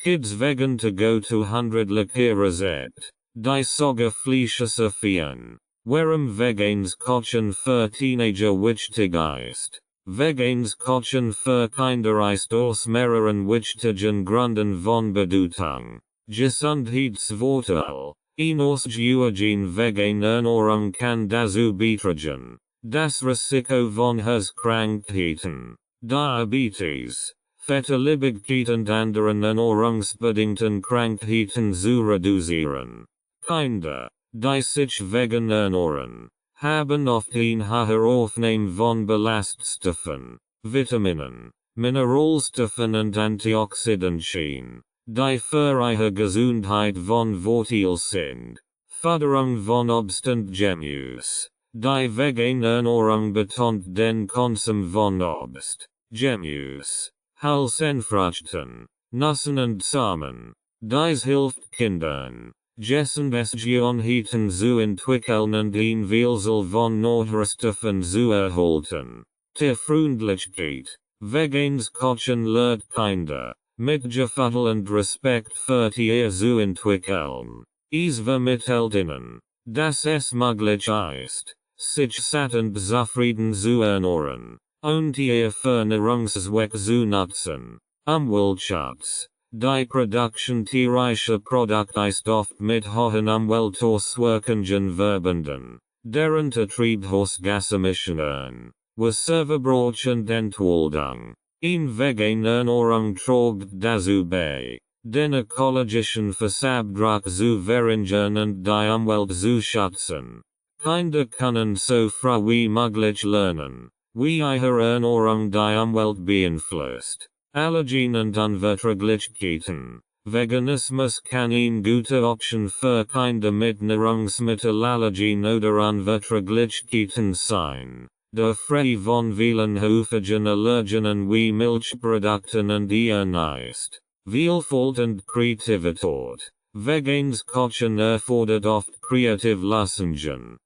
Kids vegan to go to 100 Lekirezet. Die Soga Fleischer Fien. Warum Veganes kochen für Teenager wichtig ist. Veganes kochen für Kinder ist aus mehreren wichtigen Gründen von Bedeutung. Gesundheitsvorteil. Aus Eugen vegan Ernährung kann dazu beitragen, das Risiko von Herzkrankheiten, Diabetes, Fettleibigkeit und anderen ernährungsbedingten Krankheiten zu reduzieren. Kinder, die sich vegan ernähren, haben oft ein höher Aufnehmen von Ballaststoffen, Vitaminen, Mineralstoffen und Antioxidantien, die für ihre Gesundheit von Vorteil sind. Förderung von Obst und Gemüse. Die vegane Ernährung betont den Konsum von Obst, Gemüse, Hülsenfrüchten, Nüssen und Samen. Dies hilft Kindern, Gesundheitsgewohnheiten zu entwickeln und ein Vielzahl von Nährstoffen zu erhalten. Tierfreundlichkeit. Veganes kochen lehrt Kinder, Mitgefühl und Respekt für Tiere zu entwickeln. Es vermittelt ihnen, dass es möglich ist, sich satt und zufrieden zu ernähren, und ihr Ernährungszweck zu nutzen. Umweltschutz. Die Produktion tierischer Produkte ist oft mit hohen Umweltauswirkungen verbunden, deren Treibhausgasemissionen, Wasserverbrauch und Entwaldung. Ein vegan Ernährung trägt dazu bei, den ökologischen Fußabdruck zu verringern und die Umwelt zu schützen. Kinder können so früh wie möglich lernen, wie ihre Ernährung die Umwelt beeinflusst. Allergien und Unverträglichkeiten. Veganismus kann eine gute Option für Kinder mit Nahrungsmittelallergien oder Unverträglichkeiten sein. Der frei von vielen häufigen Allergenen wie Milchprodukten und Eiern ist. Vielfalt und Kreativität. Veganes kochen erfordert oft Kreativlösungen,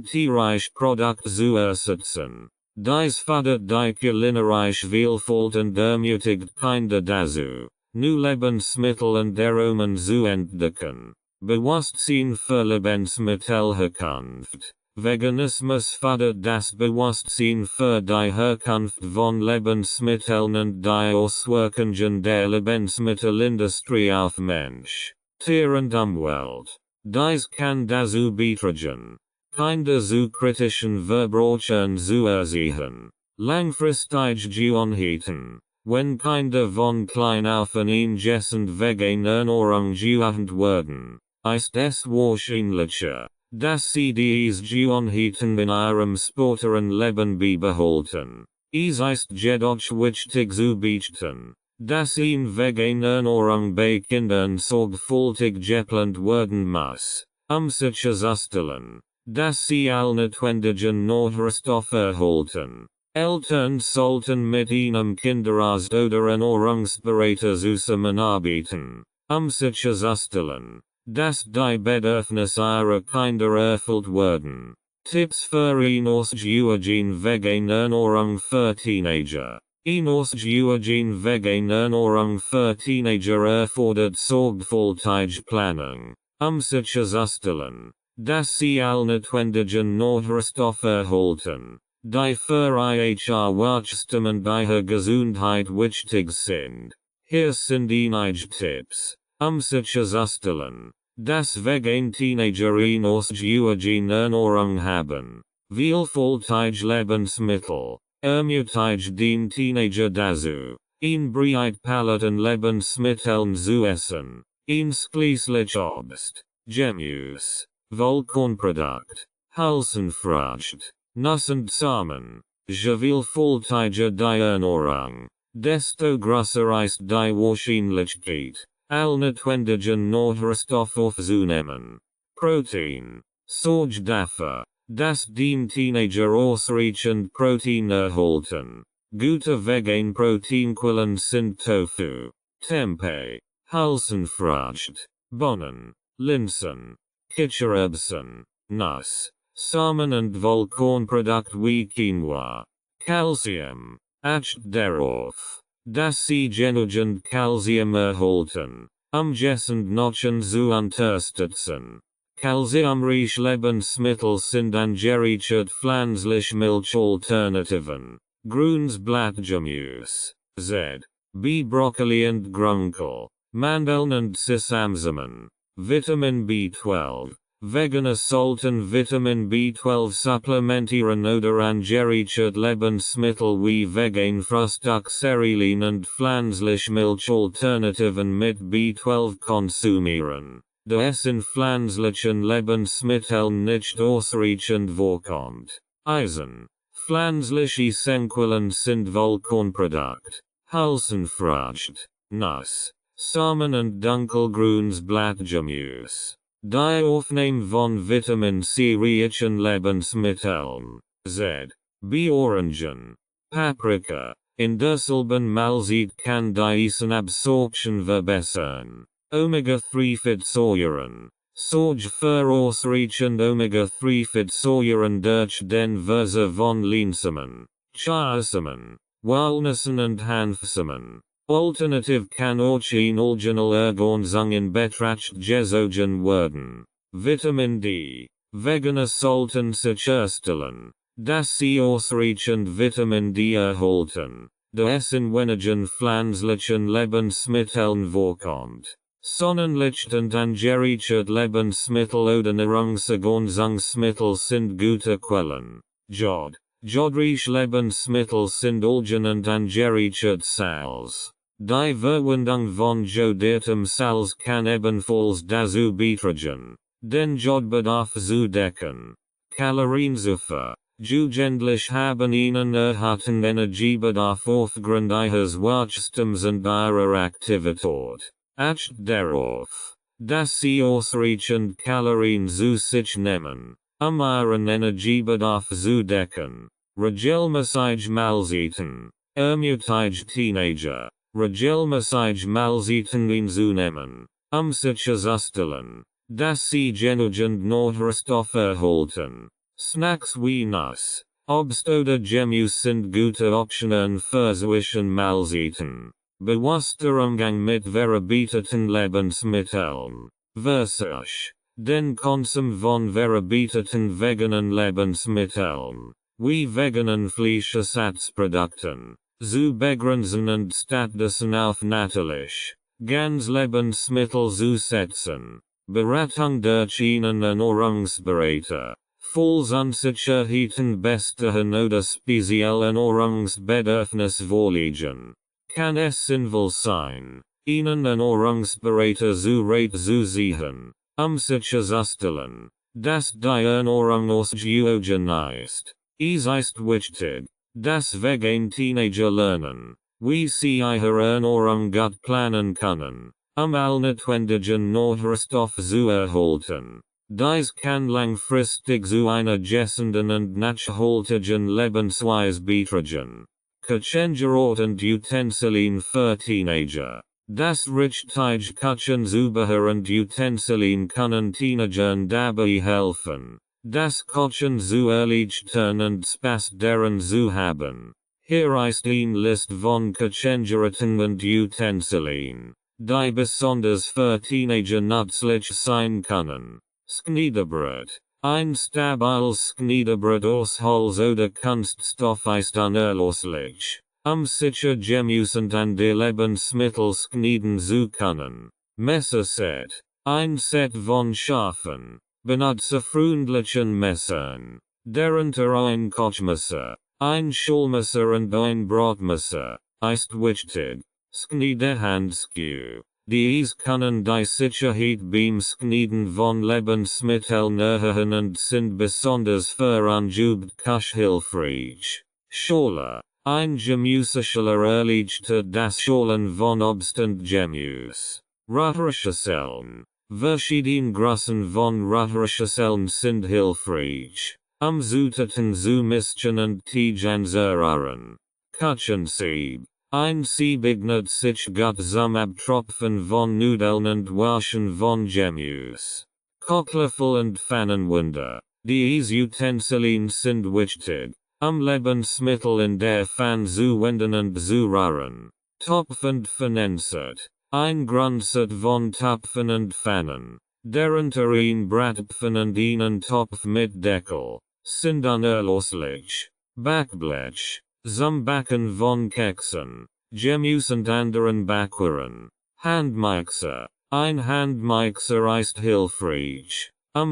tierische Produkte zu ersetzen. Dies fördert die kulinarische Vielfalt und ermutigt Kinder dazu, neue Lebensmittel und Aromen zu entdecken. Bewusstsein für Lebensmittelherkunft. Veganismus fördert das Bewusstsein für die Herkunft von Lebensmitteln und die Auswirkungen der Lebensmittelindustrie auf Mensch, Tier und Umwelt. Dies kann dazu beitragen, Kinder zu kritischen Verbrauchern zu erziehen. Langfristig Gewohnheiten. Wenn Kinder von klein auf an ingessend vegan Ernährung gewöhnt werden, ist es wahrscheinlicher, dass sie diese Gewohnheiten in ihrem späteren Leben beibehalten. Es ist jedoch wichtig zu beachten, dass eine vegane Ernährung bei Kindern sorgfältig geplant werden muss, sicherzustellen, dass sie alle notwendigen Nährstoffe erhalten. Eltern sollten mit einem Kinderarzt oder Ernährungsberater zusammenarbeiten, sicherzustellen, dass die Bedürfnisse ihrer Kinder erfüllt werden. Tipps für eine ausgiebige vegane Ernährung für Teenager. Eine ausgiebige vegane Ernährung für Teenager erfordert sorgfältige Planung, sicherzustellen, dass sie alle notwendigen Nährstoffe erhalten, die für ihr Wachstum und ihre Gesundheit wichtig sind. Hier sind einige Tipps, sicherzustellen, dass vegan Teenager eine ausgiebige Ernährung haben. Vielfältige Lebensmittel, ermutigt den Teenager dazu, ein breit Palette an Lebensmitteln zu essen, einschließlich Obst, Gemüse, Vollkornprodukt, Hülsenfrüchte, Nuss und Samen. Je vielfältiger die Ernährung, desto größer ist die Wahrscheinlichkeit, alle notwendigen Nährstoffe aufzunehmen. Protein. Sorge dafür, dass den Teenager ausreichend Protein erhalten. Gute vegan Proteinquellen sind Tofu, Tempeh, Hülsenfrüchte, Bohnen, Linsen, Kichererbsen, Nuss, Samen und Vollkornprodukt wie Quinoa. Calcium. Acht darauf, Das sie genügend Calcium erhalten, umgessend Nochen zu unterstützen. Calciumreich Lebensmittel sind angerichtet pflanzlich Milchalternativen, Grünes Blattgemüse, Z. B. Broccoli und Grünkohl, Mandeln und Sesamsamen, Vitamin B12, Vegane sollten Vitamin B12 supplementieren oder angerichtet Lebensmittel wie vegan Fruchtzuckerlin und pflanzlich Milchalternativen mit B12 konsumieren. Da es in pflanzlichen Lebensmitteln nicht ausreichend vorkommt. Eisen. Pflanzliche Senquellen sind Vollkornprodukt, Hülsenfrucht, Nuss, Samen und dunkelgrünes Blattgemüse. Die Aufnahme von Vitamin C reichen Lebensmitteln, Z. B. Orangen, Paprika, in derselben Mahlzeit kann diesen Absorption verbessern. Omega-3-Fettsäuren. Sorge für ausreichend Omega-3-Fettsäuren durch den Verzehr von Leinsamen, Chiasamen, Walnüssen und Hanfsamen. Alternativ kann auch ein original Ergänzung in Betracht gezogen werden. Vitamin D. Veganer sollten sicherstellen, dass sie ausreichend Vitamin D erhalten, da es in wenigen pflanzlichen Lebensmitteln vorkommt. Sonnenlicht und angerichtet Lebensmittel oder Nahrungsergänzungsmittel sind gute Quellen. Jodreich Lebensmittel sind Algen und angerichtet Salz. Die Verwendung von jodiertem Salz kann ebenfalls dazu beitragen, den Jodbedarf zu decken. Kalorienzufuhr. Jugendlich haben einen erhalten Energiebedarf aufgrund ihres Wachstums und ihrer Aktivität. Acht darauf, dass sie ausreichend Kalorien zu sich nehmen, ihren Energiebedarf zu decken. Regelmäßig Mahlzeiten, ermutigt Teenager, regelmäßig Mahlzeiten einzunehmen, sicherzustellen, dass sie genügend Nährstoffe erhalten. Snacks wie Nuss, Obst oder Gemüse sind gute Optionen für zwischen Mahlzeiten. Bewusster Umgang mit verarbeiteten Lebensmitteln. Versuch, den Konsum von verarbeiteten veganen Lebensmitteln, wie veganen Fleischersatzprodukten, zu begrenzen und stattdessen auf natürlich, ganz Lebensmittel zu setzen. Beratung durch einen Ernährungsberater. Falls Unsicherheiten bestehen oder spezielle Ernährungsbedürfnisse vorliegen, kann es sinnvoll sein, einen Ernährungsberater zu Rat zu ziehen, sicherzustellen, dass die Ernährung ausgewogen ist. Es ist wichtig, dass vegan Teenager lernen, wie sie ihre Ernährung gut planen können, all notwendigen Nährstoffe zu erhalten. Dies kann langfristig zu einer gesunden und nachhaltigen Lebensweise beitragen. Küchengerät und Utensilien für Teenager. Das richtige Küchenzubehör und Utensilien können Teenagern dabei helfen, das Kochen zu erleichtern und Spaß daran zu haben. Hier ist eine Liste von Küchengeräten und Utensilien, die besonders für Teenager nützlich sein können. Schneedebrett. Ein stabiles Schneedebrett aus Holz oder Kunststoff ist unerlässlich, sicher Gemüse und andere Lebensmittel schneiden zu können. Messerset. Ein Set von scharfen, benutzerfreundlichen Messern, darunter ein Kochmesser, ein Schulmesser und ein Brotmesser, ist wichtig. Schneedehandschuhe. Dies können die Sicherheit beim Schneiden von Lebensmitteln erhöhen und sind besonders für Anjubed-Kusch hilfreich. Schale. Ein Gemüseschäler erleichtert das Schälen von Obst und Gemüse. Röhrenschüsseln. Verschiedene Größen von Röhrenschüsseln sind hilfreich, Zutaten zu mischen und Tiefenzubereiten. Küchensieb. Ein Sieb eignet sich gut zum Abtropfen von Nudeln und Waschen von Gemüse. Kochlöffel und Pfannenwender. Diese Utensilien sind wichtig, Lebensmittel in der Pfanne zu wenden und zu rühren. Topfen finanziert. Ein Grundsatz von Topfen und Pfannen. Darunter ein Bratpfen und einen Topf mit Deckel. Sind unerlässlich. Backblech. Zum Backen von Keksen. Gemüse und anderen Backwaren. Handmixer. Ein Handmixer ist hilfreich.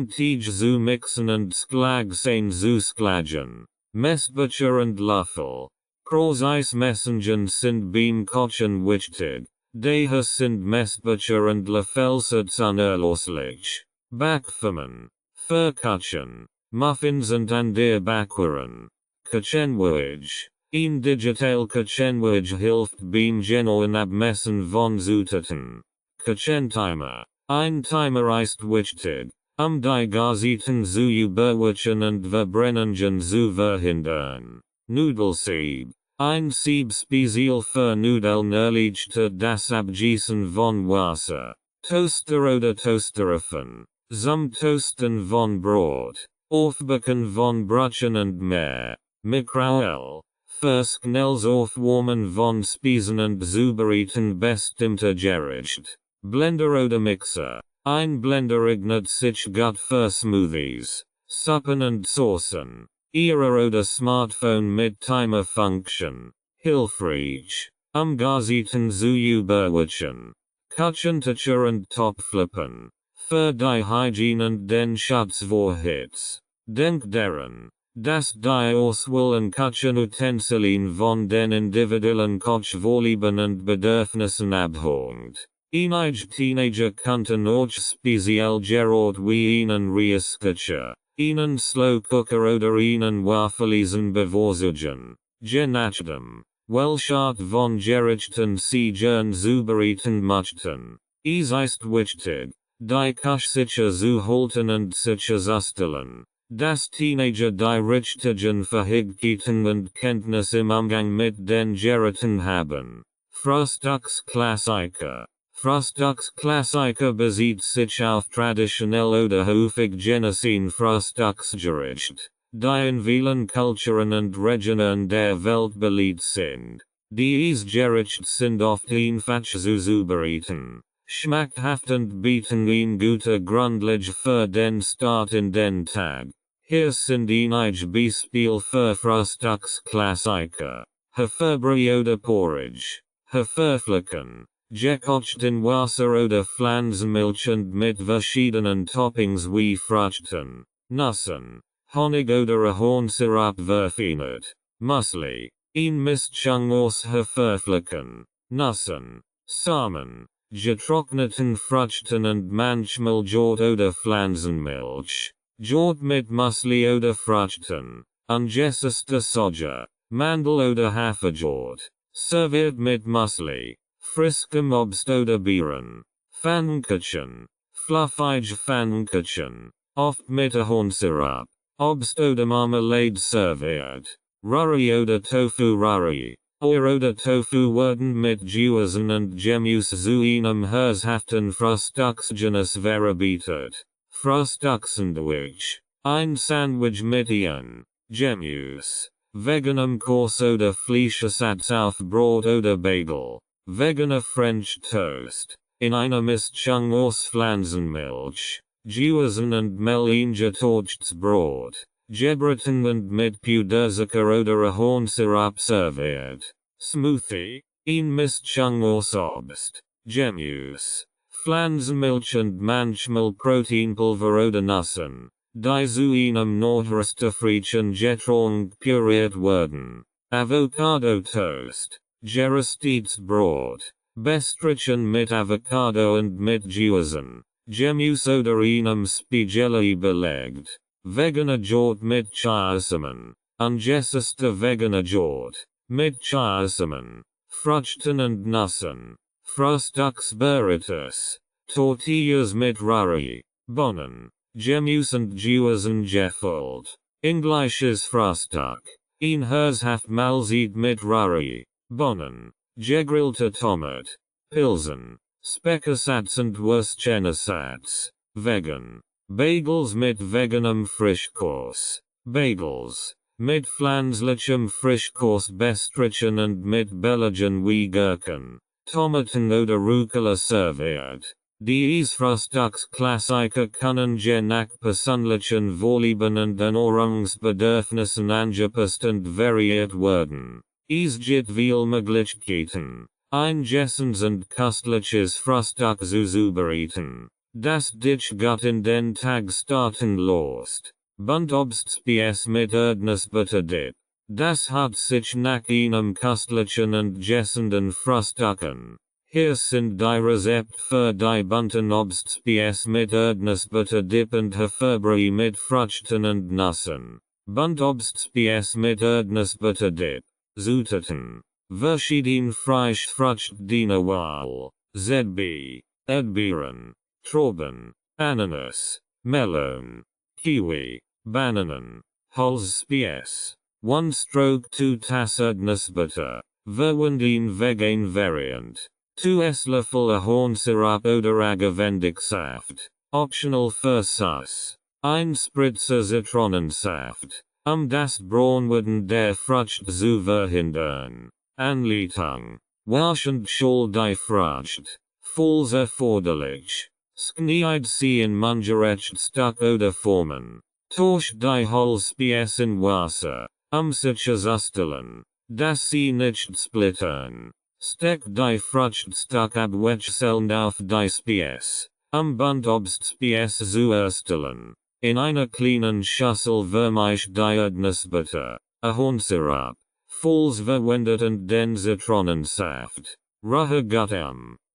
Tisch zu mixen und Sklagsein zu sklagen. Messbecher und Löffel. Großes Messengen sind beim Kochen wichtig. Daher sind Messbecher und Löffel unerlässlich. Backformen. Verkuchen. Muffins und andere Backwaren. Kuchenwürge. Ein digital Kuchenwürge hilft beim genauen Abmessen von Zutaten. Kuchentimer. Ein Timer ist wichtig. Die Gazeten zu überwachen und Verbrennungen zu verhindern. Nudelsieb. Ein Sieb speziell für Nudeln erleichtert das Abgießen von Wasser. Toaster oder Toasterofen. Zum Toasten von Brot. Aufbacken von Brötchen und mehr. Mikrowelle. Für schnelles Aufwärmen von Speisen und Zubereiten bestimmter Gericht. Blender oder Mixer. Ein Blender eignet sich gut für Smoothies, Suppen und Soßen. Ihre oder Smartphone mit Timer-Function. Hilfreich. Gazeten zu überwachen. Küchentücher und Topflappen. Für die Hygiene und den Schutz vor Hitze. Denk daran, dass die Auswahl an Küchenutensilien von den individuellen Kochvorlieben und Bedürfnissen abhängt. Einige Teenager könnten euch speziell gerät wie einen Reiskücher, einen Slow Cooker oder einen Waffeleisen bevorzugen. Je nachdem, welche Art von Gerichten sie gern zubereiten möchten. Es ist wichtig, die Küche sicher zu halten und sicherzustellen, dass Teenager die richtigen Fähigkeiten und Kenntnisse im Umgang mit den Gerichten haben. Frühstücksklassiker. Frühstücksklassiker bezieht sich auf traditionell oder häufig genießen Frühstücksgericht, die in vielen Kulturen und Regionen der Welt beliebt sind. Diese Gerichte sind oft einfach zu zubereiten, schmackhaft und bieten eine gute Grundlage für den Start in den Tag. Hier sind einige Beispiele für Frühstücksklassiker. Haferbrei oder Porridge. Haferflocken. Gekocht in Wasser oder Pflanzenmilch und mit verschiedenen Toppings wie Früchten, Nüssen, Honig oder Ahornsirup verfeinert. Müsli. Ein Mischung aus Haferflocken, Nüssen, Samen, getrockneten Früchten und manchmal Joghurt oder Pflanzenmilch. Joghurt mit Müsli oder Früchten. Ungesättigte Soja, Mandel oder Haferjoghurt. Serviert mit Müsli. Friskem Obst oder Beeren. Pfannkuchen. Fluffige Pfannkuchen. Oft mit Ahornsirup. Obst oder Marmelade serviert. Rührei oder Tofu Rührei. Eier oder Tofu werden mit Gewürzen und Gemüse zu einem herzhaften Frühstücksgenuss verbreitet. Frühstückssandwich. Ein Sandwich mit Eiern, Gemüse, veganem Kurs oder Fleischersatz auf Brot oder Bagel. Veganer French Toast. In einer Mischung aus Pflanzenmilch, Gewürzen und Mehl getäuschtes Brot. Gebraten und mit Puderzucker oder Ahornsirup serviert. Smoothie. Ein Mischung aus Obst, Gemüse, Pflanzenmilch und manchmal Proteinpulver oder Nüssen, die zu einem nachrüstefreien Getränk püriert werden. Avocado Toast. Geröstetes Brot. Bestrichen mit Avocado und mit Gewürzen. Gemüse oder einem Spiegelei belegt. Veganer Joghurt mit Chiasamen. Ungesättigte veganer Joghurt. Mit Chiasamen. Früchten und Nüssen. Frühstücksburritos. Tortillas mit Rührei. Bohnen. Gemüse und Gewürzen gefüllt. Englisches Frühstück. Ein herzhaft Mahlzeit mit Rührei. Bohnen. Gegrillte Tomat. Pilsen. Speckersatz und Wurstchenersatz. Vegan. Bagels mit veganem Frischkurs. Bagels. mit pflanzlichem Frischkost bestrichen und mit Belgian wie Gurken, Tomaten oder Rucola serviert. Dies Frühstücksklassiker können je nach persönlichen Vorlieben und Ernährungsbedürfnissen angepasst und variiert werden. Es gibt viele Möglichkeiten, ein gessendes und köstliches Frühstück zuzubereiten, das dich gut in den Tag starten lässt. Buntobstspies mit Erdnussbutter-Dip. Das hat sich nach einem köstlichen und gessenden Frühstück an. Hier sind die Rezept für die bunten Obstspies mit Erdnussbutter-Dip und Haferbrei mit Früchten und Nüssen. Buntobstspies mit Erdnussbutter-Dip. Zutaten. Verschieden Frischfrucht deiner Wahl. ZB. Erdbeeren. Trauben. Ananas. Melon. Kiwi. Bananen. Holzspies. 1 stroke 2 Tass Erdnussbutter. Verwenden vegan variant. 2 Esslöffel Ahornsirup oder Agavendicksaft. Optional für Sauce. 1 Spritzer Zitronensaft. Das Braunwerden der Frucht zu verhindern. Anleitung. Waschend schal die Frucht. Falls erforderlich. Schneid sie in mundgerecht Stück oder Formen. Tauscht die Holzspies in Wasser, sich azustellen, dass sie nicht splittern. Steckt die Fruchtstück abwechselnd auf die Spies, Buntobstspies zu erstellen. In einer kleinen Schüssel vermischt die Erdnussbutter, Ahornsirup, falls verwendet und den Zitronensaft. Rühre gut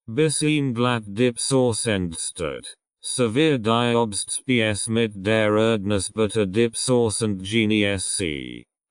bis ihn glatt dip Sauce entsteht. Servier die Obstspies mit der Erdnussbutter Dip Sauce und Genie.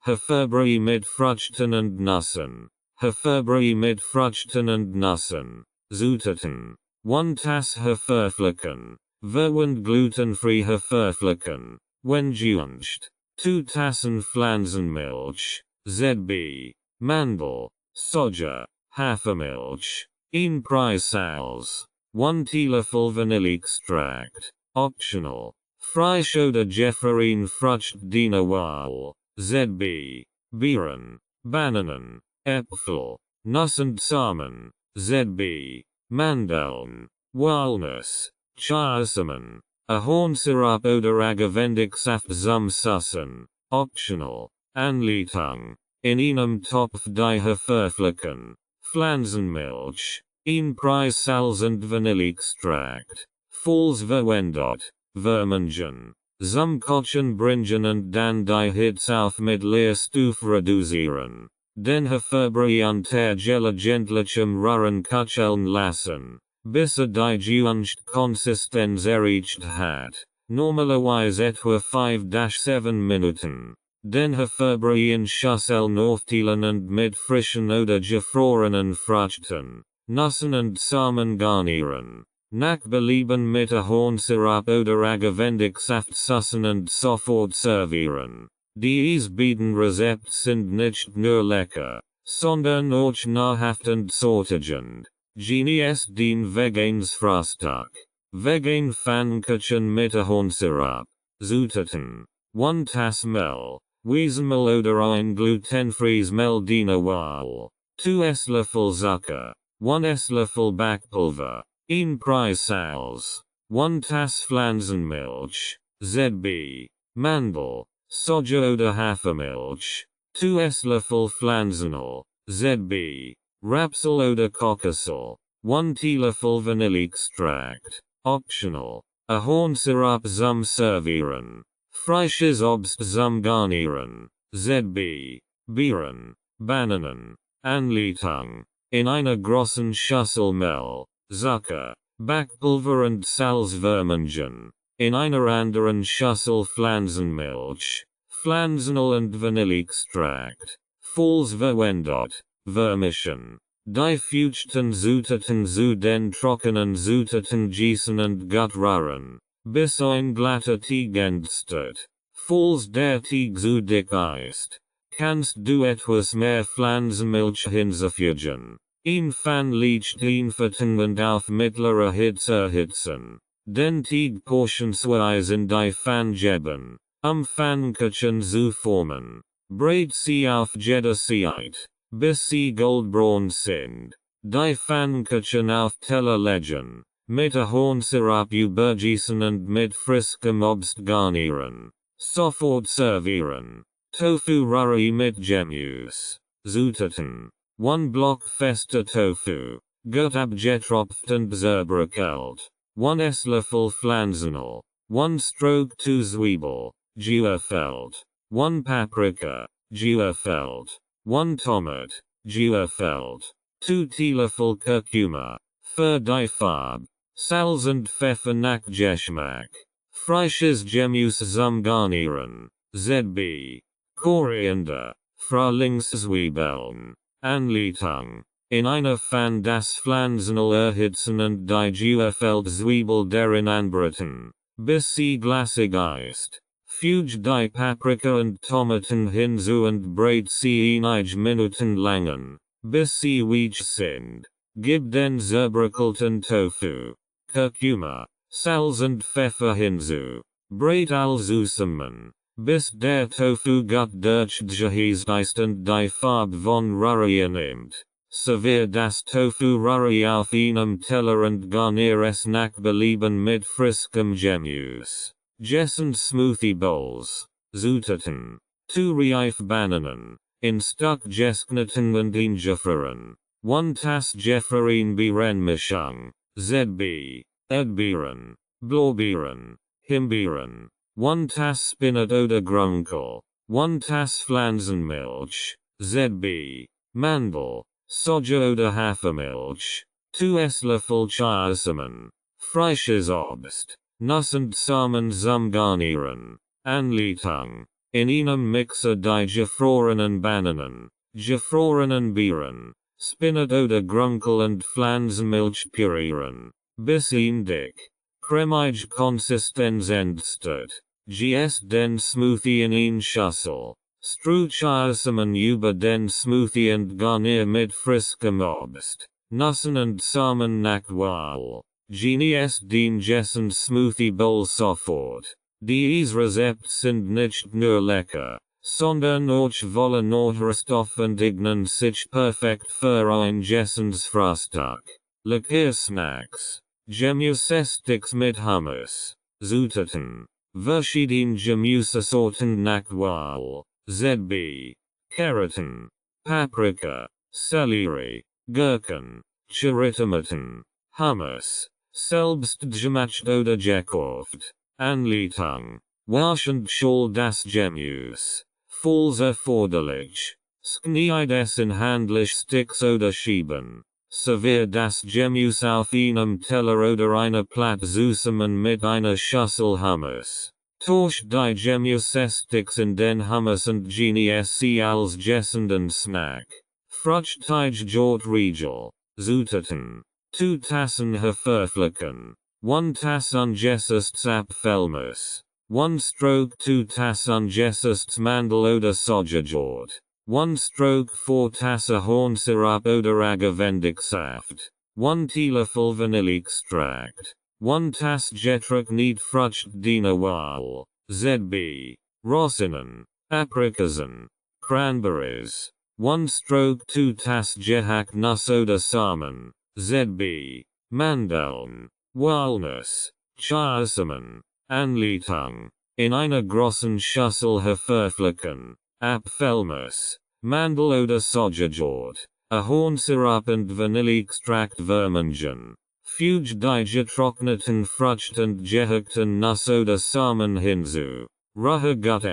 Haferbrei mit Früchten und Nüssen. Haferbrei mit Früchten und Nüssen. Zutaten. 1 Tass Haferflocken. Verwend glutenfree Haferflocken. Wenn gewünscht. 2 Tassen Pflanzenmilch. ZB. Mandel. Soja. Hafermilch. 1 Preissalz. 1 Teelöffel Vanilleextract. Optional. Frisch oder Gefrorene Frucht deiner Wahl. ZB. Beeren. Bananen. Äpfel. Nuss und Samen. ZB. Mandeln. Walnuss. Chiasamen. Ahornsirup oder Agavendicksaft zum Sussen. Optional. Anleitung. In einem Topf die Haferflocken. Pflanzenmilch. 1 Preissalz und Vanilleextract. Falls verwendet. Vermengen. Zum Kochen bringen und dann die Hitze auf mittlerer Stufe reduzieren. Den Haferbrei unter gelegentlichem Rühren köcheln lassen, bis die gewünschte Konsistenz erreicht hat. Normalerweise etwa 5-7 Minuten. Den Haferbrei in Schüsseln aufteilen und mit frischen oder gefrorenen Früchten, Nüssen und Samen garnieren. Nach Belieben mit Ahornsirup oder Agavendicksaft sussen und sofort servieren. Diese beiden Rezepte sind nicht nur lecker, sondern auch nahrhaft und sättigend. Genies den veganes Frühstück. Vegan Pfannkuchen mit Ahornsirup. Zutaten. 1 Tass Mehl. Weizenmehl oder ein glutenfreies Mehl deiner Wahl. 2 Esslöffel Zucker. 1 Esslöffel Backpulver. 1 Preissalz. 1 Tass Pflanzenmilch. ZB. Mandel. Soja oder Hafermilch. 2 Esslöffel Pflanzenöl. ZB. Rapsöl oder Kokosöl. 1 Teelöffel Vanilleextract. Optional. Ahornsirup zum Servieren. Frisches Obst zum Garnieren. ZB. Beeren. Bananen. Anleitung. In einer großen Schüssel Mehl, Zucker, Backpulver und Salz vermengen. In einer anderen Schüssel Pflanzenmilch, Pflanzenöl und Vanilleextract. Falls verwendet, vermischen. Die feuchten Zutaten zu den trockenen Zutaten gießen und gut rühren, bis ein glatter Teig entsteht. Falls der Teig zu dick ist, kannst du etwas mehr Pflanzenmilch hinzufügen. Ein Pfann liegt einvertengend auf mittlerer Hitze erhitzen. Den Teig portionsweise in die Pfanne geben, Pfannkuchen zu formen. Braid sie auf jeder Seite, bis sie goldbraun sind. Die Pfannkuchen auf Teller legen, mit Ahornsirup übergießen und mit frischem Obst garnieren. Sofort servieren. Tofu Curry mit Gemüse. Zutaten. 1 Block fester Tofu. Gut abgetropft und zerbröckelt. 1 Esslöffel Pflanzenöl. 1 Stroke to Zwiebel, Geufeld. 1 Paprika, Geufeld. 1 Tomat, Geufeld. 2 Teelöffel Kurkuma. Für die Farbe. Salz und Pfeffer nach Geschmack. Frisches Gemüse zum Garnieren. ZB. Koriander. Frühlingszwiebeln. Anleitung. In einer Pfanne das Pflanzenöl erhitzen und die Geufeld-Zwiebel darin anbraten, bis sie glasig ist. Füge die Paprika und Tomaten hinzu und brät sie einige Minuten lang, bis sie weich sind. Gib den zerbröckelten Tofu, Kurkuma, Salz und Pfeffer hinzu. Brät all zusammen, bis der Tofu gut durchgeheizt ist und die Farbe von Curry annimmt. Servier das Tofu Curry auf einem Teller und garnier es nach Belieben mit frischem Gemüse. Gessen Smoothie Bowls. Zutaten. 2 Reif Bananen. In Stück geskneten und eingefroren. 1 Tass Gefroren Beerenmischung. ZB. Erdbeeren. Blaubeeren. Himbeeren. 1 Tass Spinat oder Grünkohl. 1 Tass Pflanzenmilch. ZB. Mandel. Soja oder Hafermilch. 2 Esslöffel Chiasamen. Frisches Obst. Nuss und Samen zum Garnieren. Anleitung. In einem Mixer die gefrorenen Bananen, gefrorenen Beeren, Spinat oder Grünkohl und Pflanzenmilch pürieren, bis dick, cremige Konsistenz entsteht. Gs den Smoothie in ein Schüssel. Streue Chiasamen über den Smoothie und garnier mit frischem Obst, Nüssen und Samen nach Wahl. Genies den Gessen Smoothie Bowl sofort. Dies Rezept sind nicht nur lecker, sondern auch voller Nährstoffe und eignen sich perfekt für ein Gessensfrühstück. Lecker Snacks. Gemüsesticks mit Hummus. Zutaten. Verschiedene Gemüsesorten nach Wahl. ZB. Karotten. Paprika. Sellerie. Gurken. Cherrytomaten. Hummus. Selbstgemacht oder gekauft. Anleitung. Waschen schal das Gemüse. Falls erforderlich. Schneid es in handlich Sticks oder Schieben. Servier das Gemüse auf einem Teller oder einer Platte zusammen mit einer Schüssel Hummus. Tausch die Gemüsesticks in den Hummus und genieße sie als gessenden Snack. Fruchtige Jort Riegel. Zutaten. 2 Tassen veröffentlichen. 1 Tass ungesüßtes Apfelmus. 1 Stroke 2 Tass ungesüßtes Mandel oder Sojajort. 1 Stroke 4 Tass Ahornsirup oder Agavendicksaft. 1 Teelöffel Vanilleextrakt. 1 Tass getrocknet Frucht deiner Wahl. ZB. Rosinen. Aprikosen. Cranberries. 1 Stroke 2 Tass gehackt Nuss oder Samen. ZB. Mandeln. Walnuss. Chiasamen. Anleitung. In einer großen Schüssel veröffentlichen. Apfelmus. Mandel oder Sojajort. Ahornsirup und Vanilleextrakt vermengen. Füge die getrockneten Frucht und gehackten Nuss oder Samen hinzu. Rühre gut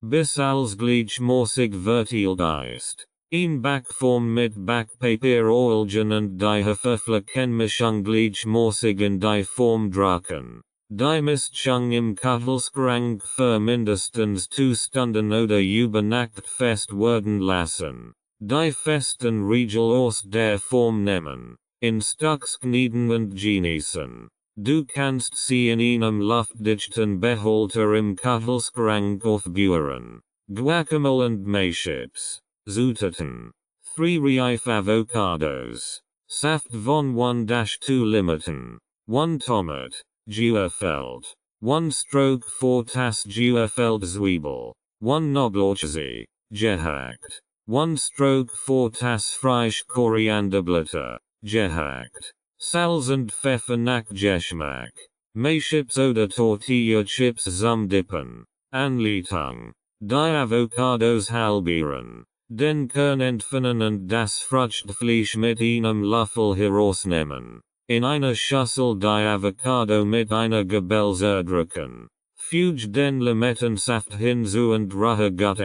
bis alles gleichmäßig verteilt ist. In Backform mit Backpapier oilgen und die Veröffentlichen gleichmäßig in die Form drücken. Die Mischung im Kühlschrank für mindestens 2 Stunden oder über Nacht fest werden lassen. Die festen Riegel aus der Form nehmen, in Stücks knieden und genießen. Du kannst sie in einem luftdichten Behälter im Kühlschrank aufbewahren. Guacamole und Maischips. Zutaten. 3 Reif Avocados. Saft von 1-2 Limetten. 1 Tomat. Geufeld. 1 Stroke 4 Tass Geufeld Zwiebel. 1 Knoblauchzee. gehackt. 1/4 tas frische Korianderblätter, gehackt. Salz und Pfeffer nach Geschmack. Chips oder Tortilla Chips zum Dippen. Anleitung. Die Avocados halbieren. Den Kern entfernen und das Fruchtfleisch mit einem Löffel herausnehmen. In einer Schüssel die Avocado mit einer Gabel zerdrücken. Füge den Limettensaft hinzu und rühre gut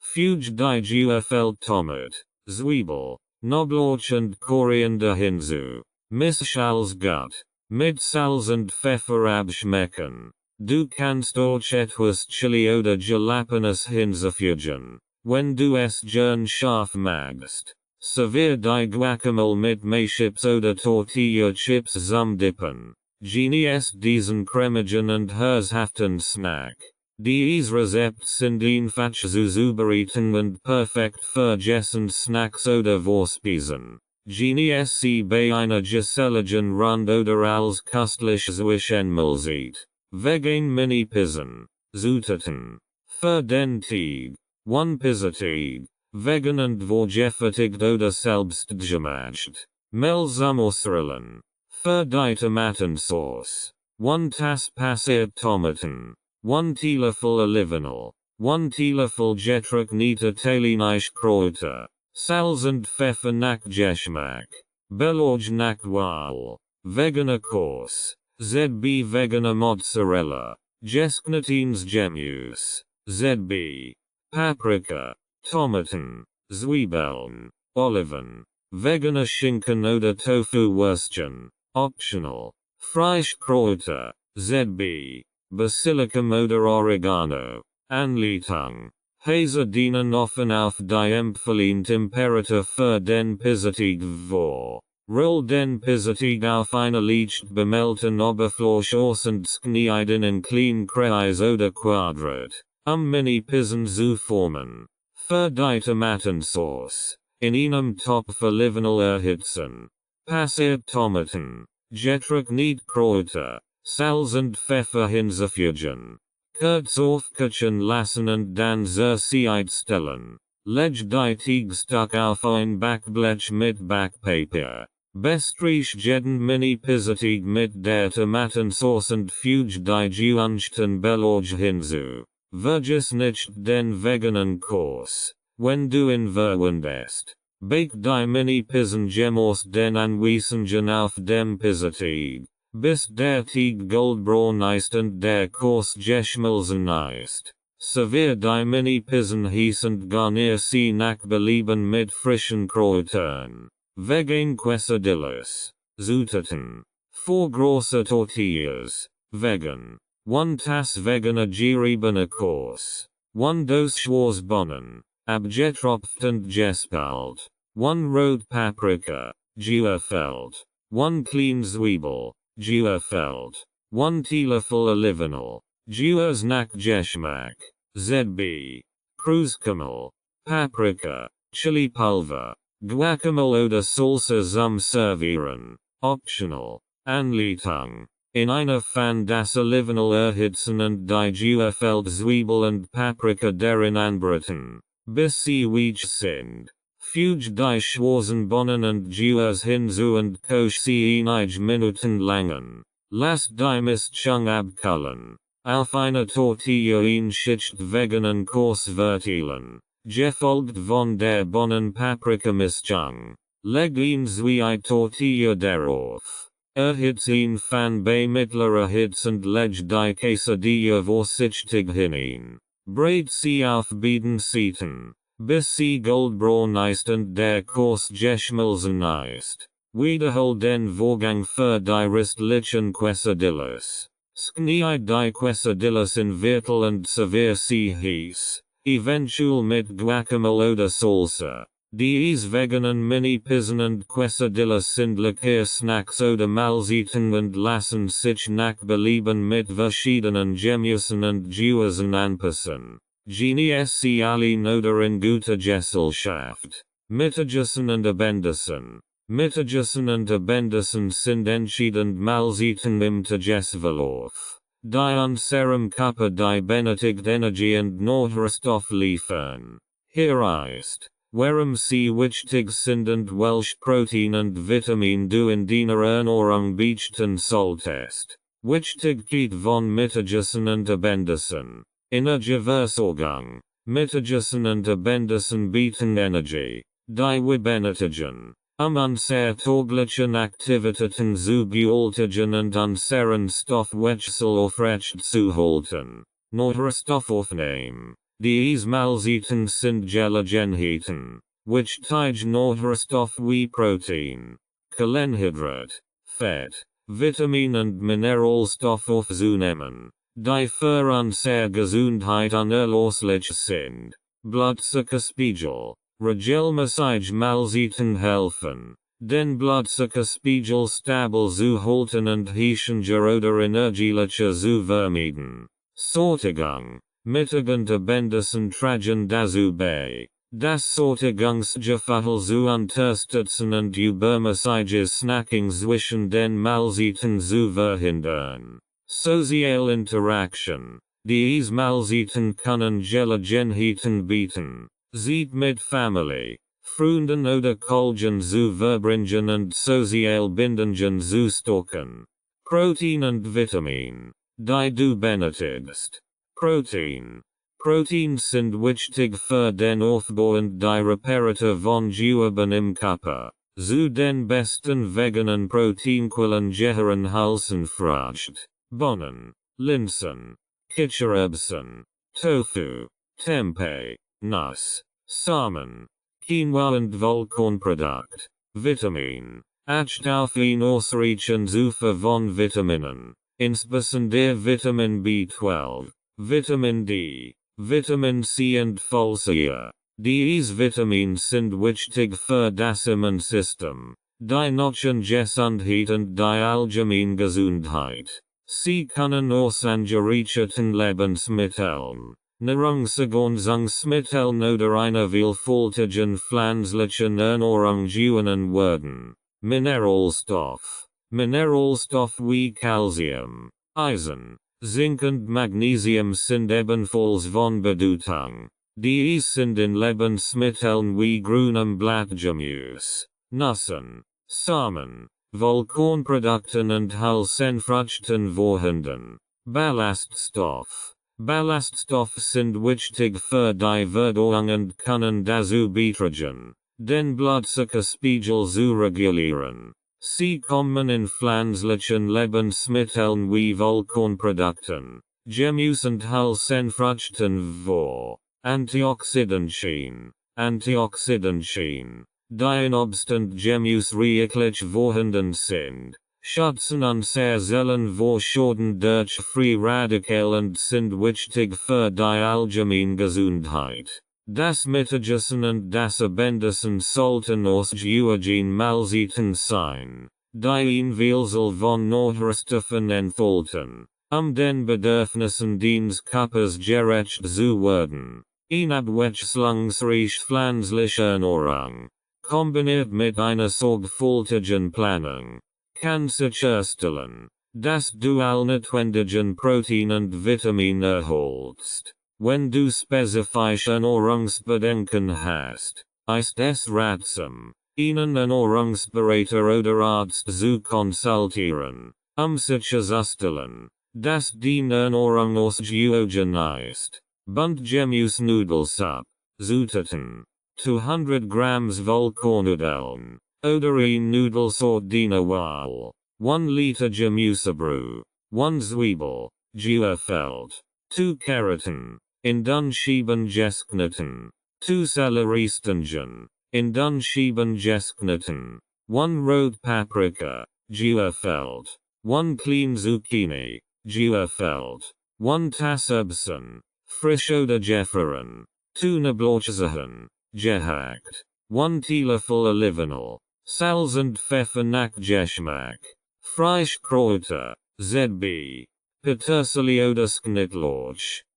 Füge die Gefülltomat, Zwiebel, Knoblauch und Koriander hinzu. Misch alles gut. Mit Salz und Pfeffer abschmecken. Du kannst auch etwas Chili oder Jalapenos hinzufügen. Wenn du es gern scharf magst. Servier die Guacamole mit Chips oder Tortilla Chips zum Dippen. Genießt diesen cremigen und herzhaften Snack. Dies Rezept sind einfach zuzubereiten und perfekt für Gessen Snacks oder Vorspeisen. Genießt sie bei einer geselligen Runde oder als köstlich Zwischenmahlzeit. Vegan Mini-Pizzen. Zutaten. Für den Tag. 1 Pizzateig. Vegan und vorgefertigt oder selbst gemacht. Mehl zum Ausrollen. Für die Tomatensauce. 1 Tasse passierte Tomaten. 1 Teelöffel Olivenöl. 1 Teelöffel getrocknete italienische Kräuter. Salz und Pfeffer nach Geschmack. Beilage nach Wahl. Veganer Kurs. ZB Veganer Mozzarella. Gesknetines Gemüse. ZB. Paprika. Tomaten. Zwiebeln. Oliven. Veganer Schinken oder Tofu Würstchen. Optional. Frischkräuter. ZB. Basilicum oder Oregano. Anleitung. Diese dienen offen auf die empfohlene Temperatur für den Pizzateig vor. Roll den Pizzateig auf eine leicht bemeldten Oberfläche aus und schneiden in kleinen Kreis oder Quadrat, Mini-Pizzen zu formen. Für die Tomatensauce. In einem Topf Olivenöl erhitzen. Passierte Tomaten. Getrocknete Kräuter. Salz und Pfeffer hinzufügen. Kurz aufkochen lassen und dann zur Seite stellen. Leg die Teigstück auf ein Backblech mit Backpapier. Bestrich jeden Mini-Pizzateig mit der Tomatensauce und füge die gewünschten Beilage hinzu. Vergiss nicht den veganen Kurs. Wenn du ihn verwendest. Bake die Mini-Pizzen aus den Anweisungen auf dem Pizzateig. Bis der Teig goldbraun ist und der Kurs geschmolzen ist. Servier die Mini-Pizzen heiß und garnier sie nach Belieben mit frischen Kräutern. Vegan Quesadillas. Zutaten. 4 große Tortillas. Vegan. 1 Tasse veganer geriebene Kurs. 1 Dose Schwarzbohnen. Abgetropft und gespalt. 1 Rot Paprika. Geöffelt. 1 Clean Zwiebel. Geöffelt. 1 Teelöffel Olivenöl. Gewürz nach Geschmack. ZB. Kreuzkümmel. Paprika. Chili Pulver. Guacamole oder Salsa zum Servieren. Optional. Anleitung. In einer Pfanne das Olivenöl erhitzen und die geöffelte Zwiebel und Paprika darin anbraten. Bis sie weich sind. Füge die schwarzen Bohnen und Gewürz hinzu und koch sie einige Minuten lang. Lass die Mischung abkühlen. Auf einer Tortilla ein Schicht veganen Kurs verteilen. Gefolgt von der Bohnen-Paprika-Mischung. Leg ein zwei Tortilla darauf. Erhitz ein Pfanne bei mittlerer Hitze und leg die Quesadilla vorsichtig hinein. Brät sie auf beiden Seiten. Bis sie goldbraun ist und der Kurs geschmolzen ist. Wiederhol den Vorgang für die restlichen Quesadillas. Schneide die Quesadillas in Viertel und servier sie heiß. Eventuell mit Guacamole oder Salsa. Dies veganen Mini-Pizzen und Quesadillas sind lecker Snacks oder Mahlzeiten und lassen sich nach Belieben mit verschiedenen Gemüsen und Gewürzen anpassen. Genießt sie alle oder in guter Gesellschaft. Mittagessen und Abendessen. Mittagessen und Abendessen sind entschiedend Mahlzeiten im Tagesverlauf. Die unserem Körper die benötigt Energie und Nährstoff liefern. Hereist, warum sie wichtig sind und welche Protein und Vitamin du in deiner Ernährung beachten solltest. Wichtigkeit von Mittagessen und Abendessen. Energieversorgung. Mittagessen und Abendessen bieten Energie, die wir benötigen, unsere täglichen Aktivitäten zu bewältigen und unseren Stoffwechsel aufrecht zu halten. Nährstoffe aufnehmen. Diese Mahlzeiten sind Gelegenheiten, wichtige Nährstoffe wie Protein, Kohlenhydrat, Fett, Vitamin und Mineralstoffe aufzunehmen, die für unsere Gesundheit unerlässlich sind. Blutzuckerspiegel. Regelmäßige Mahlzeiten helfen, den Blutzuckerspiegel stabil zu halten und Hieschinger oder energieliche zu vermeiden. Sättigung. Mittagend Abendessen tragen dazu bei, das Sättigungsgefühl zu unterstützen und übermäßiges Snacking zwischen den Mahlzeiten zu verhindern. Social Interaction. Diese Mahlzeiten können Gelegenheiten bieten, Zeit mit Familie, Freunden oder Kollegen zu verbringen und sozial Bindungen zu stärken. Protein und Vitamin, die du benötigst. Protein. Protein sind wichtig für den Aufbau und die Reparatur von Geweben im Körper. Zu den besten veganen Proteinquellen gehören Hülsenfrüchte, Bohnen, Linsen, Kichererbsen, Tofu, Tempeh, Nuss, Samen, Quinoa und Vollkornprodukt. Vitamin. Acht auf ein Ausreichen Zufuhr von Vitaminen, insbesondere Vitamin B12, Vitamin D, Vitamin C und Folsäure. Diese Vitamins sind wichtig für das Immunsystem, die Knochen Gesundheit und die allgemeine Gesundheit. Sie können aus angereicherten Lebensmitteln, Nahrungsergänzungsmitteln oder einer vielfältigen pflanzlichen Ernährung gewonnen werden. Mineralstoff. Mineralstoff wie Calcium, Eisen, Zink und Magnesium sind ebenfalls von Bedeutung. Diese sind in Lebensmitteln wie grünem Blattgemüse, Nüssen, Samen, Vollkornprodukten und Hülsenfrüchten vorhanden. Ballaststoff. Ballaststoffe sind wichtig für die Verdauung und können dazu beitragen, den Blutzuckerspiegel zu regulieren. Sie kommen in pflanzlichen Lebensmitteln wie Vollkornprodukten, Gemüse und Hülsenfrüchten vor. Antioxidantien. Antioxidantien, die in Obst und Gemüse reichlich vorhanden sind, schützen unsere Zellen vor Schäden durch Free Radikale und sind wichtig für die allgemeine Gesundheit. Das Mittagessen und das Abendessen sollten ausgewogen Mahlzeiten sein, die ein Vielzahl von Nährstoffen enthalten, den Bedürfnissen des Körpers gerecht zu werden. Eine abwechslungsreiche pflanzliche Ernährung, kombiniert mit einer sorgfältigen Planung, kann sicherstellen, dass du all notwendigen Protein und Vitamin erhältst. Wenn du spezifische Ernährungsbedenken hast, ist es ratsam, einen Ernährungsberater oder Arzt zu konsultieren, sicherzustellen, dass die Ernährung ausgewogen ist. Buntgemüse Nudelsuppe, Zutaten, 200 Grams Vollkornnudeln, oder ein Nudelsort deiner Wahl, 1 Liter Gemüsebrühe, 1 Zwiebel, Gefüllt, 2 Karotten, in Dunscheiben geschnitten, 2 Selleriestangen, in Dunscheiben geschnitten, 1 Rot Paprika, gefüllt, 1 Klein Zucchini, gefüllt, 1 Tass Erbsen, frisch oder gefroren, 2 Knoblauchzehen, gehackt, 1 Teelöffel Olivenöl, Salz und Pfeffer nach Geschmack, Frischkräuter, ZB, Petersilie oder Schnittlauch,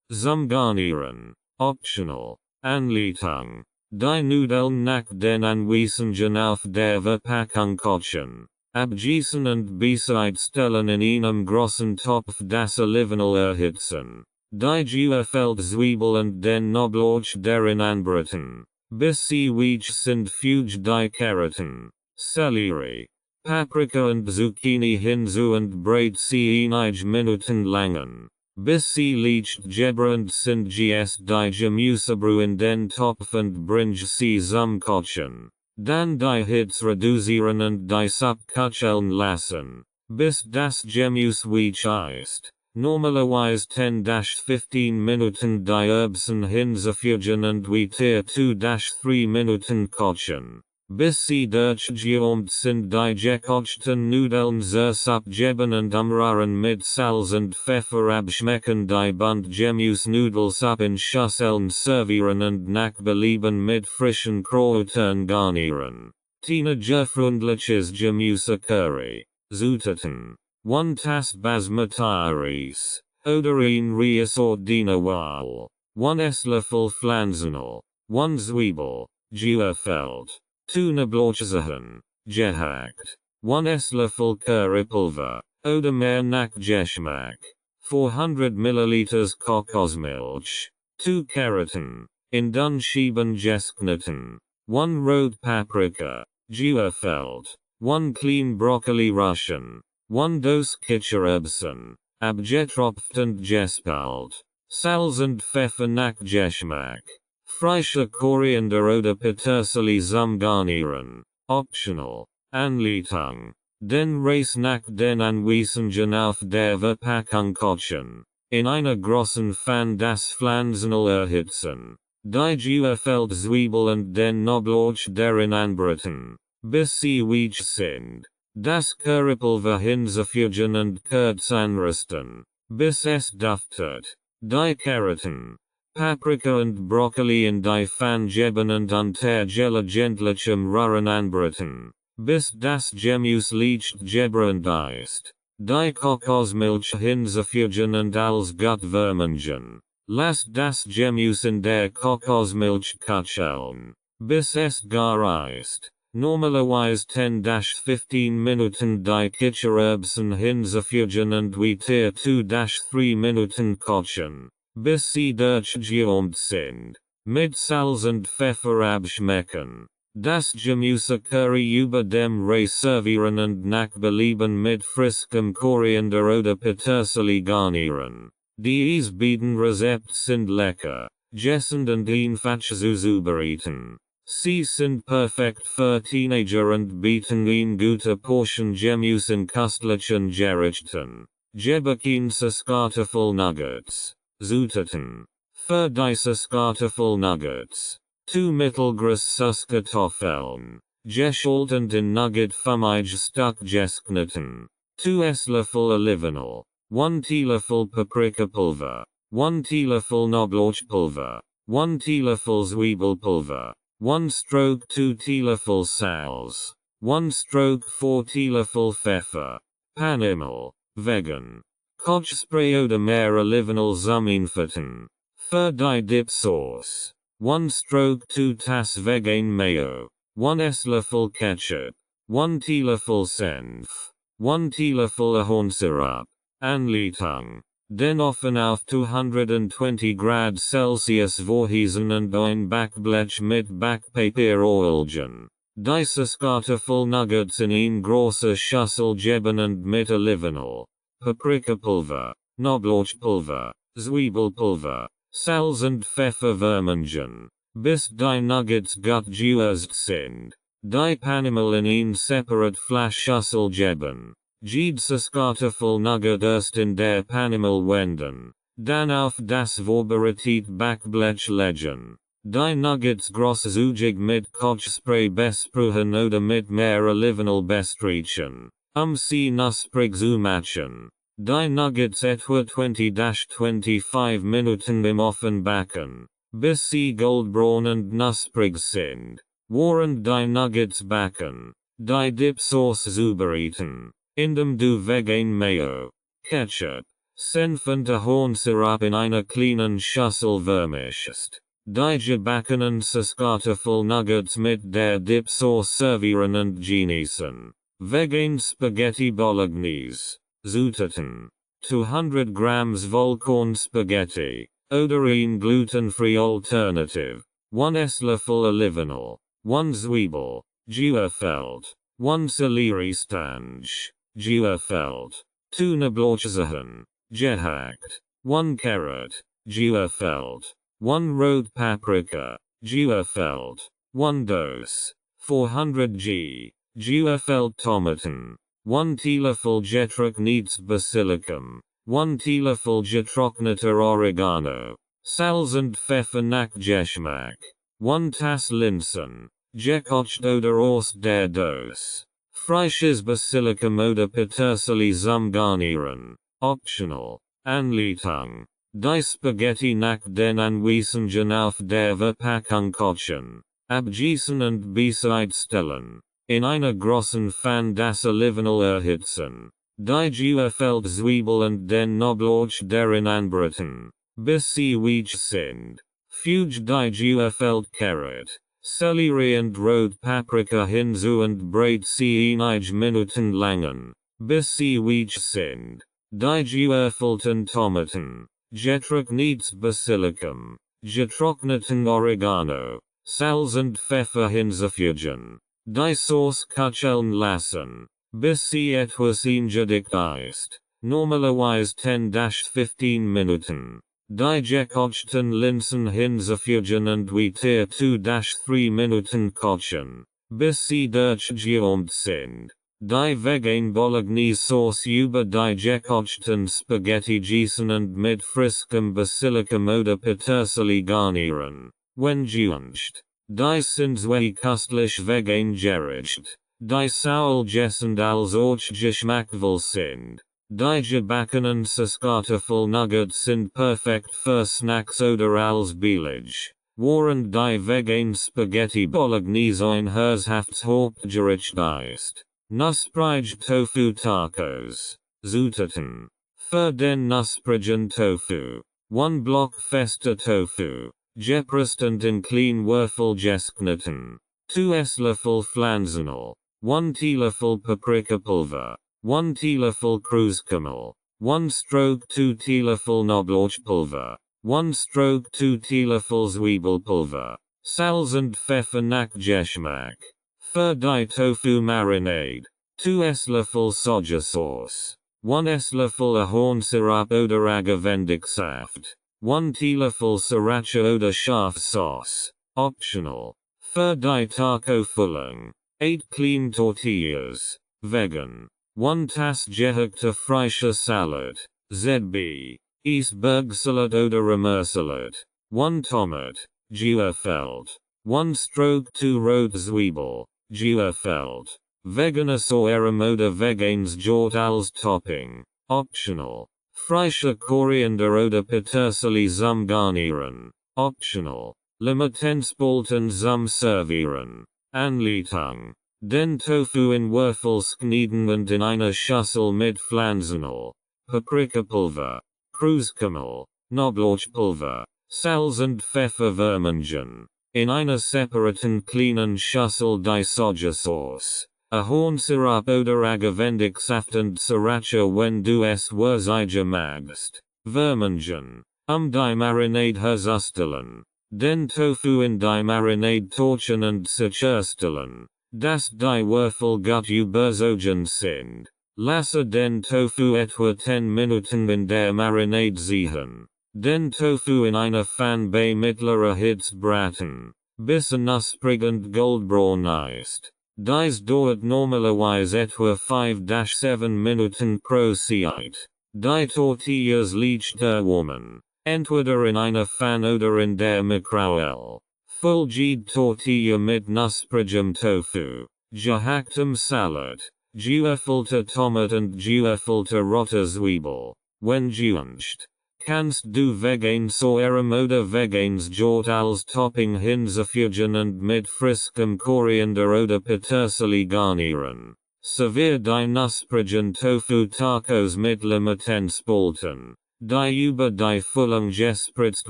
zum Garnieren, optional, Anleitung, die Nudeln nach den Anweisungen auf der Verpackung kochen, abgießen und bereitstellen in einem großen Topf das Olivenöl erhitzen. Die Gefällt Zwiebel und den Knoblauch darin anbraten. Bis sie weich sind füge die Karotten, Sellerie, Paprika und Zucchini hinzu und brate sie einige Minuten lang. Bis sie leicht gebrannt sind gs die Gemüsebrühe in den Topf und bringe sie zum Kochen. Dann die Hitze reduzieren und die Suppe köcheln lassen, bis das Gemüse weich ist. Normalerweise 10-15 Minuten die Erbsen hinzufügen und weiter 2-3 Minuten kochen. Bis sie durchgeformt sind die gekochten Nudeln zur Suppe geben und umrühren mit Salz und Pfeffer abschmecken die Bunt Gemüse Nudelsuppe in Schüsseln servieren und nach Belieben mit frischen Kräutern garnieren. Teenagerfreundliches Gemüse Curry. Zutaten. 1 Tass Basmati Reis, oder ein Reis Ordinal. 1 Esslöffel Pflanzenöl. 1 Zwiebel, Gefällt. 2 Knoblauchzehen, gehackt. 1 Esslöffel Currypulver, oder mehr nach Geschmack. 400 ml Kokosmilch. 2 Karotten, in dünn Scheiben geschnitten. 1 Rot Paprika, Gefällt. 1 Clean Broccoli Russian. 1 Dose Kichererbsen, abgetropft und gespalt. Salz und Pfeffer nach Geschmack. Frische Koriander oder Petersilie zum Garnieren. Optional. Anleitung. Den Reis nach den Anweisungen auf der Verpackung kochen. In einer großen Pfanne das Pflanzenöl erhitzen. Die Gefällt Zwiebel und den Knoblauch darin anbraten, bis sie weich sind. Das Currypulver hinzufügen und kurz anrösten, bis es duftet. Die Karotten, Paprika und Broccoli in die Pfanne geben und unter gelegentlichem Rühren anbraten, bis das Gemüse leicht gebrannt ist. Die Kokosmilch hinzufügen und als gut vermengen. Lasst das Gemüse in der Kokosmilch köcheln, bis es gar ist. Normalerweise 10-15 Minuten die Kichererbsen hinzufügen und weiter 2-3 Minuten kochen, bis sie durchgeformt sind. Mit Salz und Pfeffer abschmecken. Das Gemüse Curry über dem Reis servieren und nach Belieben mit frischem Koriander oder Petersilie garnieren. Diese beiden Rezepte sind lecker, gesund und einfach zuzubereiten. Sie sind perfekt für Teenager und bieten eine gute Portion Gemüse in köstlichen Gerichten. Gebacken Saskatafel Nuggets. Zutaten. Für die Saskatafel Nuggets. 2 mittelgroße Saskatoffeln. Geschält und in Nugget-förmig Stück geschnitten. 2 Esslöffel Olivenöl. 1 Teelöffel Paprikapulver. 1 Teelöffel Knoblauchpulver. 1 Teelöffel Zwiebelpulver. 1 stroke 2 Teelöffel Salz. 1 stroke 4 Teelöffel Pfeffer. Panimel. Vegan. Kochspray oder mehr Olivenöl zum Einfetten. Für die Dip Sauce. 1 stroke 2 Tass Vegan Mayo. 1 Esslöffel Ketchup. 1 Teelöffel Senf. 1 Teelöffel Ahornsirup. Anleitung. Den Ofen auf 220 Grad Celsius vorheizen und ein Backblech mit Backpapier oilgen. Die Saskatafel Nuggets in ein große Schüssel geben und mit Olivenöl, Paprikapulver, Knoblauchpulver, Zwiebelpulver, Salz und Pfeffer vermengen, bis die Nuggets gut gewürzt sind. Die Panimel in ein separat Flaschschüssel geben. Jede Saskatafel Nugget erst in der Panimel wenden. Dann auf das vorbereitete Backblech legen. Die Nuggets großzügig mit Kochspray besprühen oder mit mehr Olivenöl bestreichen, sie knusprig zu machen. Die Nuggets etwa 20-25 Minuten im Ofen backen, bis sie goldbraun und knusprig sind. Während die Nuggets backen, die Dip Sauce zubereiten. Indem du Vegan Mayo, Ketchup, Senf und Ahornsirup in einer kleinen Schüssel vermischst. Die gebackenen Saskatafel Nuggets mit der Dip Sauce servieren und genießen. Vegan Spaghetti Bolognese. Zutaten. 200 grams Vollkorn spaghetti. Odorine gluten-free alternative. 1 Esslöffel Olivenöl. 1 Zwiebel. Geufeld. 1 Selleriestange. Geufeld. 2 Knoblauchzehen. Gehackt. 1 Carrot. Geufeld. 1 Rote Paprika. Geufeld. 1 Dose. 400 g. Geufeld Tomaten. 1 Teelöffel getrocknetes Basilicum. 1 Teelöffel getrockneter Oregano. Salz und Pfeffer nach Geschmack. 1 Tass Linsen. Gekocht oder aus der Dose. Frisches Basilicum oder Petersilie zum Garnieren. Optional. Anleitung. Die Spaghetti nach den Anweisungen auf der Verpackung kochen. Abgießen und bereitstellen. In einer großen Pfanne das Olivenöl erhitzen. Die Geufeld Zwiebel und den Knoblauch darin anbraten. Bis sie weich sind. Füge die Geufeld Carrot. Sellerie und Rote Paprika hinzu und brät sie einige Minuten lang. Bis sie weich sind. Die geöfelten Tomaten. Getrocknetes Basilicum. Getrockneten Oregano. Salz und Pfeffer hinzufügen. Die Sauce köcheln lassen. Bis sie etwas eingedickt ist. Normalerweise 10-15 Minuten. Die gekochten Linsen hinzufügen und weiter 2-3 Minuten kochen. Bis sie durchgeformt sind. Die Vegan Bolognese Sauce über die gekochten Spaghetti gießen und mit frischem Basilicum oder Petersilie garnieren. Wenn gewünscht. Die sind zwei köstlich vegan gericht. Die Sauerges und als auch geschmackvoll sind. Die gebackenen Saskatafel-Nuggets sind perfekt für Snacks oder als Beilage. Während die vegan Spaghetti Bolognese ein herzhaftes Hauptgericht ist. Knusprige Tofu Tacos. Zutaten. Für den knusprigen Tofu. 1 Block fester Tofu. Gepresst und in klein Würfel geschnitten. 2 Esslöffel Pflanzenöl. 1 Teelöffel Paprikapulver. 1 Teelöffel Kreuzkümmel. 1 Stroke 2 Teelöffel Knoblauchpulver. 1 Stroke 2 Teelöffel Zwiebelpulver. Salz und Pfeffer nach Geschmack. Für die Tofu Marinade. 2 Esslöffel Sojasauce. 1 Esslöffel Ahornsirup oder Agavendicksaft. 1 Teelöffel Sriracha oder Schafsauce. Optional. Für die Taco-Füllung. 8 clean tortillas. Vegan. 1 Tass gehackte frische Salad. ZB. Icebergsalat oder Remersalat. 1 Tomat. Geufeld. 1 Stroke 2 Rote Zwiebel. Geufeld. Veganes Oerum oder Veganes Jort als Topping. Optional. Frische Koriander oder Petersilie zum Garnieren. Optional. Limitensbolten zum Servieren. Anleitung. Den Tofu in Würfel schneiden und in einer Schüssel mit Pflanzenöl, Paprikapulver, Kreuzkümmel, Knoblauchpulver, Salz und Pfeffer vermengen. In einer separaten kleinen Schüssel die Sojasauce, Ahornsirup oder Agavendicksaft und Sriracha wenn du es würziger magst. Vermengen. Die Marinade herzustellen. Den Tofu in die Marinade torchen und zerstellen. Dass die Würfel gut überzogen sind. Lasse den Tofu etwa 10 Minuten in der Marinade ziehen. Den Tofu in einer Pfanne bei mittlerer Hitze braten. Bis er knusprig und goldbraun ist. Dies dauert normalerweise etwa 5-7 Minuten pro Zeit. Die Tortillas liegt erwärmen. Entweder in einer Pfanne oder in der Mikrowelle. Vollged Tortilla mit knusprigem Tofu, gehacktem Salat, geöfelte Tomat und geöfelte rote Zwiebel. Wenn gewünscht, kannst du vegan Säuerem oder veganes Jort als Topping hinzufügen und mit frischem Koriander oder Petersilie garnieren. Servier die knusprigen Tofu Tacos mit Limitensbolten, die über die Füllung gespritzt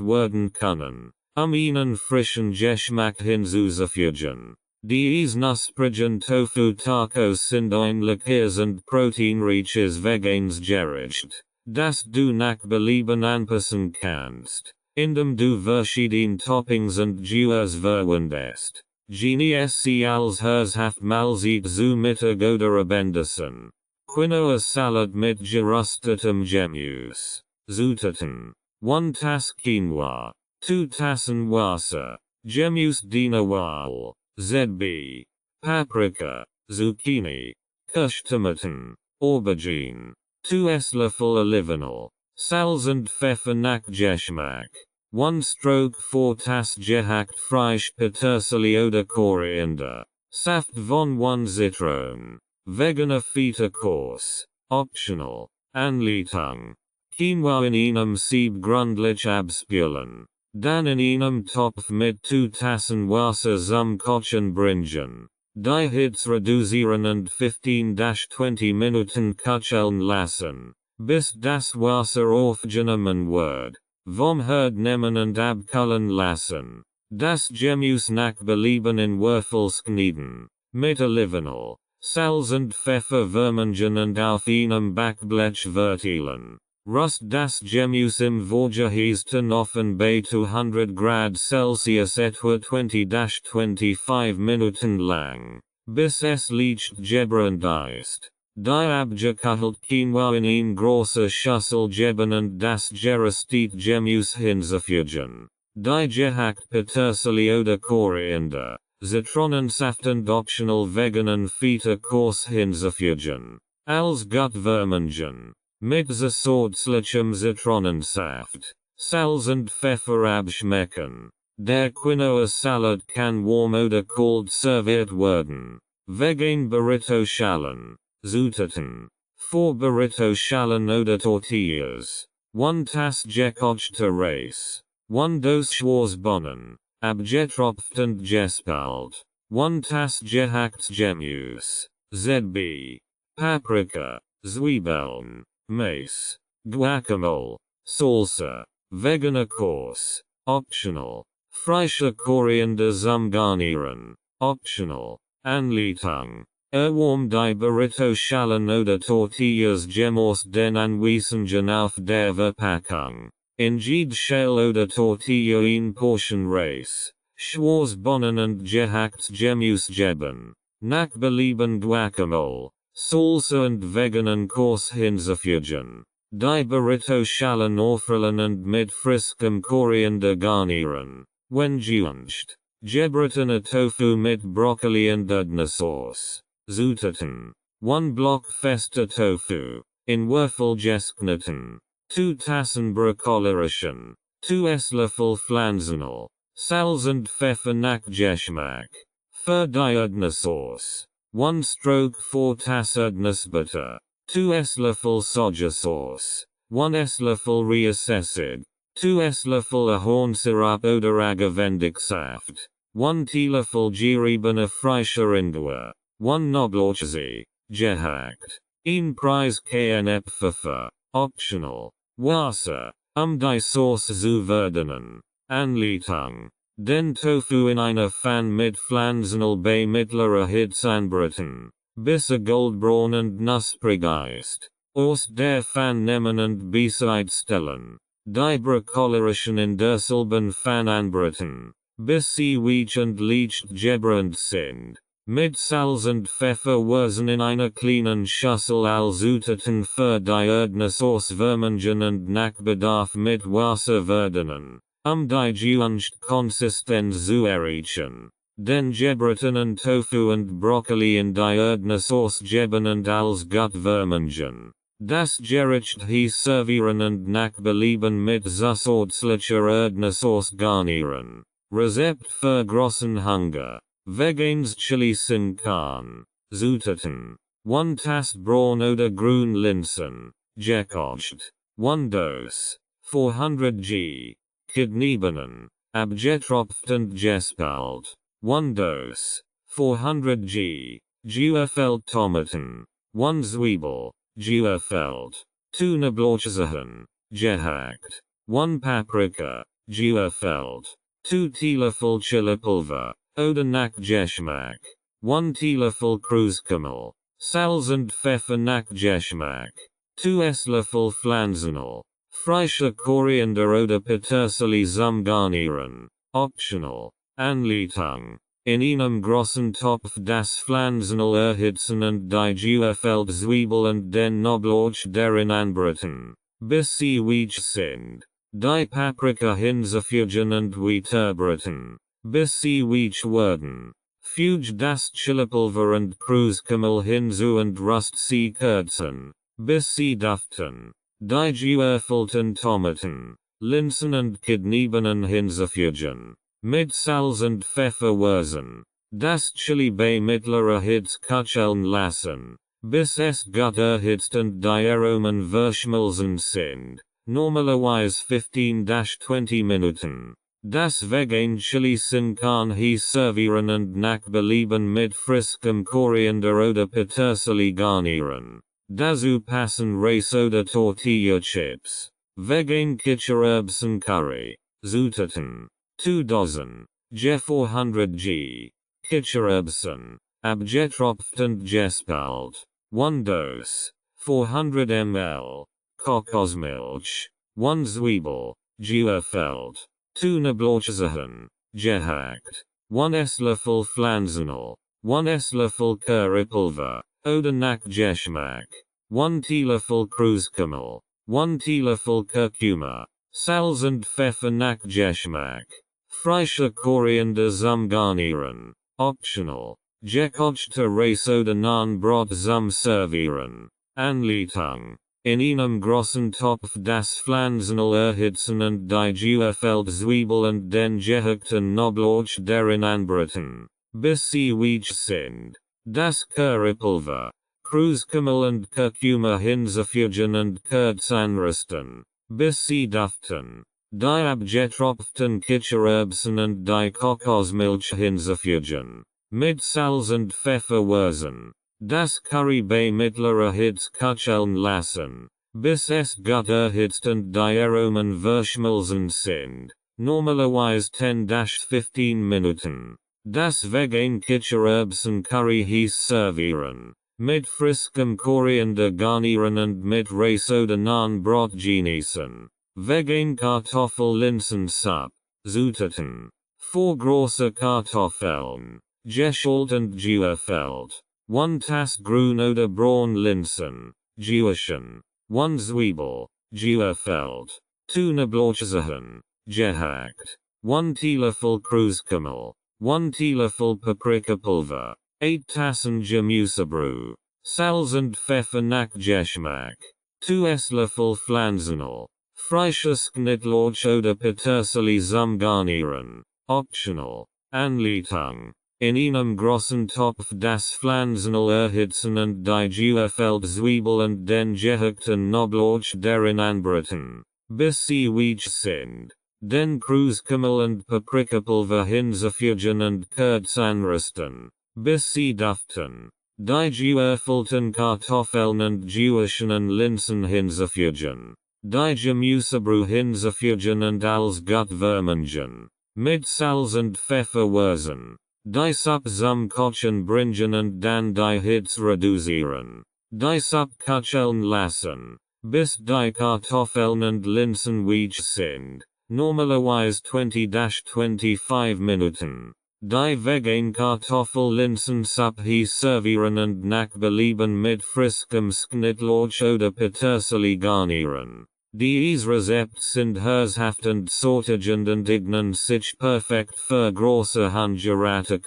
werden können. Ihnen frischen Geschmack hinzuzufügen. Die knusprigen Tofu Tacos sind ein leckeres und proteinreiches veganes Gericht. Das du nach Belieben anpassen kannst, indem du verschiedene Toppings und Jewers verwendest. Genies als Herzhaft Malzeit zu Mittag oder Abendessen. Quinoa Salad mit geröstetem Gemüse. Zutaten. 1 Tass Quinoa. 2 Tassen Wasser. Gemüse deiner Wahl. ZB. Paprika. Zucchini. Kirschtomaten. Aubergine. 2 Esslöffel Olivenöl. Salz und Pfeffer nach Geschmack. 1 Stroke 4 Tass gehackt frisch Petersilie oder Koriander. Saft von 1 Zitron. Veganer Feta-Kurs. Optional. Anleitung. Quinoa in einem Sieb gründlich abspülen. Dann in einem Topf mit 2 Tassen Wasser zum Kochen bringen. Die Hitze reduzieren und 15-20 Minuten köcheln lassen, bis das Wasser aufgenommen wird. Vom Herd nehmen und abkühlen lassen. Das Gemüse nach Belieben in Würfels knieten. Mit Olivenöl, Salz und Pfeffer vermengen und auf einem Backblech verteilen. Rust das Gemüse im vorgeheizten Ofen bei 200 Grad Celsius etwa 20-25 Minuten lang, bis es leicht gebrannt ist. Die abgekocht Quinoa in eine große Schüssel geben und das geröstete Gemüse hinzufügen. Die gehackt Petersilie oder Koriander, Zitronensaft und optional veganen Feta-Kurs hinzufügen. Als gut vermengen. Mit zusätzlichem Zitronensaft, Salz und Pfeffer abschmecken. Der Quinoa-Salat kann warm oder kalt serviert werden. Vegan Burrito-Schalen. Zutaten. 4 Burrito-Schalen oder Tortillas. 1 Tass gekochte Reis. 1 Dose Schwarzbohnen. Abgetropft und gespalt. 1 Tass gehacktes Gemüse. ZB. Paprika. Zwiebeln. Mace. Guacamole. Salsa. Veganer Kurs. Optional. Frische Koriander zum Garnieren. Optional. Anleitung. Erwarm die Burrito-Schalen oder Tortillas gemäß den Anweisungen auf der Verpackung. In jede Schale oder Tortilla in Portion Reis, Schwarzbohnen und gehacktes Gemüse geben. Nach Belieben Guacamole, Salsa und veganen Kurs hinzufügen. Die Burrito-Schalen aufrollen und mit frischem Koriander garnieren. Wenn gewünscht. Gebratene Tofu mit Brokkoli und Sauce. Zutaten. 1 Block fester Tofu. In Würfel geschnitten. 2 Tassen Brokkolerischen. 2 Esslöffel Pflanzenöl. Salz und Pfeffer nach Geschmack. Für die Sauce. 1 Stroke 4 Tass Erdnussbutter. 2 Esslöffel Sojasauce. 1 Esslöffel Reisessig. 2 Esslöffel Ahornsirup oder Agavendicksaft. 1 Teelöffel geriebene frische Ingwer. 1 Knoblauchzeh. Gehackt. 1 Preis Knp Pfeffer. Optional. Wasser. Die Sauce zu verdienen. Anleitung. Den Tofu in einer Pfanne mit Pflanzenöl bei mittlerer Hitze anbraten, bis goldbraun und knusprig ist. Aus der Pfanne nehmen und bereitstellen. Die Brokkolerischen in derselben Pfanne anbraten, bis sie weich und leicht gebrannt sind. Mit Salz und Pfeffer würzen in einer kleinen Schüssel all Zutaten für die Erdnussauce vermengen und nach Bedarf mit Wasser verdienen. Die gewünschte Konsistenz zu erreichen. Den gebratenen Tofu und Brokkoli in die Erdnussauce geben und als gut vermengen. Das Gericht servieren und nach Belieben mit zusätzlicher Erdnussauce garnieren. Rezept für großen Hunger. Veganes Chili sin Carne. Zutaten. 1 Tass braun oder grün Linsen. Gekocht. 1 Dose. 400 g. Kidneybohnen. Abgetropft und gespalt. 1 Dose. 400 g. Geufeld Tomaten. 1 Zwiebel. Geufeld. 2 Knoblauchzehen. Gehackt. 1 Paprika. Geufeld. 2 Teelöffel Chilipulver. Oder nach Geschmack. 1 Teelöffel Kreuzkümmel. Salz und Pfeffer nach Geschmack. 2 Esslöffel Pflanzenöl. Frische Koriander oder Petersilie zum Garnieren. Optional. Anleitung. In einem großen Topf das Pflanzenöl erhitzen und die Zwiebeln den Knoblauch darin anbraten, bis sie weich sind. Die Paprika hinzufügen und weiterbraten, bis sie weich werden. Füge das Chilipulver und Kreuzkümmel hinzu und rust sie kürzen, bis sie duften. Die geöffneten Tomaten, Linsen und Kidneybenen hinzufügen. Mit Salz und Pfeffer würzen. Das Chili bei mittlerer Hitze köcheln lassen, bis es gut erhitzt und die Aromen verschmolzen sind. Normalerweise 15-20 Minuten. Das Vegan Chili sin kann he servieren und nach Belieben mit frischem Koriander oder Petersilie garnieren. Dazu passen Reis oder Tortilla Chips. Vegan Kichererbsen Curry. Zutaten. 2 dozen. Je 400 g. Kichererbsen. Abgetropft und gespalt. 1 dose. 400 ml. Kokosmilch. 1 Zwiebel. Geöffelt. 2 Knoblauchzehen. Gehackt. 1 Esslöffel Pflanzenöl. 1 Esslöffel Currypulver. Oder nach Geschmack. 1 Teelöffel Kreuzkümmel. 1 Teelöffel Kurkuma. Salz und Pfeffer nach Geschmack. Frische Koriander zum Garnieren. Optional. Gekochte Reis oder Nahenbrot zum Servieren. Anleitung. In einem großen Topf das Pflanzenöl erhitzen und die geöffelte Zwiebel und den gehackten Knoblauch darin anbraten, bis sie weich sind. Das Currypulver, Kreuzkümmel und Kurkuma hinzufügen und kurz anrösten, bis sie duften. Die abgetropften Kichererbsen und die Kokosmilch hinzufügen. Mit Salz und Pfeffer würzen. Das Curry bei mittlerer Hitze köcheln lassen, bis es gut erhitzt und die Aromen verschmolzen sind. Normalerweise 10-15 Minuten. Das Vegan Kichererbsen Curry hieß servieren. Mit frischem Koriander garnieren und mit Reis oder Nahenbrot genießen. Vegan Kartoffellinsensuppe. Zutaten. 4 große Kartoffeln. Geschält und geöffelt. 1 Tass grün oder braun Linsen. Gewaschen. 1 Zwiebel. Geöffelt. 2 Knoblauchzehen. Gehackt. 1 Teelöffel Kreuzkümmel. 1 Teelöffel Paprikapulver. 8 Tassen Gemüsebrühe. Salz und Pfeffer nach Geschmack. 2 Esslöffel Pflanzenöl. Frisches Knoblauch oder Petersilie zum Garnieren. Optional. Anleitung. In einem großen Topf das Pflanzenöl erhitzen und die geöffelte Zwiebel und den gehackten Knoblauch darin anbraten, bis sie weich sind. Den Kreuzkümmel und Paprikapulver hinzufügen und kurz anrösten, bis sie duften. Die geöffelten Kartoffeln und gewaschenen Linsen hinzufügen. Die Gemüsebrühe hinzufügen und als gut vermengen. Mit Salz und Pfeffer würzen. Die Suppe zum Kochen bringen und dann die Hitze reduzieren. Die Suppe köcheln lassen, bis die Kartoffeln und Linsen weich sind. Normalerweise 20-25 Minuten. Die Vegan Kartoffel-Linsensuppe hieß servieren und nach Belieben mit frischem Knoblauch oder Petersilie garnieren. Dies Rezept sind herzhaft und sortigend und eignen sich perfekt für große Handgeräte.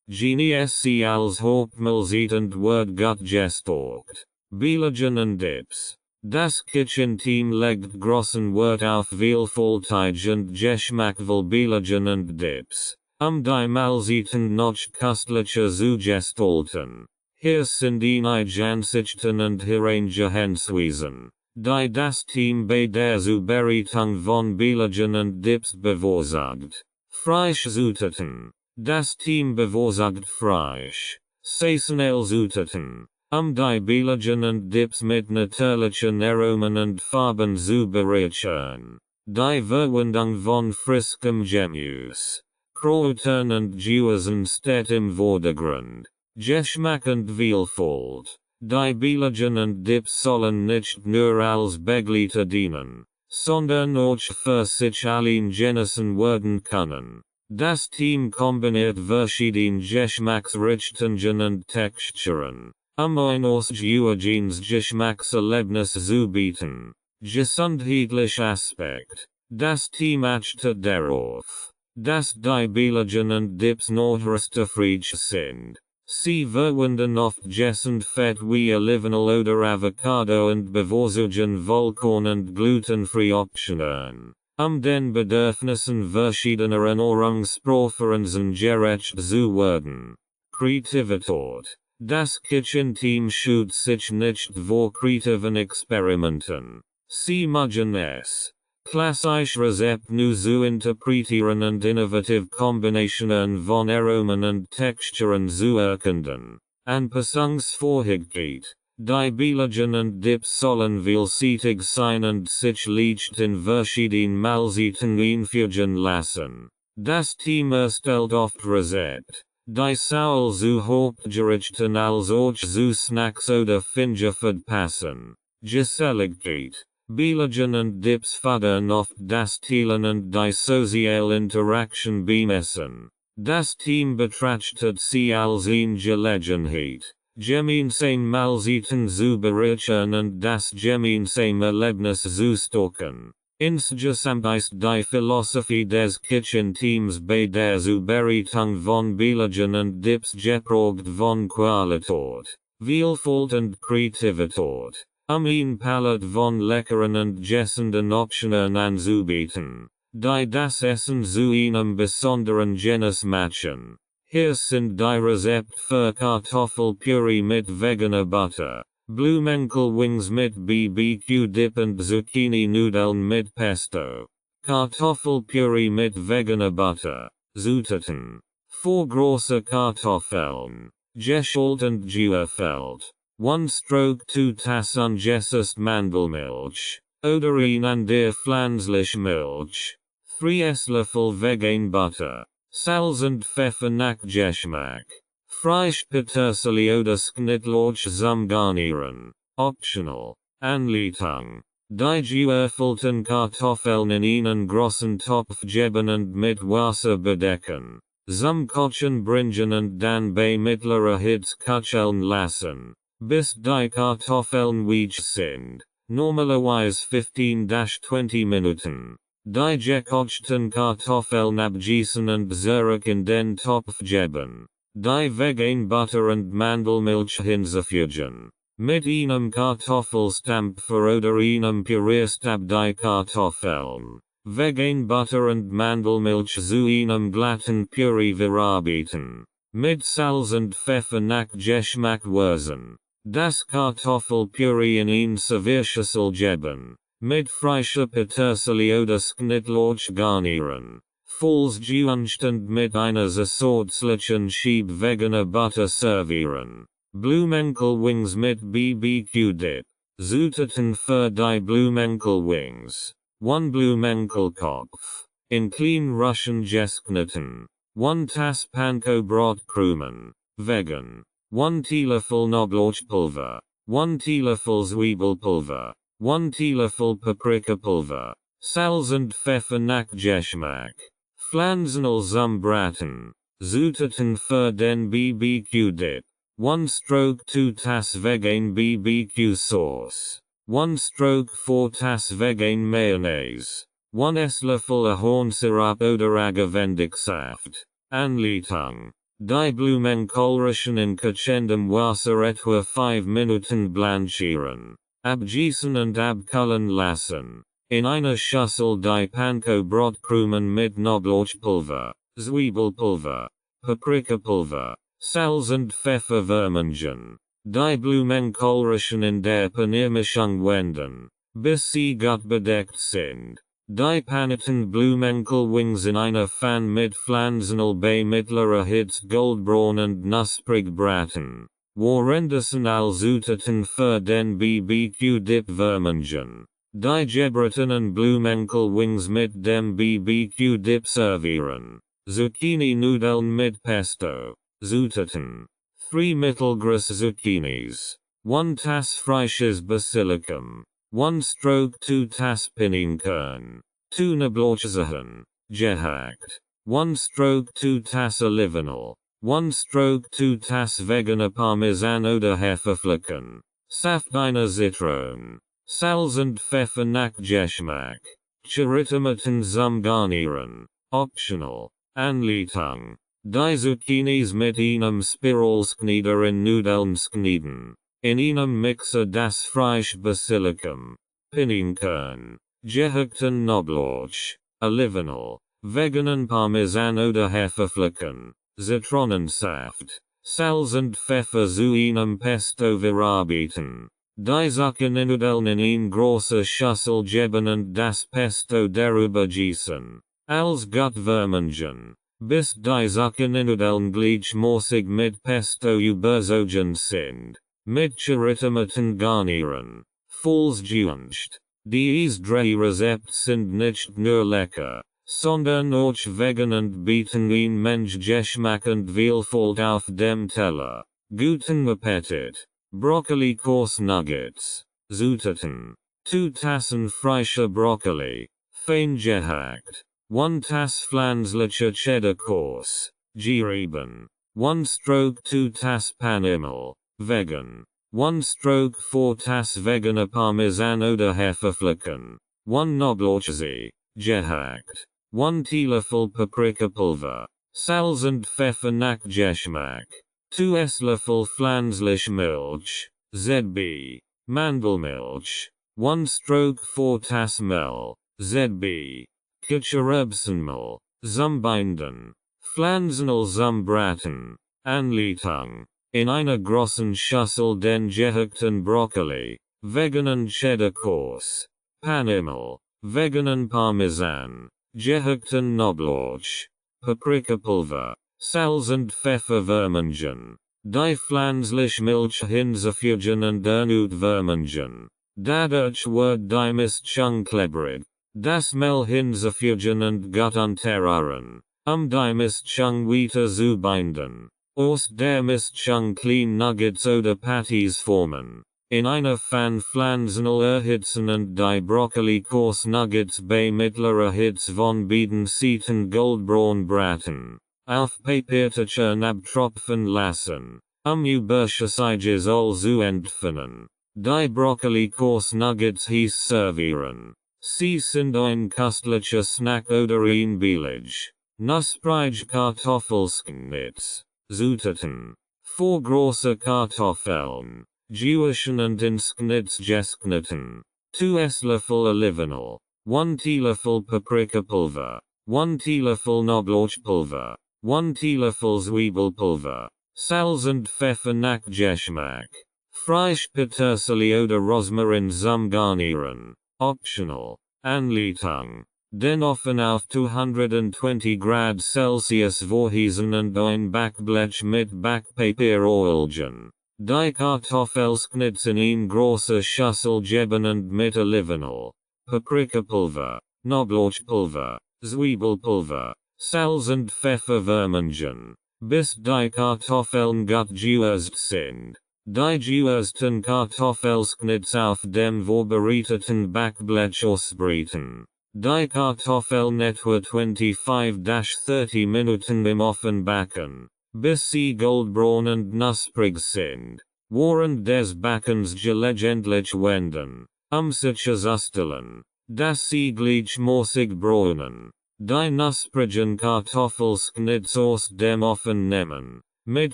Genies sie als Hauptmahlzeit und wird gut gestockt. Beilegen und Dips. Das Kitchen-Team legt großen Wert auf Vielfalt und Geschmackvoll Beilegen und Dips. Die Mahlzeiten noch köstlicher zu gestalten. Hier sind einige Ansichten und Herangehensweisen, die das Team bei der Zubereitung von Beilegen und Dips bevorzugt. Fleischzutaten. Das Team bevorzugt Fleisch. Saisonale Zutaten. Die Beilegen und Dips mit natürlichen Aromen und Farben zu bereichern. Die Verwendung von frischem Gemüse. Kräutern und Gewürzen steht im Vordergrund. Geschmack und Vielfalt. die Billigen und Dips sollen nicht nur als Begleiter dienen, sondern auch für sich allein genießen werden können. Das Team kombiniert verschiedene Geschmacksrichtungen und Texturen, ein ausgewogenes Geschmackserlebnis zu bieten. Gesundheitlicher Aspekt. Das Team achtet darauf, dass die Billigen und Dips nachrichtig sind. Sie werden oft gegessen fett wie Olivenöl oder Avocado und bevorzugen Vollkorn und glutenfree Optionen, den Bedürfnissen verschiedener Ernährungspräferenzen gerecht zu werden. Kreativität. Das Kitchen-Team scheut sich nicht vor kreativen Experimenten. Sie mögen es, klassische Rezepte neu zu interpretieren und innovative Kombinationen von Aromen und Texturen zu erkunden. Anpassungsfähigkeit. Die Billigen und Dips sollen vielseitig sein und sich leicht in verschiedenen Mahlzeiten einfügen lassen. Das Team erstellt oft Rezepte, die sowohl zu Hauptgerichten als auch zu Snacks oder Fingerfood passen. Geselligkeit. Billigen und Dips fördern oft das Teilen und die soziale Interaktion beim Essen. Das Team betrachtet sie als eine Gelegenheit, gemeinsame Mahlzeiten zu bereichern und das gemeinsame Erlebnis zu stärken. Insgesamt ist die Philosophie des Kitchen-Teams bei der Zubereitung von Billigen und Dips geprägt von Qualität, Vielfalt und Kreativität. Ein Palette von leckeren und gessenden Optionen anzubieten, die das Essen zu einem besonderen Genuss machen. Hier sind die Rezepte für Kartoffelpüree mit veganer Butter, Blumenkohlwings mit BBQ-Dip und Zucchini-Nudeln mit Pesto. Kartoffelpüree mit veganer Butter. Zutaten: 4 große Kartoffeln, geschält und gewürfelt. 1/2 Tass ungesättigte Mandelmilch, oder der pflanzliche Milch. 3 Esslöffel vegan Butter. Salz und Pfeffer nach Geschmack. Frische Petersilie oder Schnittlauch zum Garnieren. Optional. Anleitung. Die gewürfelten Kartoffeln in einen großen Topf geben und mit Wasser bedecken. Zum Kochen bringen und dann bei mittlerer Hitze köcheln lassen, bis die Kartoffeln weich sind. Normalerweise 15-20 Minuten. Die gekochten Kartoffeln abgießen und zurück in den Topf geben. Die vegan Butter und Mandelmilch hinzufügen. Mit einem Kartoffelstampfer oder einem Pürierstab die Kartoffeln, vegan Butter und Mandelmilch zu einem glatten Püree verarbeiten. Mit Salz und Pfeffer nach Geschmack würzen. Das Kartoffelpüree in ein Servierschüssel geben. Mit frischer Petersilie oder Schnittlauch garnieren. Falls gewünscht und mit einer zusätzlichen Schieb veganer Butter servieren. Blumenkohlwings mit BBQ-Dip. Zutaten für die Blumenkohlwings. 1 Blumenkohlkopf. In klein Russian geschnitten. 1 Tass Panko-Brotkrumen. Vegan. 1 Teelöffel Knoblauchpulver. 1 Teelöffel Zwiebelpulver. 1 Teelöffel Paprikapulver. Salz und Pfeffer nach Geschmack. Pflanzenöl zum Braten. Zutaten für den BBQ-Dip. 1/2 Tass vegan BBQ sauce. 1/4 Tass vegan Mayonnaise. 1 Esslöffel Ahornsirup oder Agavendicksaft. Anleitung. Die Blumenkohlröschen in kochendem Wasser etwa 5 Minuten blanchieren. Abgießen und abkühlen lassen. In einer Schüssel die Panko-Brotkrumen mit Knoblauchpulver, Zwiebelpulver, Paprikapulver, Salz und Pfeffer vermengen. Die Blumenkohlröschen in der Paniermischung wenden, bis sie gut bedeckt sind. Die panierten Blumenkohlwings in einer Pfanne mit Pflanzenöl bei mittlerer Hitze goldbraun und knusprig braten. Währenddessen alle Zutaten für den BBQ-Dip vermengen. Die gebratenen Blumenkohlwings mit dem BBQ-Dip servieren. Zucchini-Nudeln mit Pesto. Zutaten: 3 mittelgroße Zucchinis, 1 Tas frisches Basilicum. 1 Stroke 2 Tas Pinnenkern. 2 Knoblauchzehen. Gehackt. 1 Stroke 2 Tas Olivenöl. 1 Stroke 2 Tas Veganer Parmesan oder Hefeflocken. Saft einer Zitrone. Salz und Pfeffer nach Geschmack. Charitomaten zum Garnieren. Optional. Anleitung. Die Zucchinis mit einem Spiralsknieder in Nudeln sknieden. In einem Mixer das frische Basilicum. Pinnenkern. Gehackten Knoblauch. Olivenöl. Veganen Parmesan oder Hefeflocken. Zitronensaft. Salz und Pfeffer zu einem Pesto verarbeiten. Die Zucchininudeln in eine große Schüssel geben und das Pesto darüber gießen. Als gut vermengen. Bis die Zucchininudeln gleichmäßig mit Pesto überzogen sind. Mit Charitomaten garnieren. Falls gewünscht. Diese 3 Rezepte sind nicht nur lecker, sondern auch vegan und bieten ein Mensch Geschmack und Vielfalt auf dem Teller. Guten Appetit. Broccoli Course Nuggets. Zutaten. 2 Tassen frischer Broccoli. Fein gehackt. 1 Tass pflanzlicher Cheddar Course. Gerieben. 1 Stroke 2 Tass Panimel. Vegan. 1 Stroke 4 Tass Veganer Parmesan oder Hefeflocken. 1 Knoblauchzeh. Gehackt. 1 Teelöffel Paprikapulver. Salz und Pfeffer nach Geschmack. 2 Esslöffel pflanzliche Milch. ZB. Mandelmilch. 1 Stroke 4 Tass Mehl. ZB. Kichererbsenmehl. Zum Binden. Pflanzenöl zum Braten. Anleitung. In einer großen Schüssel den gehackten Brokkoli. Veganen Cheddar Course. Panimel. Veganen Parmesan. Gehackten Knoblauch. Paprikapulver. Salz und Pfeffer vermengen. Die pflanzliche Milch hinzufügen und erneut vermengen. Dadurch wird die Mischung klebrig. Das Mehl hinzufügen und gut anterieren. Die Mischung weiter zu binden. Aus der Mischung kleine Nuggets oder Patties formen. In einer Pfanne Pflanzenöl erhitzen und die Broccoli Course Nuggets bei mittlerer Hitze von beiden Seiten goldbraun braten. Auf Papiertüchern abtropfen lassen. Überschüssiges Öl zu entfernen. Die Broccoli Course Nuggets hieß servieren. Sie sind ein köstlicher Snack oder ein billig. Knusprige Kartoffelsknitz. Zutaten. 4 große Kartoffeln. Gewaschen und in Sknitz geschnitten. 2 Esslöffel Olivenöl. 1 Teelöffel Paprikapulver. 1 Teelöffel Knoblauchpulver. 1 Teelöffel Zwiebelpulver. Salz und Pfeffer nach Geschmack. Frisch Petersilie oder Rosmarin zum Garnieren. Optional. Anleitung. Den Ofen auf 220 Grad Celsius vorheizen und ein Backblech mit Backpapier oilgen. Die Kartoffelsknitz in eine große Schüssel geben und mit Olivenöl, Paprikapulver, Knoblauchpulver, Zwiebelpulver, Salz und Pfeffer vermengen. Bis die Kartoffeln gut gewürzt sind. Die gewürzten Kartoffelsknitz auf dem vorbereiteten Backblech ausbreiten. Die Kartoffeln etwa 25-30 Minuten im Ofen backen, bis sie goldbraun und knusprig sind. Während des Backens gelegentlich wenden, sich zustellen, dass sie gleichmäßig braunen. Die knusprigen Kartoffelsknitz aus dem Ofen nehmen, mit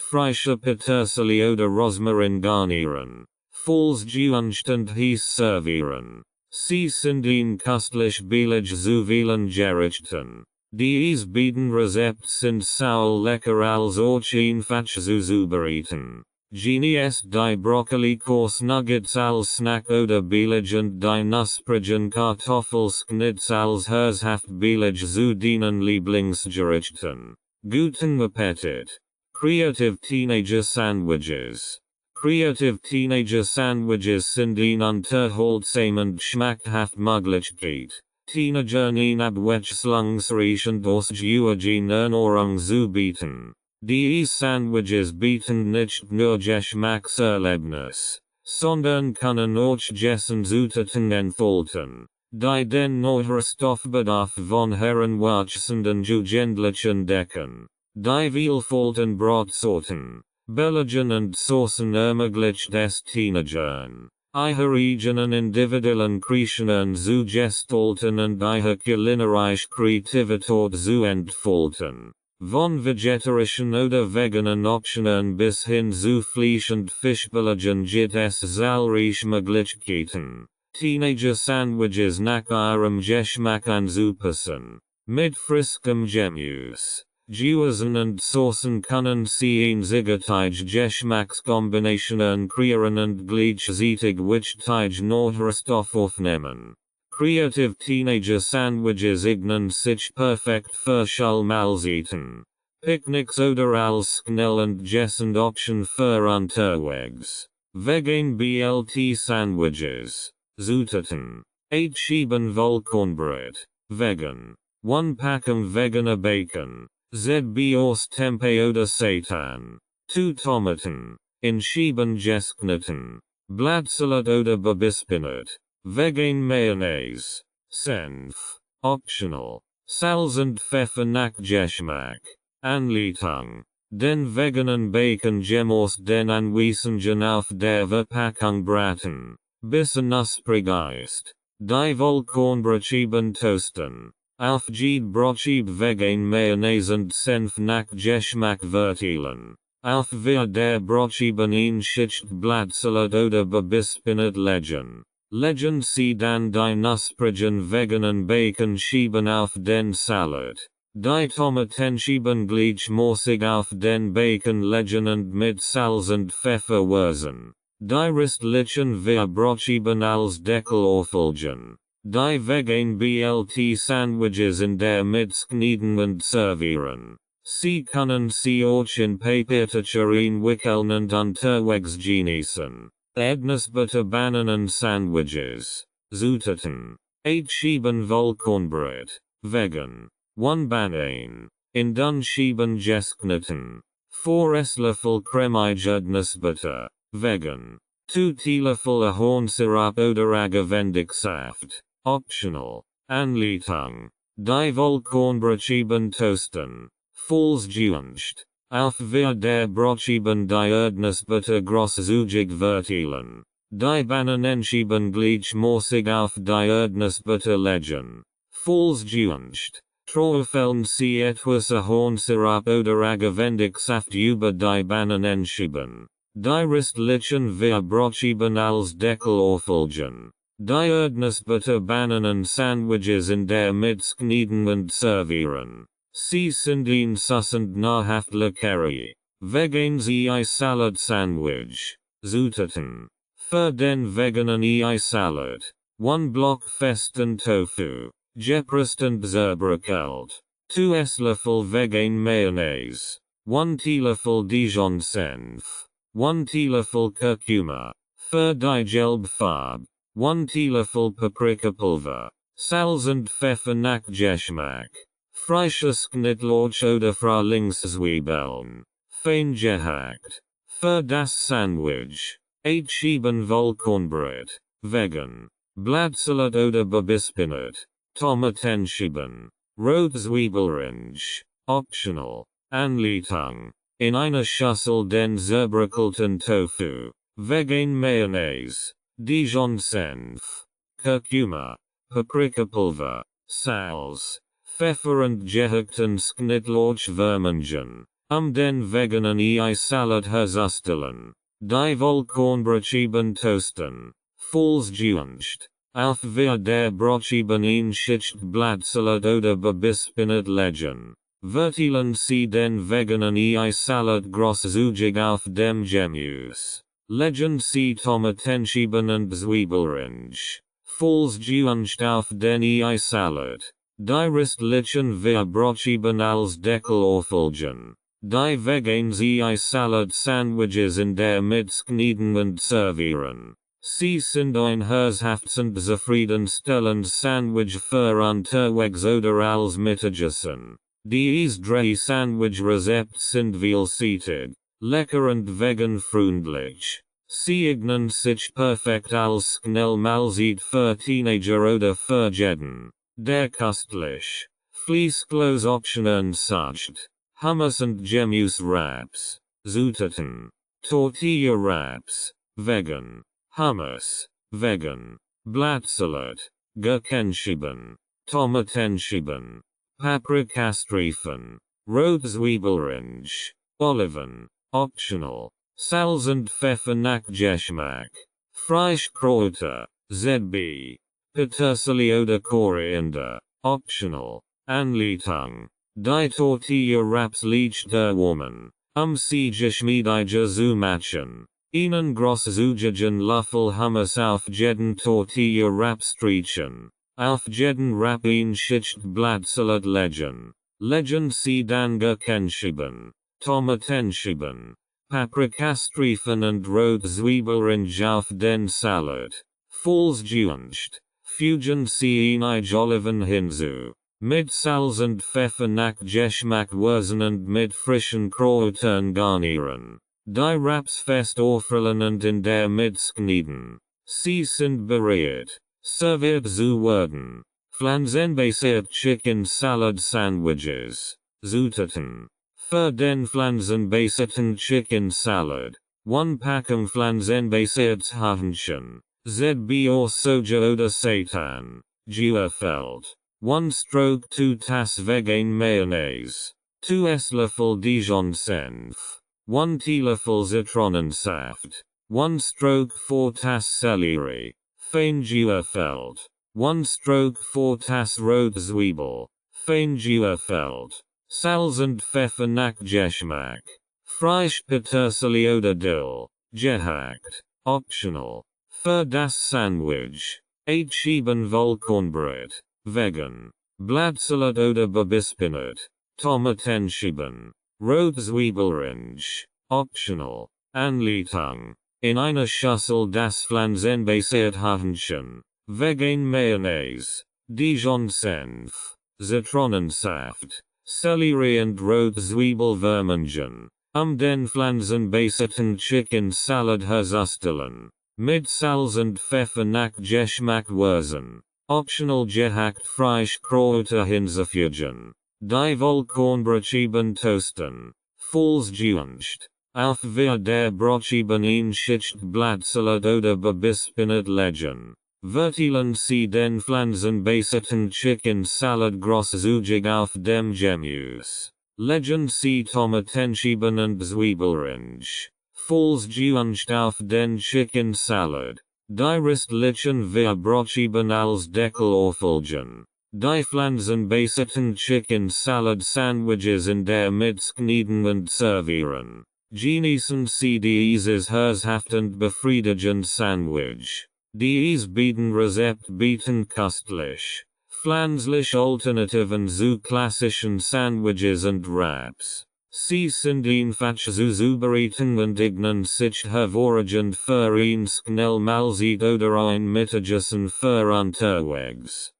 frischer Petersilie oder Rosmarin garnieren, falls gewünscht und heiß servieren. Sie sind ein köstlich billig zuweilen Gerichten. Diese beiden Rezepte sind so lecker als auch einfach zu zubereiten. Genies die Broccoli Course Nuggets als Snack oder billig und die knusprigen Kartoffelsknitz als herzhaft billig zu den Lieblingsgerichten. Guten Appetit. Creative Teenager Sandwiches. Creative Teenager Sandwiches sind ein unterhaltsam und schmackhaft Möglichkeit, Teenagern ein abwechslungsreichen Durchgewöhnung Ernährung zu bieten. Die Sandwiches bieten nicht nur Geschmackserlebnis, sondern können auch Gessen Zutaten enthalten, die den Neurostoffbedarf von heranwachsenden Jugendlichen decken. Die Vielfalt Brotsorten, Belegen und Saucen ermöglicht des Teenagern, ihre eigenen individuellen Kreationen zu gestalten und ihre kulinarische Kreativität zu entfalten. Von vegetarischen oder veganen Optionen bis hin zu Fleisch und Fischbelegen gibt es zahlreiche Möglichkeiten, Teenager-Sandwiches nach ihrem Geschmack anzupassen. Mit frischem Gemüse, Gewürzen und Saucen können sie einzigartige Geschmackskombinationen kreieren und gleichzeitig wichtige Nährstoffe aufnehmen. Creative Teenager Sandwiches eignen sich perfekt für Schulmahlzeiten, Picknicks oder als schnell und gessend Option für unterwegs. Vegan BLT Sandwiches, Zutaten, 8 Scheiben Vollkornbrot, vegan, 1 Packung veganer Bacon, ZB aus Tempeh oder Seitan, 2 Tomaten, in Scheiben geschnitten, Blattsalat oder Babispinat. Vegan Mayonnaise, Senf, optional, Salz und Pfeffer nach Geschmack, Anleitung, den veganen Bacon aus den Anweisungen auf der Verpackung braten, bis er knusprig ist, die Vollkornbrotscheiben toasten, auf jede Brotscheib vegan Mayonnaise und Senf nach Geschmack verteilen, auf der Brotscheiben ein Schicht Blattsalat oder Babispinat legen. Legen Sie dann die knusprigen veganen Bacon-Scheiben auf den Salat. Die Tomatenscheiben gleichmäßig auf den Bacon legen und mit Salz und Pfeffer würzen. Die restlichen Brotscheiben als Deckel auflegen. Die vegan BLT-Sandwiches in der Mitte knieden und servieren. Sie können sie auch in Papiertücher einwickeln und unterwegs genießen. Erdnussbutter Bananen Sandwiches, Zutaten, 8 Scheiben Vollkornbrot, vegan, 1 Banan, in dünn Scheiben geschnitten, 4 Esslöffel cremige Erdnussbutter, vegan, 2 Teelöffel Ahornsirup oder Agavendicksaft, optional, Anleitung, die Vollkornbrotscheiben toasten, falls gewünscht. Auf der Brotscheiben die Erdnussbutter großzügig verteilen. Die Bananenscheiben gleichmäßig auf die Erdnussbutter legen. Falls gewünscht. Träufeln Sie etwas Ahornsirup oder Agavendicksaft über die Bananenscheiben. Die restlichen Brotscheiben als Deckel auflegen. Die Erdnussbutter Bananen Sandwiches in der Mitte knieden und servieren. Sie sind ein sussend nahrhaft leckere, veganes Ei-Salad Sandwich, Zutaten, für den veganen Ei-Salad, 1 Block festen Tofu, gepresst und zerbröckelt, 2 Esslöffel vegan Mayonnaise, 1 Teelöffel Dijon Senf, 1 Teelöffel Kurkuma, für die Gelbfarbe, 1 Teelöffel Paprikapulver, Salz und Pfeffer nach Geschmack. Frisches Knittlauch oder Frühlingszwiebeln, fein gehackt. Für das Sandwich, 8 Scheiben Vollkornbrot, vegan, Blattsalat oder Babispinat, Tomatenscheiben, Rotzwiebelringe, optional, Anleitung, in einer Schüssel den zerbröckelten Tofu, vegan Mayonnaise, Dijon Senf, Kurkuma, Paprikapulver, Salz, Pfeffer und gehackten Knittlauch vermengen, den veganen Ei-Salad herzustellen. Die Vollkornbrotscheiben toasten, falls gewünscht. Auf der Brotscheiben ein Schicht Blattsalat oder Babispinat legen. Verteilen Sie den veganen Ei-Salad großzügig auf dem Gemüse. Legen Sie Tomatenscheiben und Zwiebelringe, falls gewünscht auf den Ei-Salad. Die restlichen Brotscheiben als Deckel auflegen. Die veganes Ei-Salad Sandwiches in der Mitte knieden und servieren. Sie sind ein herzhaftes und zufriedenstellendes Sandwich für unterwegs oder als Mittagessen. Die 3 Sandwich Rezepte sind vielseitig, lecker und vegan freundlich. Siegnen sich perfekt als schnell mal sieht für Teenager oder für Jeden. Der köstlich. Fließklos Optionen sucht. Hummus und Gemüse Wraps. Zutaten. Tortilla Wraps. Vegan. Hummus. Vegan. Blattsalat. Gurkenschieben. Tomatenschieben. Paprikastreifen. Rotzwiebelrange. Oliven. Optional. Salz und Pfeffer nach Geschmack. Frischkräuter. ZB. Petersilie oder Koriander. Optional. Anleitung. Die Tortilla Wraps leichter Woman. Sie geschmiedige zu machen. Ihnen großzügigen Löffel Hummus auf jeden Tortilla Wrap streichen. Auf jeden Wrap ein Schicht Blattsalat legen. Legen Sie dann Gurkenschieben. Tomatenschieben. Paprikastreifen und Rotzwiebelrange auf den Salat. Vollständig. Fügen Sie einige Oliven hinzu. Mit Salz und Pfeffer nach Geschmack würzen und mit frischen Kräutern garnieren. Die Wraps fest aufrollen und in der Mitte knieten. Sie sind bereit. Serviert zu werden. Pflanzenbasiert Chicken Salad Sandwiches. Zutaten. Für den pflanzenbasierten Chicken Salad. 1 Packung pflanzenbasiertes Hähnchen. ZB or Soja oder Seitan. Gefällt. 1 stroke 2 Tass vegan Mayonnaise. 2 Esslöffel Dijon Senf. 1 Teelöffel Zitronensaft. 1 stroke 4 Tass Celery. Fein gefällt. 1 stroke 4 Tass Rotzwiebel. Fein gefällt. Salz und Pfeffer nach Geschmack. Frisch Petersilie oder Dill. Gehackt. Optional. Für das Sandwich. 8 Scheiben Vollkornbrot. Vegan. Blattsalat oder Babispinat. Tomatenschieben. Rotzwiebelrange. Optional. Anleitung. In einer Schüssel das pflanzenbasierte Hähnchen. Vegan Mayonnaise. Dijon Senf. Zitronensaft. Celery und Rotzwiebel vermengen. Den pflanzenbasierten Chicken Salad herzustellen. Mit Salz und Pfeffer nach Geschmack würzen. Optional gehackt Frischkräuter hinzufügen. Die Vollkornbrotscheiben toasten. Vollständig. Auf der Brotscheiben ein Schicht Blattsalat oder Babispinat legen. Verteilen Sie den pflanzenbasierten Chicken Salad großzügig auf dem Gemüse. Legen Sie Tomatenschieben und Zwiebelrange. Vollständig auf den Chicken Salad. Die restlichen wir Brotscheiben als Deckel auflegen. Die pflanzenbasierten Chicken Salad Sandwiches in der Mitte knieten und servieren. Genießen Sie dieses herzhaft befriedigend Sandwich. Dies bieten Rezept bieten köstlich. Pflanzlich Alternativen zu klassischen Sandwiches und Wraps. Sie sind einfach zu zubereiten und eignen sich hervorragend für ein schnell Mahlzeit oder ein Mittagessen für unterwegs.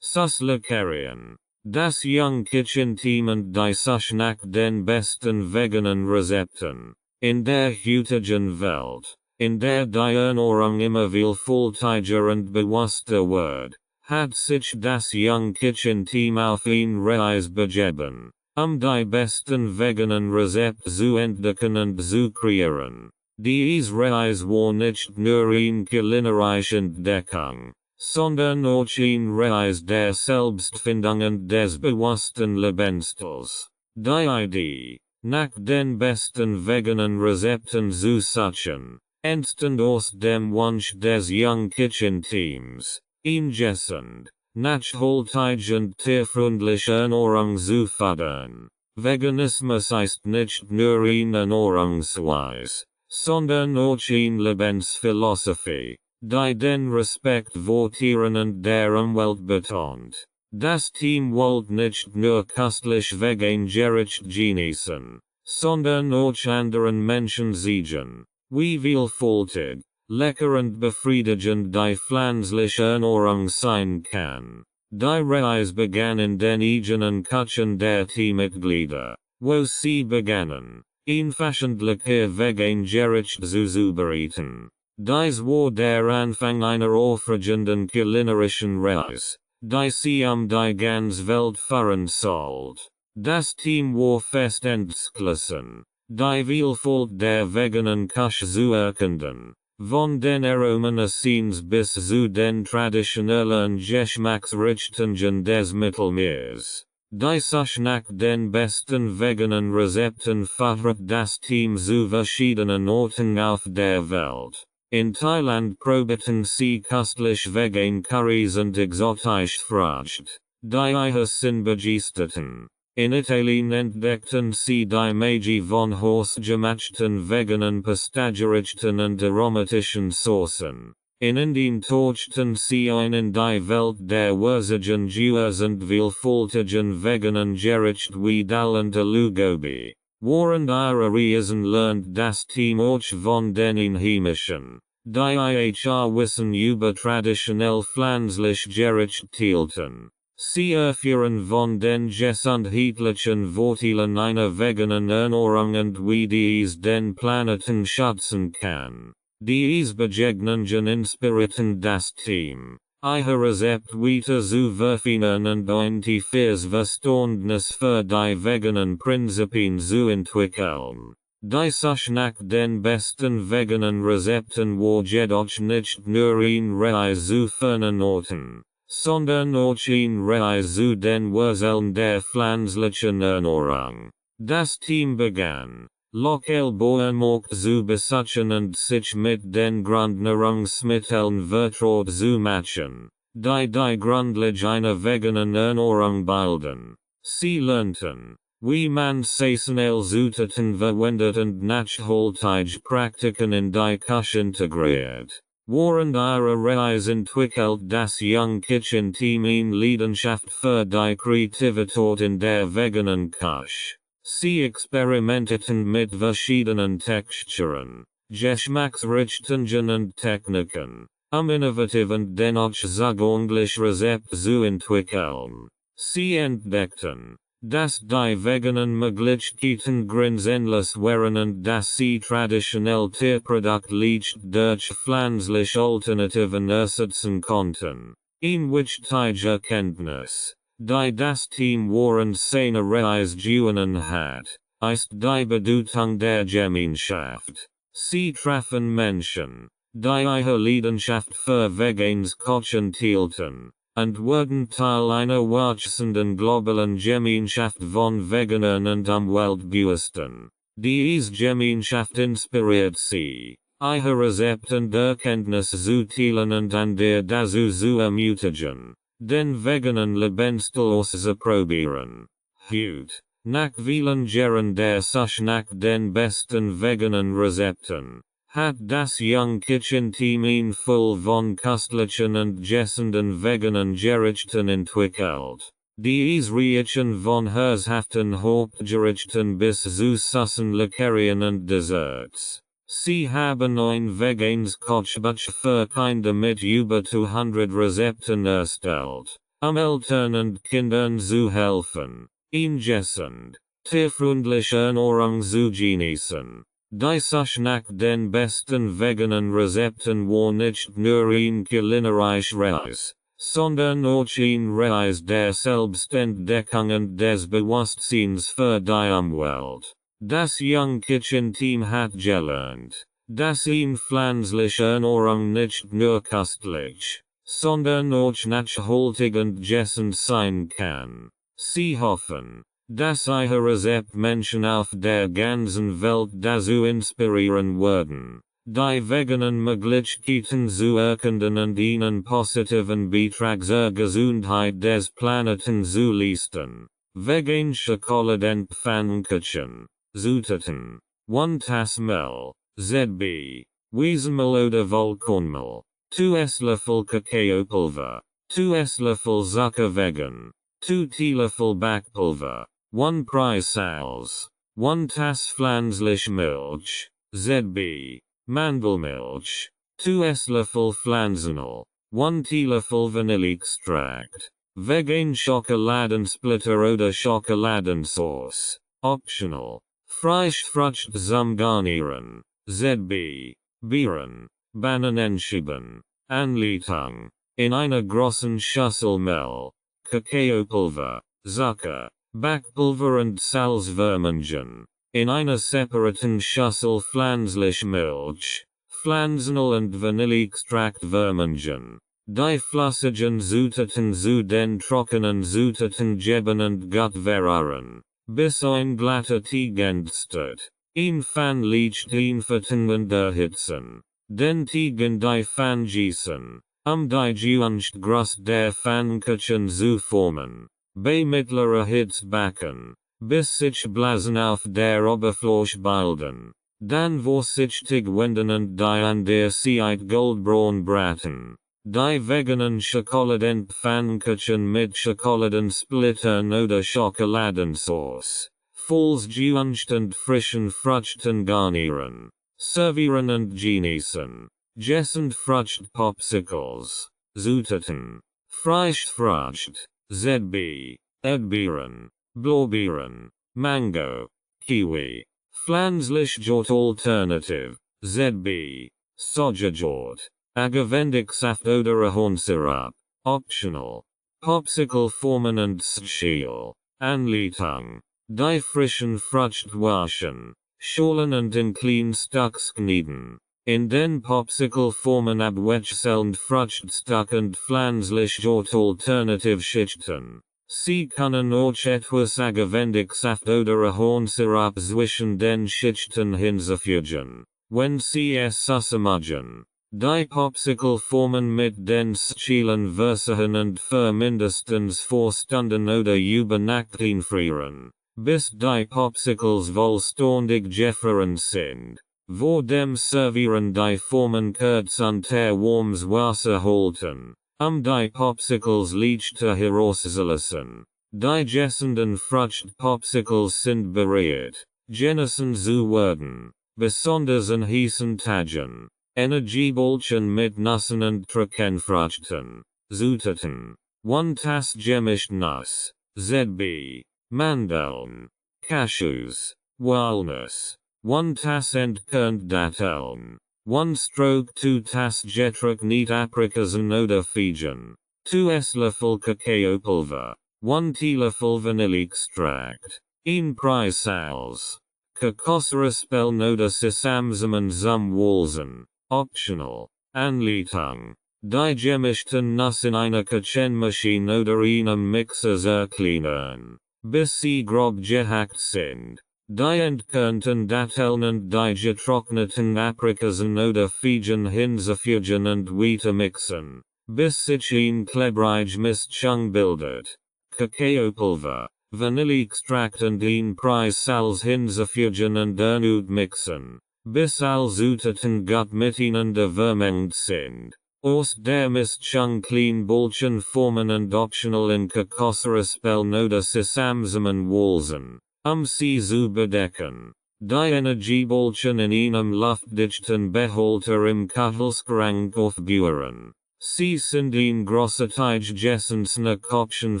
Leckereien. Das Young Kitchen Team und die Suche nach den besten veganen Rezepten. In der heutigen Welt, in der die Ernährung immer vielfältiger und bewusster wird, hat sich das Young Kitchen Team auf eine Reise begeben, die besten veganen Rezepte zu entdecken und zu kreieren. Diese Reise war nicht nur eine kulinarische Entdeckung, sondern auch eine Reise der Selbstfindung und des bewussten Lebensstils. Die Idee, nach den besten veganen Rezepten zu suchen, entstand aus dem Wunsch des Young Kitchen Teams, ingessend, nachhaltig und tierfreundliche Ernährung zu fördern. Veganismus ist nicht nur eine Ernährungsweise, sondern auch eine Lebensphilosophie, die den Respekt vor Tieren und der Umwelt betont. Das Team wollte nicht nur köstlich vegan Gericht genießen, sondern auch anderen Menschen zeigen, wie vielfältig, lecker und befriedigend die pflanzliche Ernährung sein kann. Die Reise begann in den eigenen Küchen der Teammitglieder, wo sie begannen, ein verschiedentliche vegan Gericht zu zubereiten. Dies war der Anfang einer aufregenden kulinarischen Reise, die sie die ganz Welt führen sollt. Das Team war fest entschlossen, die Vielfalt der veganen Küche zu erkunden, von den Aromen-Essenz bis zu den traditionellen Geschmacksrichtungen des Mittelmeers. Die Suche nach den besten veganen Rezepten führt das Team zu verschiedenen Orten auf der Welt. In Thailand probierten sie köstlich vegan Currys und exotische Früchte, die ihr Sinn begeisterten. In Italien entdeckten sie die Magie von hausgemachten veganen Pastagerichten und aromatischen Soßen. In Indien tauchten sie ein in die Welt der würzigen Dewars und vielfältigen veganen Gerichte wie Dal und Alugobi. Während ihrer Reisen lernt das Team auch von den Einheimischen, die ihr Wissen über traditionell pflanzlich Gerichte teilten. Sie erfuhren von den gesundheitlichen Vorteilen einer veganen Ernährung und wie dies den Planeten schützen kann. Diese Begegnungen inspirierten das Team, ihr Rezept weiter zu verfeinern und ein tiefes Verständnis für die veganen Prinzipien zu entwickeln. Die Suche nach den besten veganen Rezepten war jedoch nicht nur eine Reise zu fernen Orten, sondern auch eine Reise zu den Wurzeln der pflanzlichen Ernährung. Das Team begann, Lokalbauernmärkte zu besuchen und sich mit den Grundnahrungsmitteln vertraut zu machen, die Grundlage einer veganen Ernährung bilden. Sie lernten, wie man saisonal Zutaten verwendet und nachhaltige Praktiken in die Küche integriert. Während ihrer Reise entwickelt das Young Kitchen Team eine Leidenschaft für die Kreativität in der veganen Küche. Sie experimentierten mit verschiedenen Texturen, Geschmacksrichtungen und Techniken, innovativ und dennoch zugänglich Rezepte zu entwickeln. Sie entdeckten, dass die veganen Möglichkeiten grenzenlos waren und dass sie traditionell Tierprodukte leicht durch pflanzliche Alternativen ersetzen konnten. Eine wichtige Erkenntnis, die das Team während seiner Reise gewonnen hat, ist die Bedeutung der Gemeinschaft. Sie trafen Menschen, die ihre Leidenschaft für veganes Kochen teilten, und wurden Teil einer wachsenden globalen Gemeinschaft von Veganern und Umweltbewussten. Diese Gemeinschaft inspiriert sie, ihre Rezepte und Erkenntnisse zu teilen und an der dazu zu ermutigen, den veganen Lebensstil auszuprobieren. Heute, nach vielen Jahren der Suche nach den besten veganen Rezepten, hat das Young Kitchen Team ein voll von köstlichen und gessenden veganen Gerichten entwickelt. Diese reichen von herzhaften Hauptgerichten bis zu süßen Leckerien und Desserts. Sie haben ein veganes Kochbuch für Kinder mit über 200 Rezepten erstellt, Eltern und Kindern zu helfen, ingessend, tierfreundliche Ernährung zu genießen. Die Suche nach den besten veganen Rezepten war nicht nur eine kulinarische Reise, sondern auch eine Reise der Selbstentdeckung und des Bewusstseins für die Umwelt. Das Young Kitchen Team hat gelernt, dass eine pflanzliche Ernährung nicht nur köstlich, sondern auch nachhaltig und gesund sein kann. Sie hoffen, dass ihr Rezept Menschen auf der ganzen Welt dazu inspirieren werden, die veganen Möglichkeiten zu erkunden und einen positiven Beitrag zur Gesundheit des Planeten zu leisten. Vegan Schokolade und Pfannkuchen. Zutaten. 1 Tass Mehl, ZB, Wiesenmehl oder Vollkornmehl, 2 Esslöffel Kakaopulver, 2 Esslöffel Zucker vegan, 2 Teelöffel Backpulver, 1 Prise Salz, 1 Tass pflanzliche Milch, ZB, Mandelmilch, 2 Esslöffel Pflanzenöl, 1 Teelöffel Vanilleextrakt, Vegan Schokoladensplitter oder Schokoladensauce, optional. Frisch Frucht zum Garnieren, ZB, Beeren, Bananenschieben, Anleitung, in einer großen Schüssel Mehl, Kakaopulver, Zucker, Backpulver und Salz vermengen, in einer separaten Schüssel pflanzliche Milch, Pflanzenöl und Vanilleextrakt vermengen, die flüssigen Zutaten zu den trockenen Zutaten geben und gut verrühren, bis ein glatter Teig entsteht. Ein Pfann liegt einfetten und erhitzen. Den Teig in die Pfann gießen, die Gewünscht Größe der Pfannkuchen zu formen. Bei mittlerer Hitze backen, bis sich Blasen auf der Oberfläche bilden. Dann vorsichtig wenden und die an der Seite goldbraun braten. Die veganen Schokoladenpfannkuchen mit Schokoladensplittern oder Schokoladensauce, falls gewünscht und frischen Früchten garnieren. Servieren und genießen. Gessend Fruchtpopsicles. Zutaten. Frischfrucht. ZB. Erdbeeren. Blaubeeren. Mango. Kiwi. Pflanzliches Alternative. ZB. Sojajoghurt. Agavendicksaft oder Ahornsirup. Optional. Popsicle formen und schälen. Anleitung. Die frischen Frucht waschen. Scholen und in klein Stücks knieden. In den Popsicle formen abwechselnd Fruchtstück und pflanzliche Alternative schichten. Sie können auch etwas Agavendicksaft oder Ahornsirup zwischen den Schichten hinzufügen, wenn Sie es mögen. Die Popsicle formen mit den Schälen versichern und für mindestens 4 Stunden oder über Nacht einfrieren, bis die Popsicles vollständig gefroren sind. Vor dem Servieren die Formen kurz unter warmes Wasser halten, die Popsicles leichter herauszulassen. Die gessenden Fruchtpopsicles sind bereit, genossen zu werden, besonders in heißen Tagen. Energiebällchen mit Nüssen und Trockenfrüchten. Zutaten. 1 Tass gemischt Nuss. ZB. Mandeln. Cashews. Walnuss. 1 Tass entkernt Datteln. 1 stroke 2 Tass getrocknet Aprikosen oder Feigen. 2 Esslöffel Kakaopulver. 1 Teelöffel Vanilleextrakt. 1 Prise Salz. Kokosraspeln oder Sesamsamen zum Walzen. Optional. Anleitung. Die gemischten Nuss in einer Küchenmaschine oder einem Mixer zerkleinern, bis sie grob gehackt sind. Die entkernten Datteln und die getrockneten Aprikosen oder Feigen hinzufügen und weiter mixen, bis sich ein klebrige Mischung bildet. Kakaopulver, Vanilleextrakt und ein Prise Salz hinzufügen und erneut mixen, bis all Zutaten gut miteinander vermengt sind. Aus der Mischung klein Bällchen formen und optional in Kokosraspeln oder Sesamsamen walzen, sie zu bedecken. Die Energiebällchen in einem luftdichten Behälter im Kühlschrank aufbewahren. Sie sind ein großer Teig gessensner Kopchen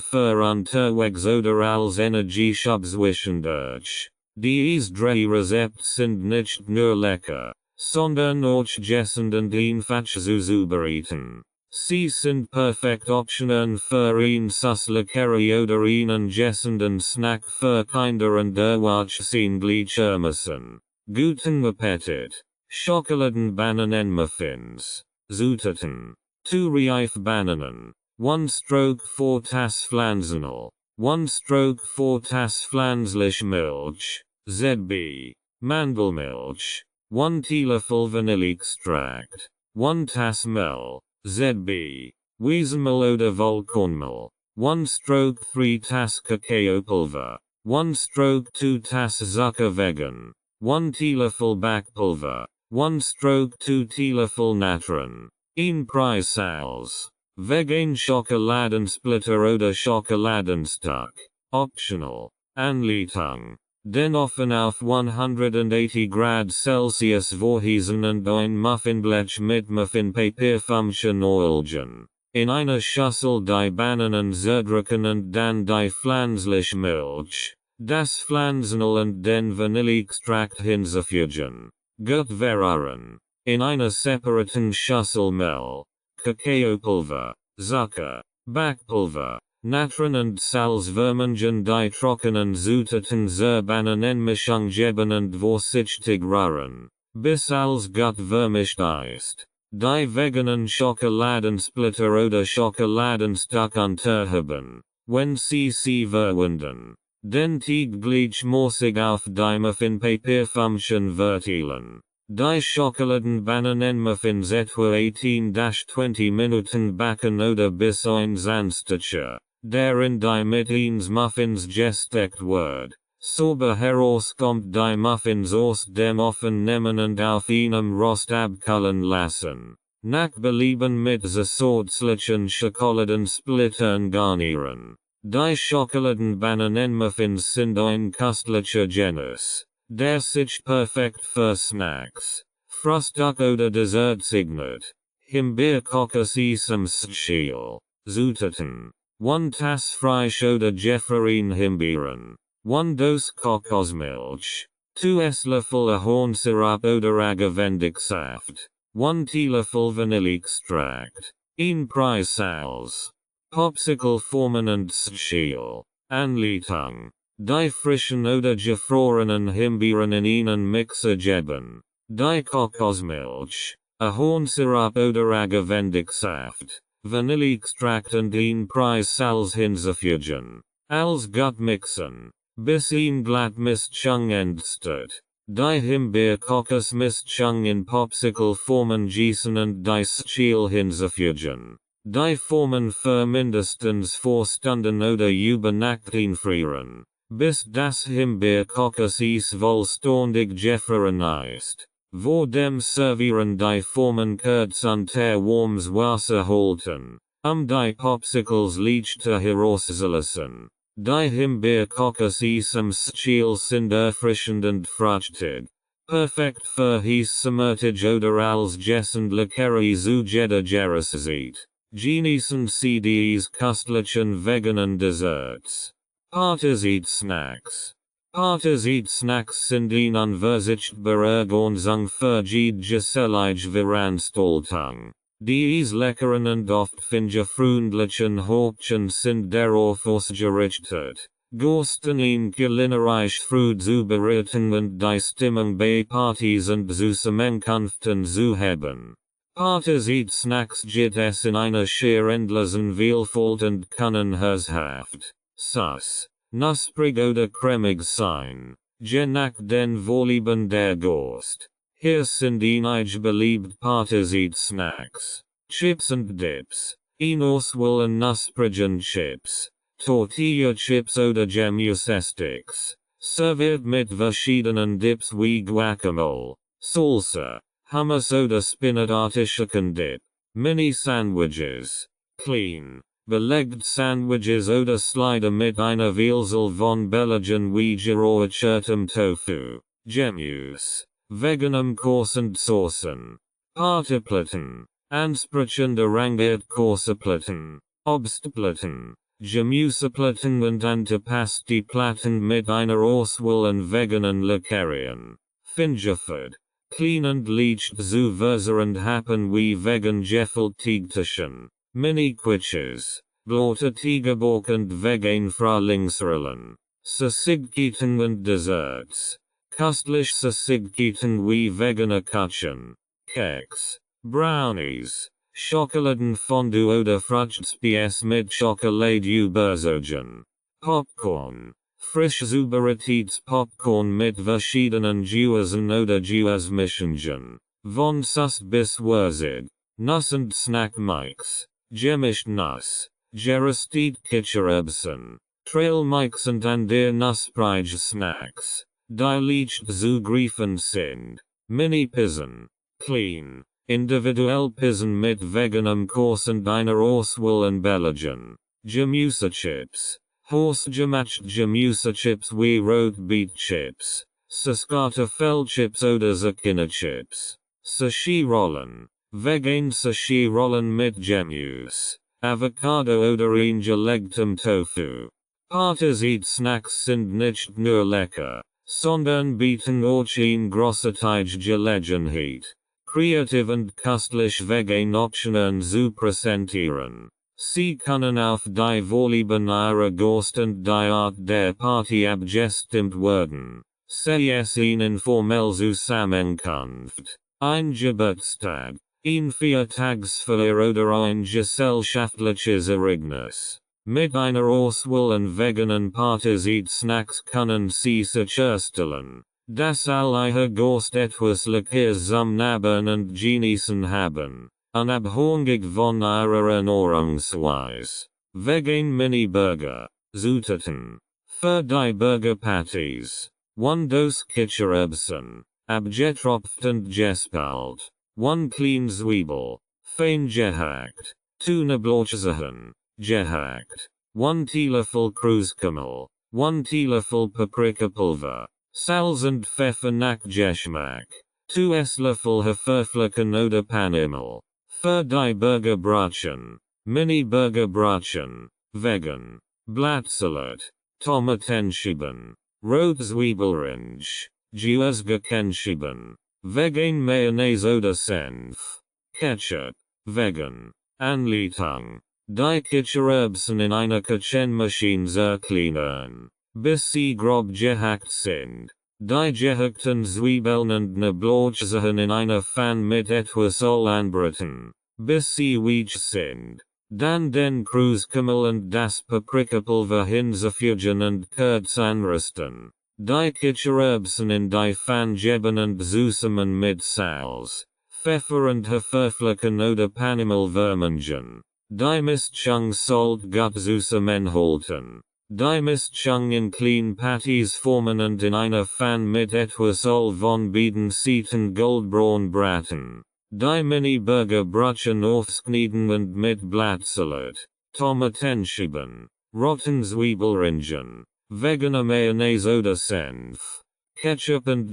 für unterwegs oder als Energieschub zwischendurch. Diese 3 Rezepte sind nicht nur lecker, sondern auch gessend und einfach zuzubereiten. Sie sind perfekt Optionen für ein Süßlickerie oder einen gessenden Snack für Kinder und erwachsene Ermessen. Guten Appetit! Schokoladenbananenmuffins. Zutaten. 2 Reif Bananen. 1 stroke 4 Tass Pflanzenöl. 1 stroke 4 Tass pflanzliche Milch. ZB. Mandelmilch. 1 Teelöffel Vanilleextrakt. 1 Tass Mehl. ZB. Wiesenmehl oder Vollkornmehl. 1 stroke 3 Tass Kakaopulver. 1 stroke 2 Tass Zucker vegan. 1 Teelöffel Backpulver. 1 stroke 2 Teelöffel Natron. 1 Prise Salz. Vegan Schokoladensplitter oder Schokoladenstück. Optional. Anleitung. Den Ofen auf 180 Grad Celsius vorheizen und ein Muffinblech mit Muffinpapier umschneiden. In einer Schüssel die Bananen zerdrücken und dann die pflanzliche Milch, das Pflanzenöl und den Vanilleextrakt hinzufügen. Gut verrühren. in einer separaten Schüssel Mehl, Kakaopulver, Zucker, Backpulver, Natron und Salzwürmungen die trockenen Zutaten Zerbanen Mischung und vorsichtig rühren, bis alles gut vermischt ist. Die veganen Schokoladensplitter oder Schokoladenstück unterhaben, wenn sie verwenden, den Teig gleichmäßig auf die Muffinpapierfumchen verteilen. Die Schokoladenbananenmuffins etwa 18-20 Minuten backen oder bis ein Sandstücker, darin die mit eins Muffins gesteckt wird, sauber herauskommt die Muffins aus dem Ofen nehmen und auf einem Rost abkühlen lassen. Nach Belieben mit zusätzlichen Schokoladensplittern garnieren. Die Schokoladenbananenmuffins sind ein köstlicher Genuss, der sich perfekt für Snacks, Frühstück oder Dessert eignet. Himbeerkokos Sesamschiel. Zutaten. 1 Tass Fleisch oder Gefrorene Himbeeren. 1 Dose Kokosmilch. 2 Esslöffel Ahornsirup oder Agavendicksaft. 1 Teelöffel Vanilleextrakt. 1 Prise Salz. Popsicle formen und Schiel. Anleitung. Die frischen oder gefrorenen Himbeeren in einen Mixer geben. Die Kokosmilch, Ahornsirup oder Agavendicksaft, Vanilleextrakt und ein Prise Salz hinzufügen. Alles gut mixen, bis glatt Mischung entsteht. Die Himbeer-Kokos-Mischung in Popsicle formen gießen und die Schiel hinzufügen. Die Formen für mindestens 4 Stunden oder über Nacht einfrieren, bis das Himbeer-Kokos vollständig gefroren ist. Vor dem Servieren die Formen kurz unter warmes Wasser halten, die Popsicles leichter herauszulassen. Die Himbeer-Kokos im Schiel sind erfrischend und fruchtig. Perfekt für heißsommertig oder als Gessendlichere zu jeder Jahreszeit. Genießen Sie dies köstlichen veganen Desserts. Partyzeit-Snacks. Partyzeit-Snacks sind eine unversichtbare Ergänzung für jede gesellige Veranstaltung. Die leckeren und oft fingerfreundlichen Häppchen sind darauf ausgerichtet, Gästen ein kulinarisch Freude zu bereiten und die Stimmung bei Partys und Zusammenkünften zu haben. Partyzeit-Snacks gibt es in einer schier endlosen Vielfalt und können herzhaft, süß, knusprig oder cremig sein, je nach den Vorlieben der Gast. Hier sind einige beliebt Partyzeit-Snacks. Chips und Dips. Auswahl an knusprigen Chips. Tortilla Chips oder Gemüsesticks. Serviert mit verschiedenen Dips wie Guacamole, Salsa, Hummus oder Spinatartischen Dip. Mini-Sandwiches. Clean. Belegte Sandwiches oder Slider mit einer Vielzahl von Belegen wie geräuchertem Tofu. Gemüse. Veganem Kurs und Soßen. Partyplatten. Ansprechende rangiert Kurseplatten. Obstplatten. Gemüseplatten und Antipasti-Platten mit einer Auswahl an veganen Leckerien. Fingerfood. Clean und leicht zu verzehrend happen wie vegan Gefältigtaschen. Mini-Quiches. Blote Tigerborg und vegan Frühlingsrollen. Süßigkeiten und Desserts. Köstlich Süßigkeiten wie vegane Kuchen. Keks. Brownies. Schokoladenfondue oder Fruchtspies mit Schokolade überzogen. Popcorn. Frisch zubereitetes Popcorn mit verschiedenen Gewürzen oder Gewürzmischungen. Von Süß bis würzig. Nuss und Snackmix. Gemischt Nuss. Geröstet Kichererbsen. Trailmix und andere knusprige Snacks. Die leicht zu greifen sind. Mini-Pizzen. Clean. Individuell Pizzen mit veganem Kurs und einer Auswahl an Belegen. Gemüsechips. Hausgemachte Gemüsechips wie Rotbeetchips. Saskatafel-Chips oder Zucchini-Chips. Sushi-Rollen. Vegan Sushi-Rollen mit Gemüse, Avocado oder eingelegtem Tofu. Partyzeit-Snacks sind nicht nur lecker, sondern bieten auch eine großartige Gelegenheit, kreativ und köstlich vegan Optionen zu präsentieren. Sie können auf die Vorlieben ihrer Gast und die Art der Party abgestimmt werden. Sei es Ihnen formell Zusammenkunft, ein Geburtstag, ein Viertagsfeier oder ein gesellschaftliches Ereignis. Mit einer Auswahl an veganen Partys und Snacks können Sie sicherstellen, dass alle Ihr Gast etwas Leckeres zum Nabbern und Genießen haben. Unabhängig von ihrer Ernährungsweise. Vegan Mini-Burger, Zutaten. Für die Burger Patties. 1 Dose Kichererbsen, abgetropft und gespalt. 1 Clean Zwiebel, fein gehackt. 2 Knoblauchzehen, gehackt. 1 Teelöffel Kreuzkümmel, 1 Teelöffel Paprikapulver. Salz und Pfeffer nach Geschmack. 2 Esslöffel veröffentlichen oder Panimel. Für die Burgerbrötchen, Mini-Burgerbrötchen, vegan, Blattsalat, Tomatenschieben, Rotzwiebelringe, Gurkenschieben, vegan Mayonnaise oder Senf, Ketchup, vegan, Anleitung, die Kichererbsen in einer Küchenmaschine zerkleinern, bis sie grob gehackt sind. Die gehackten Zwiebeln und Knoblauchzehen in einer Pfanne mit etwas Öl anbraten, bis sie weich sind. Dann den Kreuzkümmel und das Paprikapulver hinzufügen und kurz anrösten. Die Kichererbsen in die Pfanne geben und zusammen mit Salz, Pfeffer und veröffentlichen oder Panimel vermengen. Die Mischung sollte gut zusammenhalten. Die Mischung in Clean Patties formen und in einer Pfanne mit etwas Öl von beiden Seiten goldbraun braten. Die Mini-Burger-Brötchen aufschneiden und mit Blattsalat, Tomatenschieben, roten Zwiebelringen, veganer Mayonnaise oder Senf, Ketchup und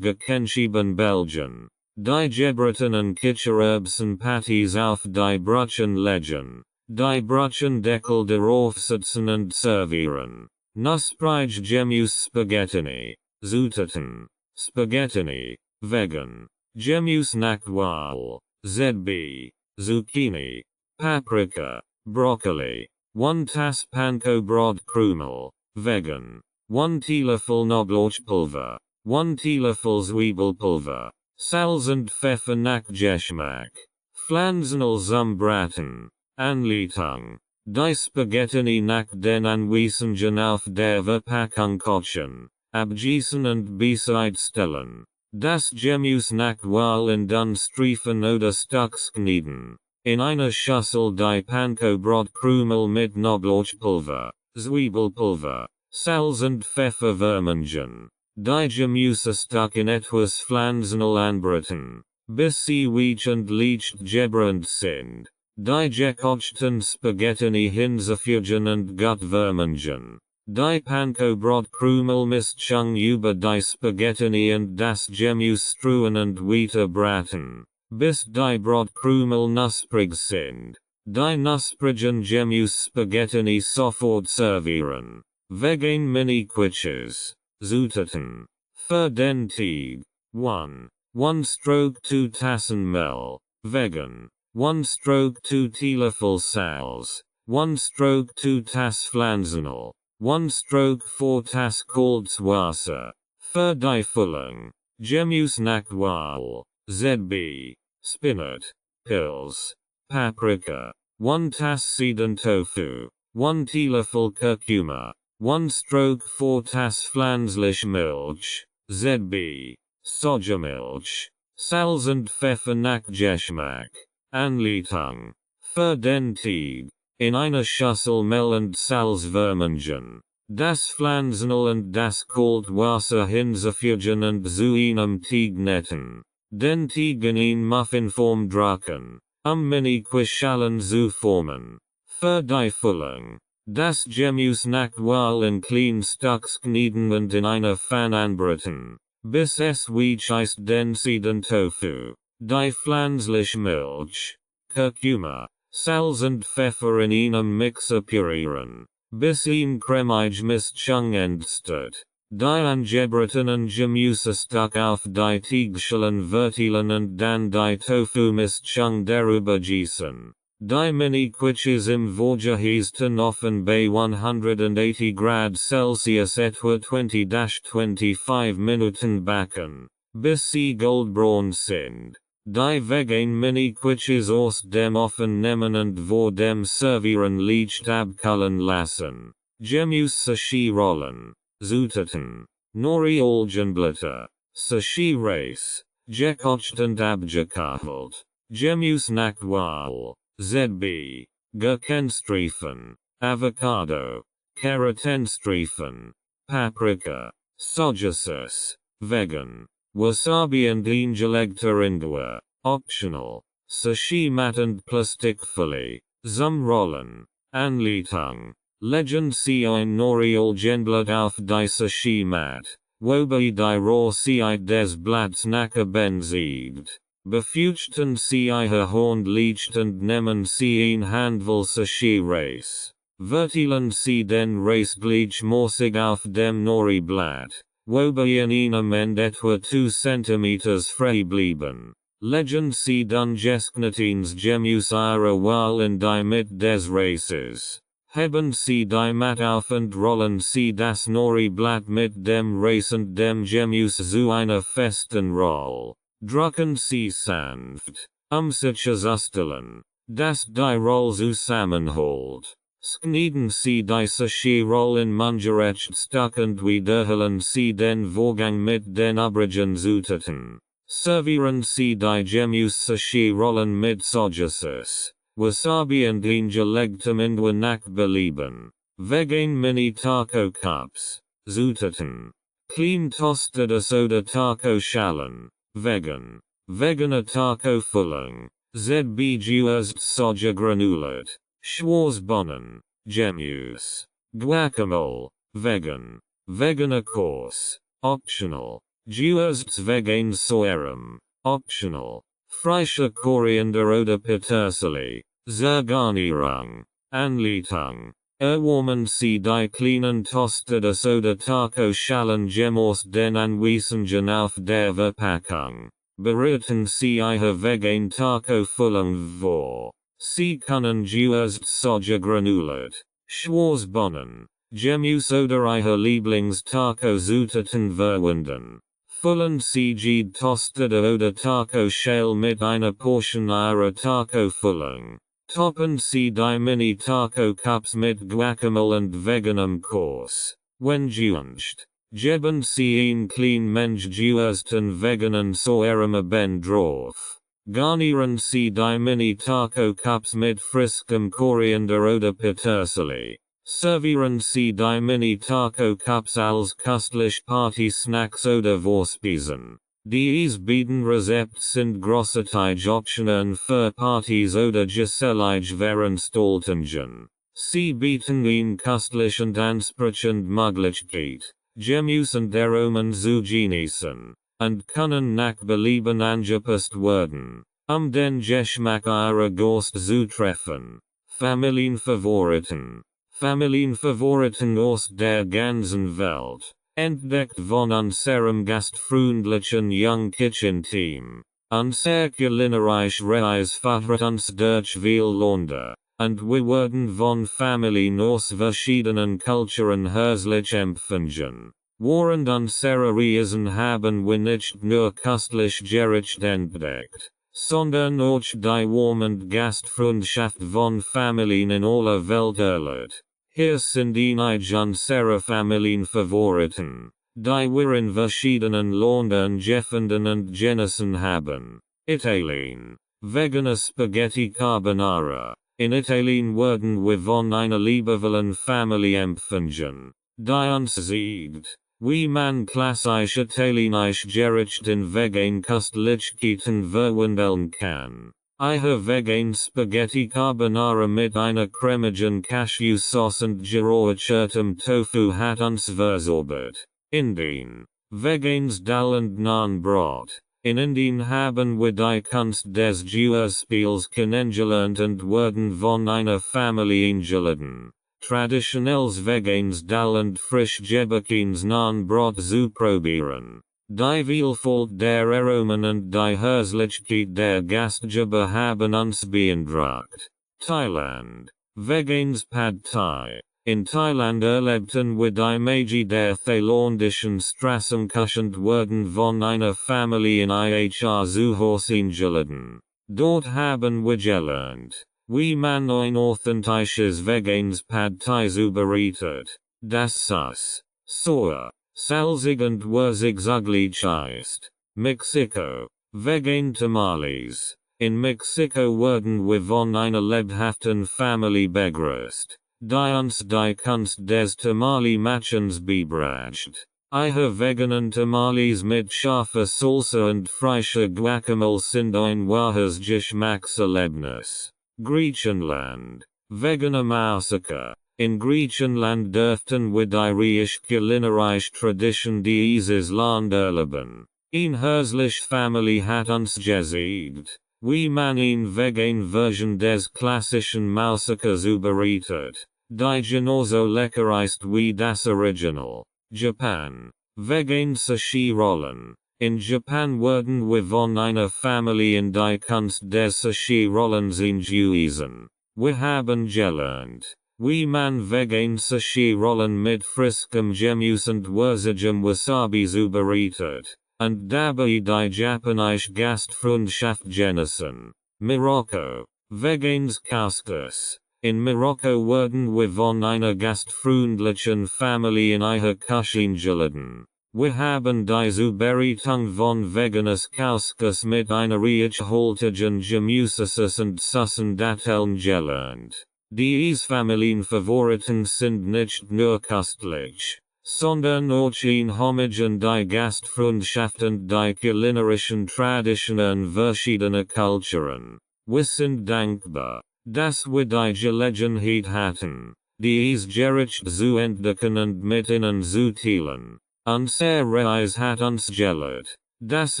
Gurkenschieben belgen. Die gebratenen Kichererbsen Patties auf die Brötchen legen. Die Brötchendeckel darauf setzen und servieren. Knusprige Gemüse Spaghetti. Zutaten. Spaghetti, vegan. Gemüse nach Wahl. ZB. Zucchini. Paprika. Broccoli. 1 Tass Panko Brotkrümel. Vegan. 1 Teelöffel Knoblauchpulver. 1 Teelöffel Zwiebelpulver. Salz und Pfeffer nach Geschmack. Pflanzenöl zum Braten. Anleitung. Die Spaghetti nach den Anweisungen auf der Verpackung kochen, abgießen und bereitstellen. Das Gemüse nach Wahl in dann Streifen oder Stücks schneiden. In einer Schüssel die Panko Brotkrümel mit Knoblauchpulver, Zwiebelpulver, Salz und Pfeffer vermengen. Die Gemüsestück in etwas Pflanzenöl anbraten, bis sie weich und leicht gebrannt sind. Die gekochten Spaghetti hinzufügen und gut vermengen. Die Panko Brotkrümel Mischung über die Spaghetti und das Gemüse streuen und weiter braten, bis die Brotkrümel knusprig sind. Die knusprigen Gemüse-Spaghetti sofort servieren. Vegan Mini-Quiches. Zutaten. Für den Teig. 1 stroke 2 Tassen Mehl. Vegan. 1 stroke 2 Teelöffel Salz. 1 stroke 2 Tass Pflanzenöl. 1 stroke 4 Tass kaltes Wasser. Für die Füllung. Gemüse nach Wahl. ZB. Spinat. Pilz. Paprika. 1 Tass Seitan Tofu. 1 Teelöffel Kurkuma. 1 stroke 4 Tass pflanzliche Milch. ZB. Sojamilch. Salz und Pfeffer nach Geschmack. Anleitung. Für den Teig. In einer Schüssel Mehl und Salz vermengen. Das Pflanzenöl und das kalte Wasser hinzufügen und zu einem Teig netten. Den Teig in eine Muffinform drücken. Mini-Quischalen zu formen. Für die Füllung. Das Gemüse nach Wahl in kleinen Stücks schneiden und in einer Pfanne anbraten, bis es weich ist. Den Seitan Tofu, die pflanzliche Milch, Kurkuma, Salz und Pfeffer in einem Mixer pürieren, bis ein cremige Mischung entsteht. Die Angebreten Gemüse stuck auf die Tiegschalen verteilen und dann die Tofu-Mischung darüber gießen. Die Mini-Quitches im vorgeheizten Ofen bei 180 Grad Celsius etwa 20-25 Minuten backen, bis sie goldbraun sind. Die vegan Mini-Quitches aus dem Ofen nehmen und vor dem Servieren Licht abkühlen lassen. Gemüse Sashi rollen. Zutaten. Nori Algenblätter. Sashi Reis. Gekocht und abgekühlt. Gemüse nach Wahl. ZB. Gurkenstreifen. Avocado. Carrotenstreifen. Paprika. Sojasus. Vegan. Wasabi und eingelegter Ingwer. Optional. Sashi matt und Plastikfolie. Zum Rollen. Anleitung. Legend sie ein Nori Algenblatt auf die Sashi matt. Wobei die Rohrzeit des Blatts nachher benziegt. Befeuchten sie ihr Horn liegt und nehmen sie ein Handvoll Sashi Reis. Verteilen sie den Reis gleichmäßig auf dem Nori-Blatt, wobei in einem End etwa 2 cm frei blieben. Legen sie dann gesknetens Gemüse ihrer Wahl in die Mitte des Reises. Heben sie die Matt auf und rollen sie das Nori-Blatt mit dem Reis und dem Gemüse zu einer festen Roll. Drücken sie sanft, sich zusammenstellen, dass die Roll zusammenholt. Schneiden sie die Sashi-Roll in mundgerecht Stück und wiederholen sie den Vorgang mit den übrigen Zutaten. Servieren sie die Gemüse-Sashi-Rollen mit Sojasus, Wasabi und eingelegtem Ingwer nach Belieben. Vegan Mini-Taco-Cups. Zutaten. Clean toastedes oder Taco-Schalen. Vegan. Vegane Taco-Füllung. ZB-Gewürzt Soja granulat. Schwarzbohnen. Gemüse. Guacamole. Vegan. Veganer Course. Optional. Gewürzt vegan Säuren. Optional. Frische Koriander oder Petersilie. Zur Garnierung. Anleitung. Erwärmen Sie die kleinen toastedes oder Taco-Schalen aus den Anweisungen auf der Verpackung. Bereiten Sie Ihre vegan Taco-Füllung vor. Sie können gewürzt Soja granulat, Schwarzbohnen, Gemüse oder Ihre Lieblings-Taco-Zutaten verwenden. Füllen Sie die toastede oder Taco-Shell mit einer Portion Ihrer Taco-Füllung. Toppen Sie die Mini-Taco-Cups mit Guacamole und veganem Kurs. Wenn gewünscht, geben Sie ein klein Mensch gewürzten veganen Säuren ben drauf. Garnieren Sie die Mini-Taco-Cups mit frischem Koriander oder Petersilie. Servieren Sie die Mini-Taco-Cups als köstlich Party-Snacks oder Vorspeisen. Dies bieten Rezept sind großartige Optionen für Partys oder gesellige Veranstaltungen. Sie bieten eine köstlich und ansprechend Möglichkeit, Gemüse und Aromen zu genießen, und können nach Belieben angepasst werden, den Geschmack ihrer Gäste zu treffen. Familienfavoriten. Familienfavoriten aus der ganzen Welt. Entdeckt von unserem gastfreundlichen Young Kitchen Team. Unser kulinarisch Reis fordert uns durch viel Länder, und wir werden von Familien aus verschiedenen Kulturen herzlich empfangen. Während unserer Reisen haben wir nicht nur köstlich Gericht entdeckt, sondern auch die warme Gastfreundschaft von Familien in aller Welt erlebt. Hier sind einige unserer Familienfavoriten, die wir in verschiedenen Ländern gefunden und genossen haben. Italien. Vegane Spaghetti Carbonara. In Italien werden wir von einer liebevollen Familie empfangen, die uns zeigt, wie man klassisch italienisch Gericht in vegan Köstlichkeiten verwandeln kann. Ihre vegan Spaghetti Carbonara mit einer cremigen Cashew-Sauce und geräuchertem Tofu hat uns verzaubert. Indien. Vegans Dal und Naanbrot. In Indien haben wir die Kunst des Gewürzspiels kennengelernt und wurden von einer Familie eingeladen, traditionelles veganes dal und frisch Gebekins nan Brot zu probieren. Die Vielfalt der Aromen und die Herzlichkeit der Gastgeber haben uns beeindruckt. Thailand. Veganes Pad Thai. In Thailand erlebten wir die Magie der thailändischen Strassenküche wurden von einer Familie in IHR Zuhause eingeladen. Dort haben wir gelernt, wie man ein authentisches Veganes Pad Thai zubereitet, das Sauce, Soja, salzig und würzig zugleich ist. Mexiko. Vegan Tamales. In Mexiko wurden wir von einer lebhaften Familie begrüßt, die uns die Kunst des Tamale-Machens beibrächt. Ihre veganen Tamales mit scharfer Salsa und frischer Guacamole sind ein wahres Geschmackserlebnis. Griechenland. Veganer Massaker. In Griechenland dürften wir die reiche kulinarische Tradition dieses Land erleben. Eine herzliche Familie hat uns gezeigt, wie man eine vegan Version des klassischen Massakers zubereitet, die genauso lecker ist wie das Original. Japan. Vegan Sushi Rollen. In Japan wurden wir von einer Familie in die Kunst des Sushi Rollens eingewiesen. Wir haben gelernt, wie man vegan Sushi Rollen mit frischem Gemüse und würzigem Wasabi zubereitet, und dabei die japanische Gastfreundschaft genießen. Marokko. Veganes Couscous. In Marokko wurden wir von einer gastfreundlichen Familie in ihre Küche eingeladen. Wir haben die Zubereitung von veganes Couscous mit einer reichhaltigen Gemüsesauce und Soßendatteln gelernt. Diese Familienfavoriten sind nicht nur köstlich, sondern auch ein Hommage an die Gastfreundschaft und die kulinarischen Traditionen verschiedener Kulturen. Wir sind dankbar, dass wir die Gelegenheit hatten, dies gerecht zu entdecken und mit ihnen zu teilen. Unsere Reise hat uns gelehrt, dass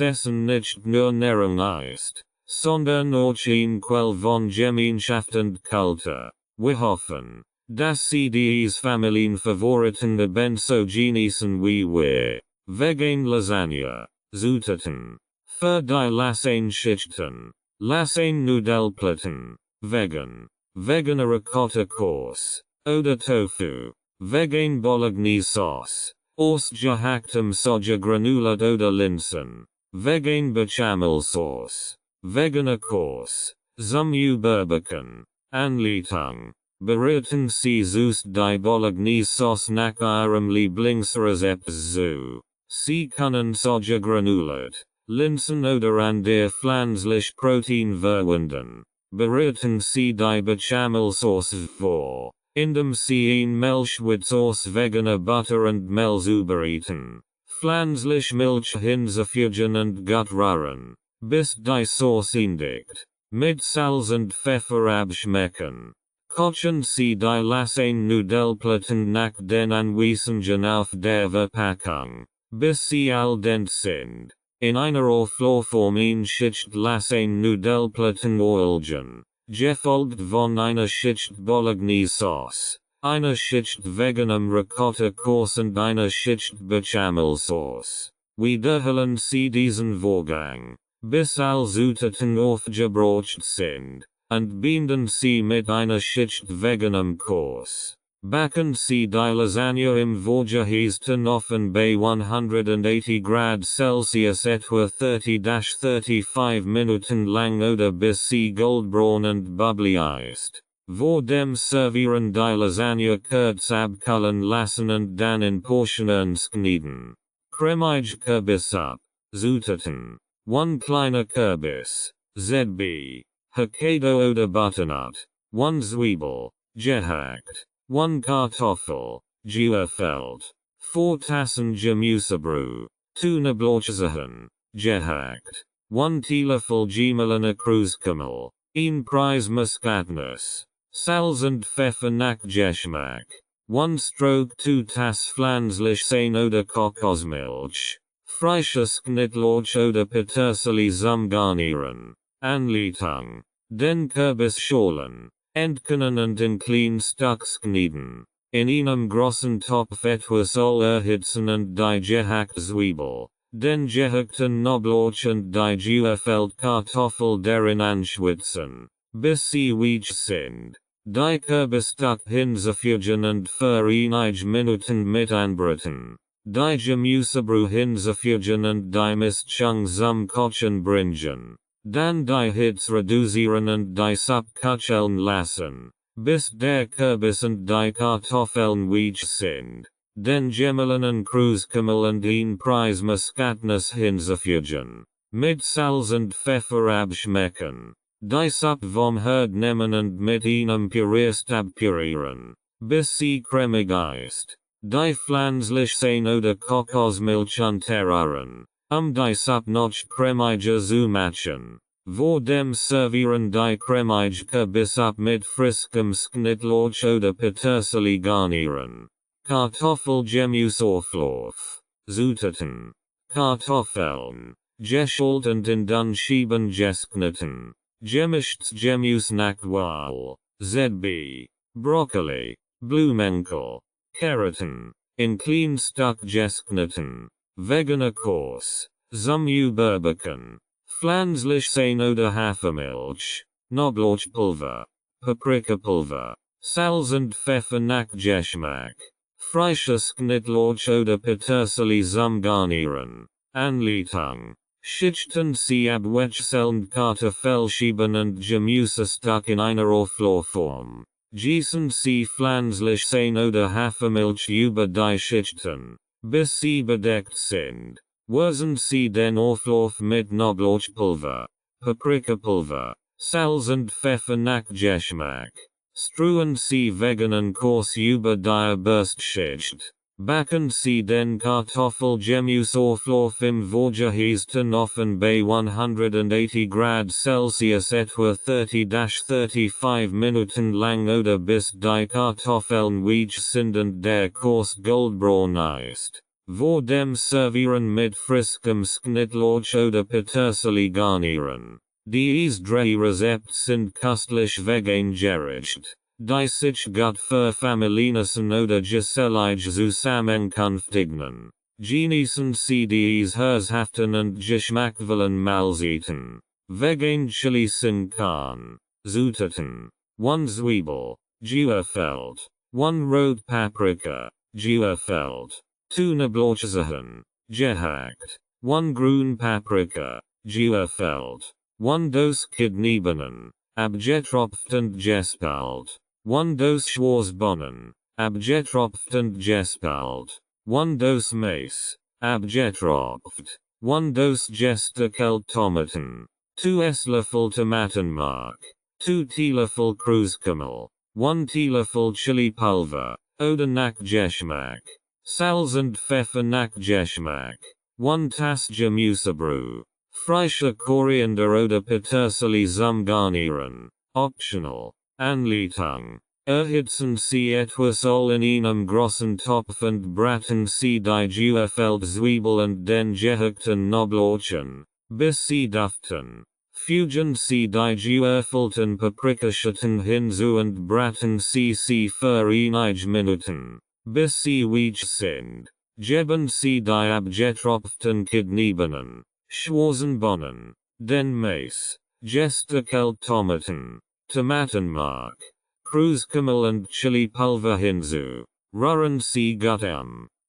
Essen nicht nur Nahrung ist, sondern auch eine Quelle von Gemeinschaft und Kultur. Wir hoffen, dass Sie diese Familienfavoriten ebenso genießen wie wir. Vegan Lasagne. Zutaten. Für die Lasagne-Schichten. Lasagne-Nudelplatten. Vegan. Veganer Ricotta-Kurs. Oder Tofu. Vegan Bolognese-Sauce. Aus gehacktem Soja Granulat oder Linsen. Vegan Bechamel-Sauce. Veganer Kurs. Zum Überbacken. Anleitung. Bereiten Sie zuerst die Bolognese-Sauce nach Ihrem Lieblingsrezept zu. Sie können Soja Granulat, Linsen oder andere pflanzliche Protein verwenden. Bereiten Sie die Bechamel-Sauce vor, indem Sie ein Milchwitz aus veganer Butter und Mehl zubereiten. Pflanzliche Milch hinzufügen und gut rühren, bis die Sauce indickt. Mit Salz und Pfeffer abschmecken. Kochen Sie die Lasagne-Nudelplatten nach den Anweisungen auf der Verpackung, bis sie al dente sind. In einer Auflaufform eine Schicht Lasagne-Nudelplatten oilgen, gefolgt von einer Schicht Bolognese-Sauce, einer Schicht veganem Ricotta-Kurs und einer Schicht Bechamel-Sauce. Wiederholen Sie diesen Vorgang, bis alle Zutaten aufgebraucht sind, und binden Sie mit einer Schicht veganem Kurs. Backen Sie die Lasagne im vorgeheizten Ofen bei 180 Grad Celsius etwa 30-35 Minuten lang oder bis sie goldbraun und bubbly ist. Vor dem Servieren die Lasagne kurz abkühlen lassen und dann in Portionen schneiden. Cremige Kürbis ab. Zutaten. 1 kleiner Kürbis. ZB. Hokkaido oder Butternut. 1 Zwiebel. Gehackt. 1 Kartoffel. Geöffelt. 4 Tassen Gemüsebrühe. Tunablauchsachen. Gehackt. 1 Teelöffel gemehlene Kreuzkümmel. 1 Prise Muskatnuss. Salz und Pfeffer nach Geschmack. 1 Stroke 2 Tass pflanzlich Sein oder Kokosmilch. Frisches Knittlauch oder Petersilie zum Garnieren. Anleitung. Den Kürbis scholen, entkennen und in klein Stücks knieden. In einem großen Topf etwas Öl erhitzen und die gehackt Zwiebel, den gehackten Knoblauch und die gefüllte Kartoffel darin anschwitzen, bis sie weich sind. Die Kürbisstück hinzufügen und für einige Minuten mit anbraten. Die Gemüsebrühe hinzufügen und die Mischung zum Kochen bringen. Dann die Hitze reduzieren und die Suppe köcheln lassen, bis der Kürbis und die Kartoffeln weich sind. Den Gemmeln und Kruskümmel und ein Preis Muskatnuss hinzufügen. Mit Salz und Pfeffer abschmecken. Die Suppe vom Herd nehmen und mit einem Pürierstab abpürieren, bis sie cremig ist. Die pflanzlichen oder Kokosmilch unterrühren, die Suppe noch cremiger zu machen. Vor dem Servieren die cremige Kürbissuppe mit frischem Schnittlauch oder Petersilie garnieren. Kartoffelgemüseauflauf. Zutaten. Kartoffeln. Geschält und in dünn Scheiben geschnitten. Gemischtes Gemüse nach Wahl. ZB. Brokkoli. Blumenkohl. Karotten. In klein Stück geschnitten. Veganer Kurs. Zum Überbacken. Pflanzlichen oder Hafermilch. Knoblauchpulver. Paprikapulver. Salz und Pfeffer nach Geschmack. Frisches Schnittlauch oder Petersilie zum Garnieren. Anleitung. Schichten Sie ab Wechselnd Kartoffelscheiben und Gemüsestück in einer Auflaufform. Gießen Sie pflanzlichen oder Hafermilch über die Schichten, bis sie bedeckt sind. Würzen Sie den Auflauf mit Knoblauchpulver, Paprikapulver, Salz und Pfeffer nach Geschmack. Streuen Sie veganen Kurs über die Burstschicht. Backen Sie den Kartoffelgemüseauflauf im vorgeheizten Ofen bei 180 Grad Celsius etwa 30-35 Minuten lang oder bis die Kartoffeln weich sind und der Kurs goldbraun ist. Vor dem Servieren mit frischem Schnittlauch oder Petersilie garnieren. Diese drei Rezepte sind köstlich vegan gerecht. Die sich gut für Familienessen oder gesellige Zusammenkunft eignen. Genießen Sie diese herzhaften und geschmackvollen Mahlzeiten. Vegan Chili sin Carne. Zutaten. 1 Zwiebel. Gefüllt. 1 Rot Paprika. Gefüllt. 2 Knoblauchzehen. Gehackt. 1 Grün Paprika. Gefüllt. 1 Dose Kidneybohnen. Abgetropft und gespalt. 1 Dose Schwarzbohnen. Abgetropft und gespalt. 1 Dose Mace. Abgetropft. 1 Dose gestückelt Tomaten. 2 Esslöffel Tomatenmark. 2 Teelöffel Kruskümmel. 1 Teelöffel Chilipulver. Oder nach Geschmack. Salz und Pfeffer nach Geschmack. 1 Tasse Gemüsebrühe. Frische Koriander oder Petersilie zum Garnieren. Optional. Anleitung. Erhitzen Sie etwas Öl in einem großen Topf und braten Sie die gefüllte Zwiebel und den gehackten Knoblauch an, bis sie duften. Fügen Sie die gefüllten Paprikaschichten hinzu und braten Sie sie für einige Minuten, bis sie weich sind. Geben Sie die abgetropften Kidneybohnen, Schwarzenbohnen, den Mace, gestückelt Tomaten, Tomatenmark, Kruskümmel und Chilipulver hinzu. Rühren Sie gut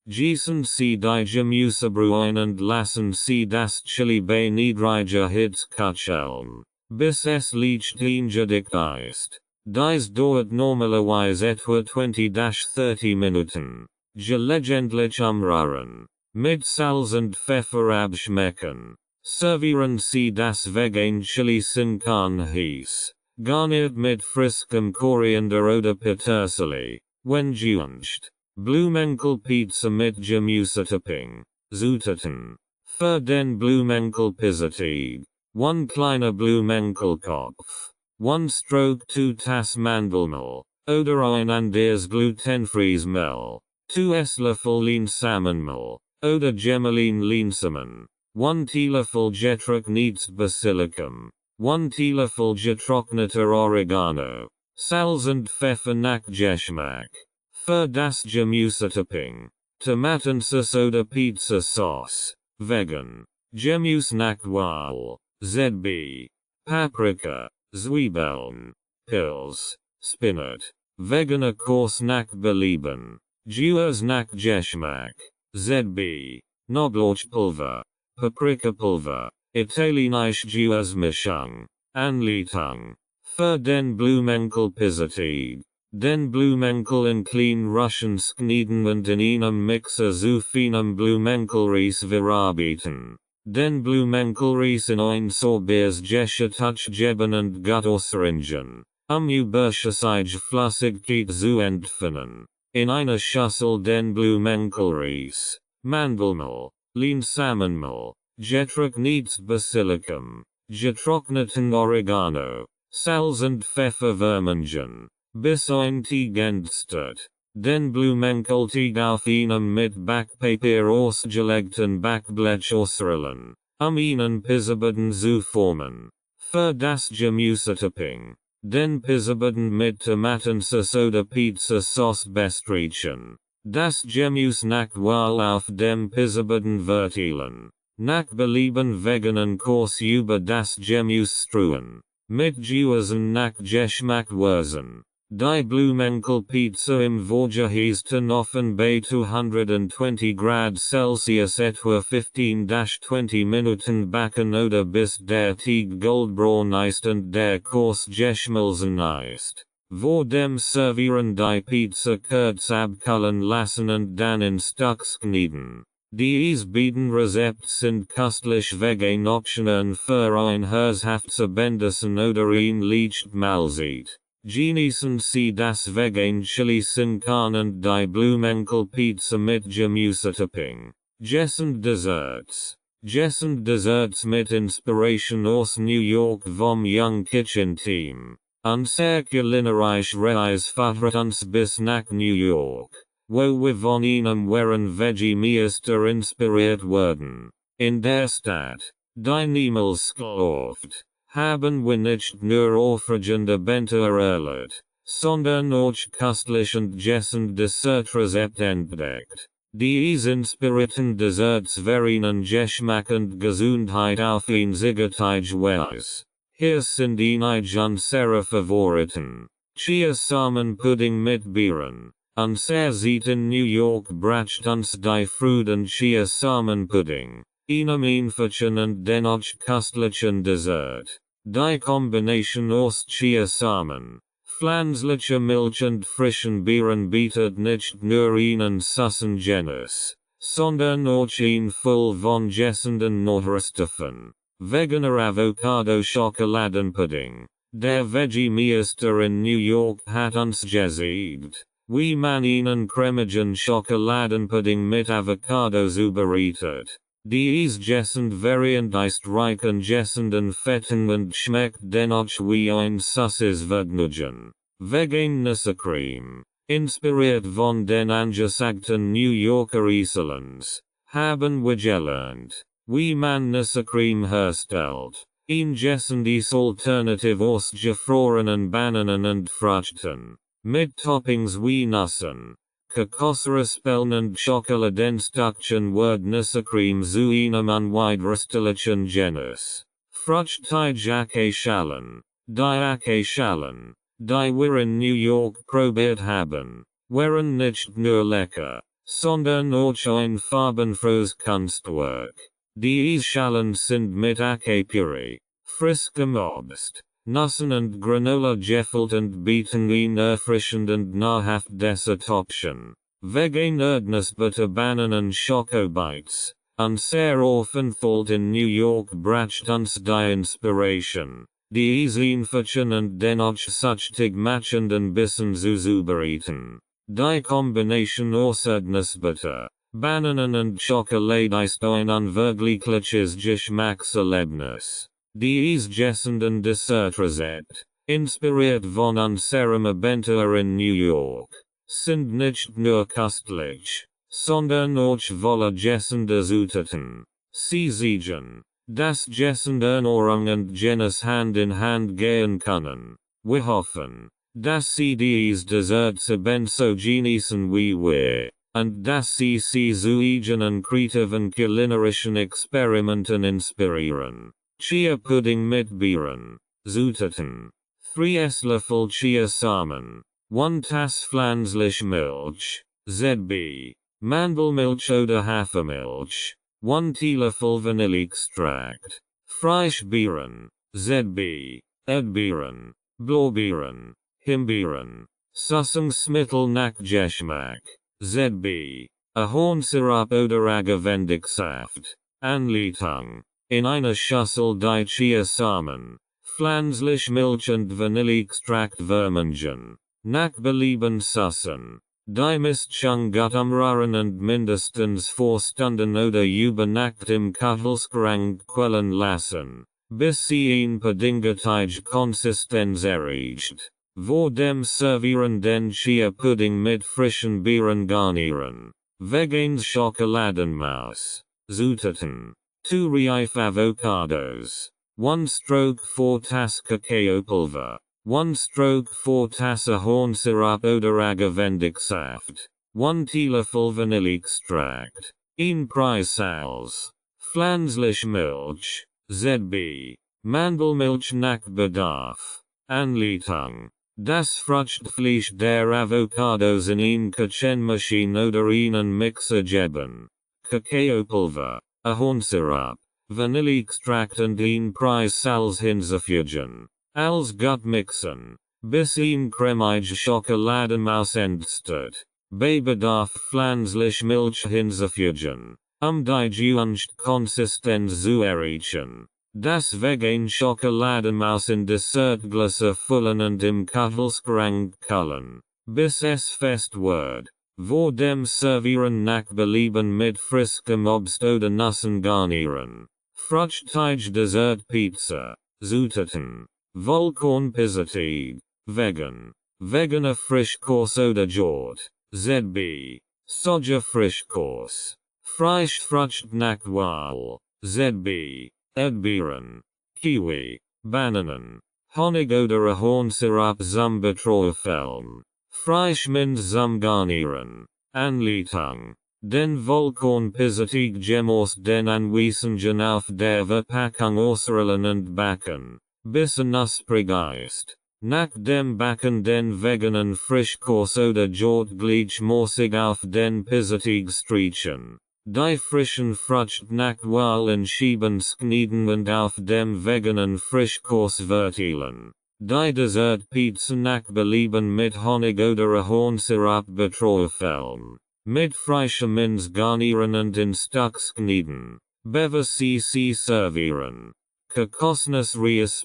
Gießen Sie die Gemüsebrühe ein und lassen Sie das Chili bei niedriger Hitze köcheln, bis es leicht eingedickt ist. Dies dauert normalerweise etwa 20-30 Minuten. Gelegentlich umrühren. Mit Salz und Pfeffer abschmecken. Servieren Sie das vegan Chili sin Carne heiß. Garniert mit frischem Koriander oder Petersilie. Wenn gewünscht. Blumenkohlpizza mit Gemüsetopping. Zutaten. Für den Blumenkohlpizzateig. 1 kleiner Blumenkohlkopf. 1 Stroke 2 Tass Mandelmehl. Oder ein anderes glutenfreies Mehl. 2 Esslöffel Leinsamenmehl. Oder Gemelin Leinsamen. 1 Teelöffel getrocknetes Basilikum. 1 Teelöffel getrockneter Oregano. Salz und Pfeffer nach Geschmack. Für das Gemüsetopping. Tomatensauce oder Pizza Sauce. Vegan. Gemüse nach Wahl. ZB. Paprika. Zwiebeln. Pilz. Spinat. Veganer Kurs nach Belieben. Gewürz nach Geschmack. ZB. Knoblauchpulver. Paprikapulver. Italienische Gewürzmischung. Anleitung. Für den Blumenkohl-Pizzateig. Den Blumenkohl in klein Russian schneiden und in einem Mixer zu feinem Blumenkohlreis verarbeiten. Den Blumenkohlreis in ein sauberes Geschirrtuch geben und gut ausringen. Überschüssige Flüssigkeit zu entfernen. In einer Schüssel den Blumenkohlreis. Mandelmehl. Linsamenmehl. Getrocknetes Basilikum. Getrockneten Oregano. Salz und Pfeffer vermengen. Bis ein Teig entsteht. Den Blumenkohlteig auf einem mit Backpapier ausgelegten Backblech ausrollen. Ihnen Pizzaboden zu formen. Für das Gemüsetopping. Den Pizzaboden mit Tomatensauce oder Pizza Sauce bestreichen. Das Gemüse nach Wahl auf dem Pizzaboden verteilen. Nach Belieben veganen Kurs über das Gemüse streuen. Mit Gewürzen nach Geschmack würzen. Die Blumenkohlpizza im vorgeheizten Ofen bei 220 Grad Celsius etwa 15-20 Minuten backen oder bis der Teig goldbraun ist und der Kurs geschmolzen ist. Vor dem Servieren die Pizza kurz abkühlen lassen und dann in Stücks schneiden. Diese beiden Rezepte sind köstlich vegan Optionen für ein herzhaftes Abendessen oder ein leichtes Mahlzeit. Genießen Sie das vegan Chili sin Carne und die Blumenkohlpizza mit Gemüsetopping. Gessend Desserts. Gessend Desserts mit Inspiration aus New York vom Young Kitchen Team. Unser kulinarische Reise führt uns bis nach New York, wo wir von einem wahren Vegemeister inspiriert wurden. In der Stadt, die niemals gekauft. Haben wir nicht nur aufregende Bente erlebt, sondern auch köstlich und gessend Dessertrezepte entdeckt. Diese inspirierten Desserts variieren Geschmack und Gesundheit auf einzigartige Weise. Hier sind einige unserer Favoriten. Chia Samenpudding mit Beeren. Unser Seat in New York bracht uns die Früchten Chia Samenpudding. Einem einfachen und dennoch köstlichen Dessert. Die Kombination aus Chia Samen, pflanzlicher Milch und frischen Beeren bietet nicht nur einen süßen Genuss, sondern auch ein voll von gessenden Nährstoffen. Veganer Avocado Schokoladenpudding. Der Vegemeister in New York hat uns gezeigt, wie man einen cremigen Schokoladenpudding mit Avocado zubereitet. Diese gessend Variant ist reich an gessenden Fetten und schmeckt dennoch wie ein süßes Vergnügen. Vegan Nusscreme. Inspiriert von den angesagten New Yorker Isolans, haben wir gelernt, wie man Nusscreme herstellt. Ein gessendes Alternative aus gefrorenen Bananen und Früchten. Mit Toppings wie Nüssen. Kokosraspeln und Schokoladenstückchen wird Nusscreme zu einem unwiderstehlichen Genuss. Fruchtige Schalen. Die Schalen, die wir in New York probiert haben, waren nicht nur lecker, sondern auch ein farbenfrohes Kunstwerk. Die Schalen sind mit Püree, frischem Obst, Nüssen und Granola gefüllt und bieten ein erfrischend und nahrhaftes Option. Vegan Erdnussbutter Bananen Schokobites. Unser Aufenthalt in New York bracht uns die Inspiration, diese einfachen und dennoch süchtig machenden Bissen zu zubereiten. Die Kombination aus Erdnussbutter, Bananen und Schokolade ist ein unvergleichliches Geschmackserlebnis. Diese gessenden Dessertrezept, inspiriert von unserem Abenteuer in New York, sind nicht nur köstlich, sondern auch voller gessender Zutaten. Sie sehen, dass gessende Ernährung und Genuss Hand in Hand gehen können. Wir hoffen, das CDs Dessert zu Benzo genießen wie wir, und das CC zu eigenen kreativen kulinarischen Experimenten inspirieren. Chia Pudding mit Beeren, Zutaten. 3 Esslöffel Chia Samen. 1 Tass pflanzliche Milch, ZB. Mandelmilch oder Hafermilch. 1 Teelöffel Vanilleextrakt. Freischbeeren, ZB. Erdbeeren, Blaubeeren, Himbeeren. Süßungsmittel nach Geschmack, ZB. Ahornsirup oder Mitgliedschaft. Anleitung. In einer Schüssel die Chia Samen, pflanzliche Milch und Vanilleextrakt vermengen. Nach Belieben süßen. Die Mischung gut umrühren und mindestens 4 Stunden oder über Nacht im Kühlschrank quellen lassen, bis sie eine bedingte Konsistenz erreicht. Vor dem Servieren den Chia Pudding mit frischen Beeren garnieren. Veganes Schokoladenmaus. Zutaten. 2 reif avocados. 1 stroke 4 Tass Cacao Pulver. 1 stroke 4 Tass Ahornsirup oder Mitgliedschaft. 1 Teelöffel Vanilleextrakt. 1 Preissalz. Pflanzliche Milch, ZB. Mandelmilch nach Bedarf. Anleitung. Das Fruchtfleisch der Avocados in eine Küchenmaschine oder einen Mixer geben. Kakaopulver, Ahornsirup, Vanilleextrakt und ein Preissalz hinzufügen. Als gut mixen, bis eine cremige Schokoladenmaus entsteht. Bei Bedarf pflanzliche Milch hinzufügen, die gewünschte Konsistenz zu erreichen. Das vegane Schokoladenmaus in Dessertgläser füllen und im Kühlschrank kühlen, bis es fest wird. Vor dem Servieren nach Belieben mit frischem Obst oder Nüssen garnieren. Fruchtige Dessert Pizza. Zutaten. Vollkornpizzateig. Vegan. Veganer Frischkurs oder Jort. ZB. Soja Frischkurs. Frischfrucht nach Wahl. ZB. Erdbeeren. Kiwi. Bananen. Honig oder Ahornsirup zum Beträufeln. Fleischminz zum Garnieren. Anleitung. Den Vollkornpizzateig Gemos den Anweisungen auf der Verpackung ausrollen und backen, bis er knusprig ist. Nach dem Backen den veganen Frischkurs oder Jort gleichmäßig auf den Pizzateig streichen. Die frischen Frucht nach Wahl in Scheiben schneiden und auf dem veganen Frischkurs verteilen. Die Dessertpizza nach Belieben mit Honig oder Ahornsirup beträufeln. Mit frischer Minz garnieren und in Stücke schneiden. Bever cc servieren. Kokosnuss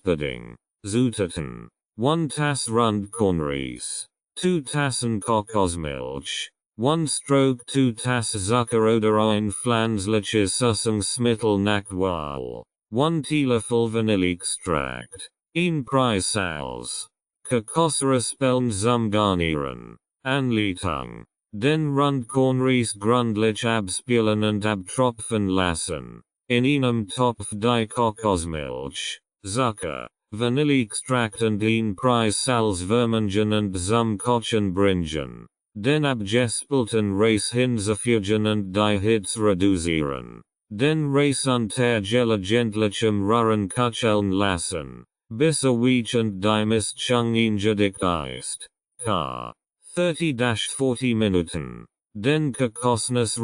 Pudding. Zutaten. 1 Tass Rundkornreis. 2 Tassen Kokosmilch. 1 stroke 2 Tass Zucker oder ein pflanzliches Süßungsmittel nach Wahl. 1 Teelöffel Vanilleextrakt. 1 Preissalz. Kokosraspeln zum Garnieren. Anleitung. Den Rundkornreis gründlich abspülen und abtropfen lassen. In einem Topf die Kokosmilch, Zucker, Vanilleextrakt und ein Preissalz vermengen und zum Kochen bringen. Den abgespülten Reis hinzufügen und die Hitze reduzieren. Den Reis unter gelegentlichem Rühren köcheln lassen, bis er weich und die Mischung eingedickt ist. Ca. 30-40 Minuten. Den Kokosnuss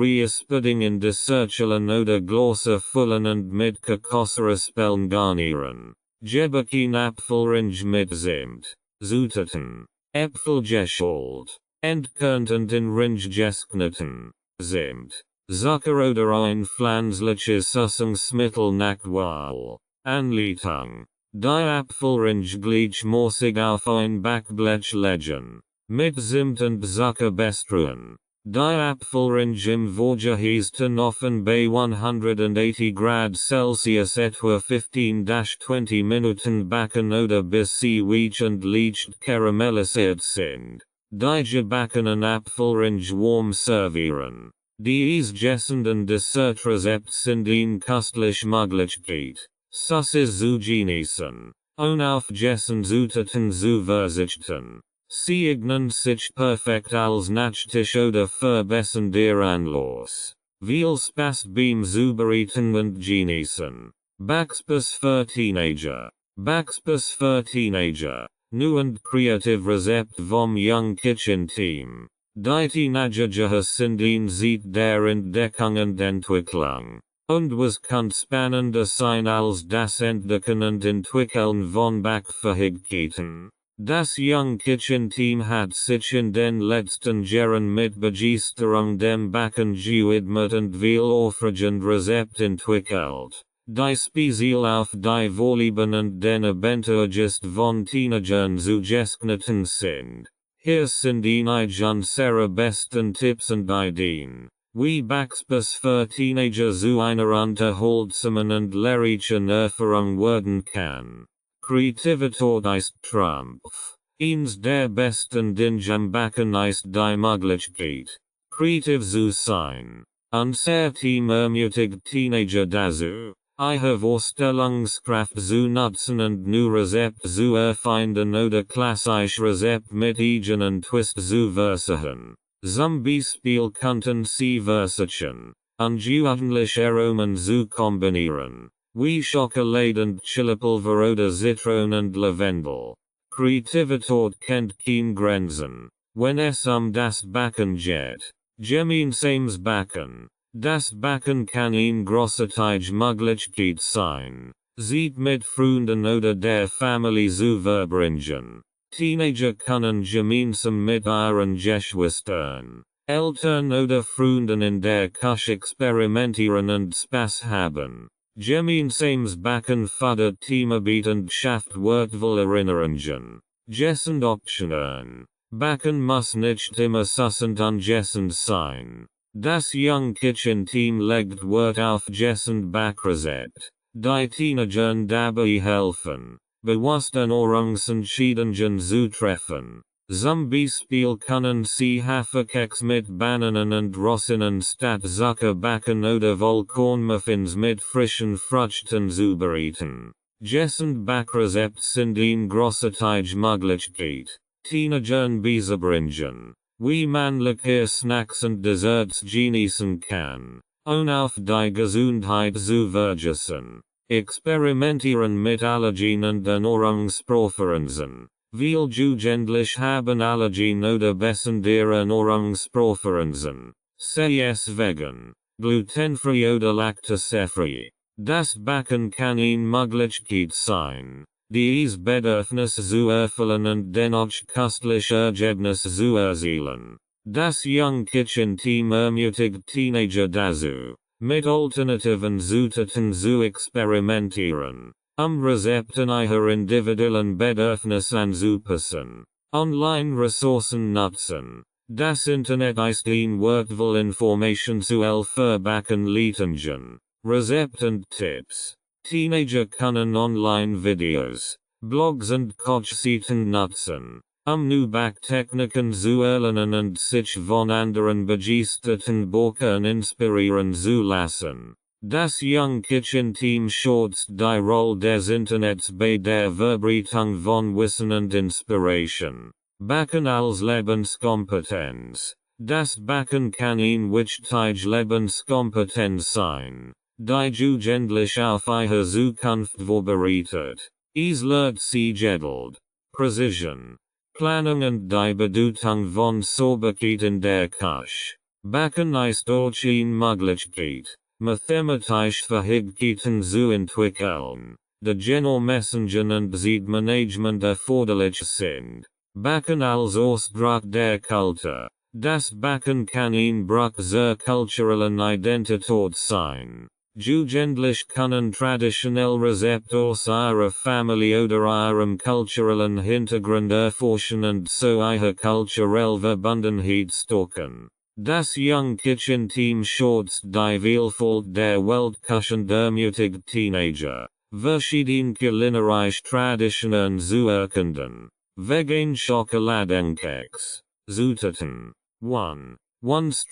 Pudding in Dessertschalen oder Gläser füllen und mit Kokosraspeln garnieren. Gebacken Apfelringe mit Zimt. Zutaten. Äpfel geschält. Entkernt und in Ringe geschnitten. Zimt. Zucker oder ein pflanzliches Süßungsmittel nach Wahl. Anleitung. Die Apfelringe gleichmäßig auf ein Backblech legen. Mit Zimt und Zucker bestreuen. Die Apfelringe im vorgeheizten Ofen bei 180 Grad Celsius etwa 15-20 Minuten backen oder bis sie weich und leicht karamellisiert sind. Die gebackenen Apfelringe warm servieren. Die gessenden Dessertrezepts sind eine köstliche Möglichkeit, Süßes zu genießen, ohne auf Gessen Zutaten zu verzichten. Siegnen sich perfekt als Nachtisch oder verbessern Anlass. Viel Spaß beim Zubereiten und Genießen. Backspace für Teenager. Backspace für Teenager. New and creative Rezept vom Young Kitchen Team. Die Teenager sind seit der Entdeckung und Entwicklung. Und was kann spannender sein als das Entdecken und Entwickeln von Backfähigkeiten? Das Young Kitchen Team hat sich in den letzten Jahren mit Begeisterung dem Backen gewidmet und viel aufregend Rezept entwickelt. Die speziell auf die Vorlieben und den Abenteuerlust von Teenagern zugeschnitten sind. Hier sind einige unserer besten Tipps und Ideen. Wie Backspace für Teenager zu einer unterhaltsamen und lehrreichen Erfahrung werden kann. Kreativität ist Trumpf. Eins der besten Dinge am Backen ist die Möglichkeit, kreativ zu sein. Unser Team ermutigt Teenager dazu, ihre Vorstellungskraft zu nutzen und neue Rezepte zu erfinden oder klassische Rezepte mit eigenen Twist zu versuchen. Zum Beispiel könnten sie versuchen, ungewöhnliche Aromen zu kombinieren. Wie Schokolade und Chilipulver oder Zitronen und Lavendel. Kreativität kennt keine Grenzen. Wenn es das Backen geht. Gemeinsames Backen. Das Backen kann eine großartige Möglichkeit sein. Zeit mit Freunden oder der Familie zu verbringen. Teenager können gemeinsam mit ihren Geschwistern, Eltern oder Freunden in der Küche experimentieren und Spaß haben. Gemeinsames Backen fördert Teamarbeit und schafft wertvolle Erinnerungen. Gessend Optionen. Backen muss nicht immer sussend angessend sein. Das Young Kitchen Team legt Wert auf gessend Backrezept. Die Teenagern dabei helfen, bewusst Ernährungsentscheidungen zu treffen. Zum Beispiel können sie Haferkeks mit Bananen und Rosinen statt Zucker backen oder Vollkornmuffins mit frischen Früchten zubereiten. Gessend Backrezept sind eine großartige Möglichkeit, Teenagern beizubringen, wie man leckere Snacks und Desserts genießen kann, ohne auf die Gesundheit zu vergessen. Experimentieren mit Allergien und Ernährungspräferenzen. Viel Jugendlich haben Allergien oder bessere Ernährungspräferenzen. Sei es vegan, glutenfrei oder laktosefrei. Das Backen kann eine Möglichkeit sein, dies Bedürfnis zu erfüllen und dennoch köstliche Ergebnisse zu erzielen. Das Young Kitchen Team ermutigt Teenager dazu, mit alternativen Zutaten zu experimentieren. Rezepten ihrer individuellen Bedürfnisse anzupassen. Online-Ressourcen nutzen. Das Internet ist ein wertvoll Information zu für Backen-Leitungen, Rezept und Tipps. Teenager können Online-Videos, Blogs und Kochseiten nutzen, neue Backtechniken zu erlernen und sich von anderen begeisterten Bäckern inspirieren zu lassen. Das Young Kitchen Team schätzt die Rolle des Internets bei der Verbreitung von Wissen und Inspiration. Backen als Lebenskompetenz. Das Backen kann eine wichtige Lebenskompetenz sein, die Jugendliche auf ihre Zukunft vorbereitet. Es lehrt sie Geduld, Precision, Planung und die Bedeutung von Sauberkeit in der Küche. Backen ist auch eine Möglichkeit, mathematische Fähigkeiten zu entwickeln, die Generalmessungen und Zeitmanagement erforderlich sind. Backen als Ausdruck der Kultur. Das Backen kann ein Bruch zur kulturellen Identität sein. Jugendlich können traditionell Rezepte aus ihrer Familie oder ihrem kulturellen Hintergrund erforschen und so ihre kulturelle Verbundenheit stärken. Das Young Kitchen Team schätzt die Vielfalt der Weltküche und ermutigt Teenager, verschiedene kulinarische Traditionen zu erkunden. Vegan Schokoladenkeks. Zutaten. 1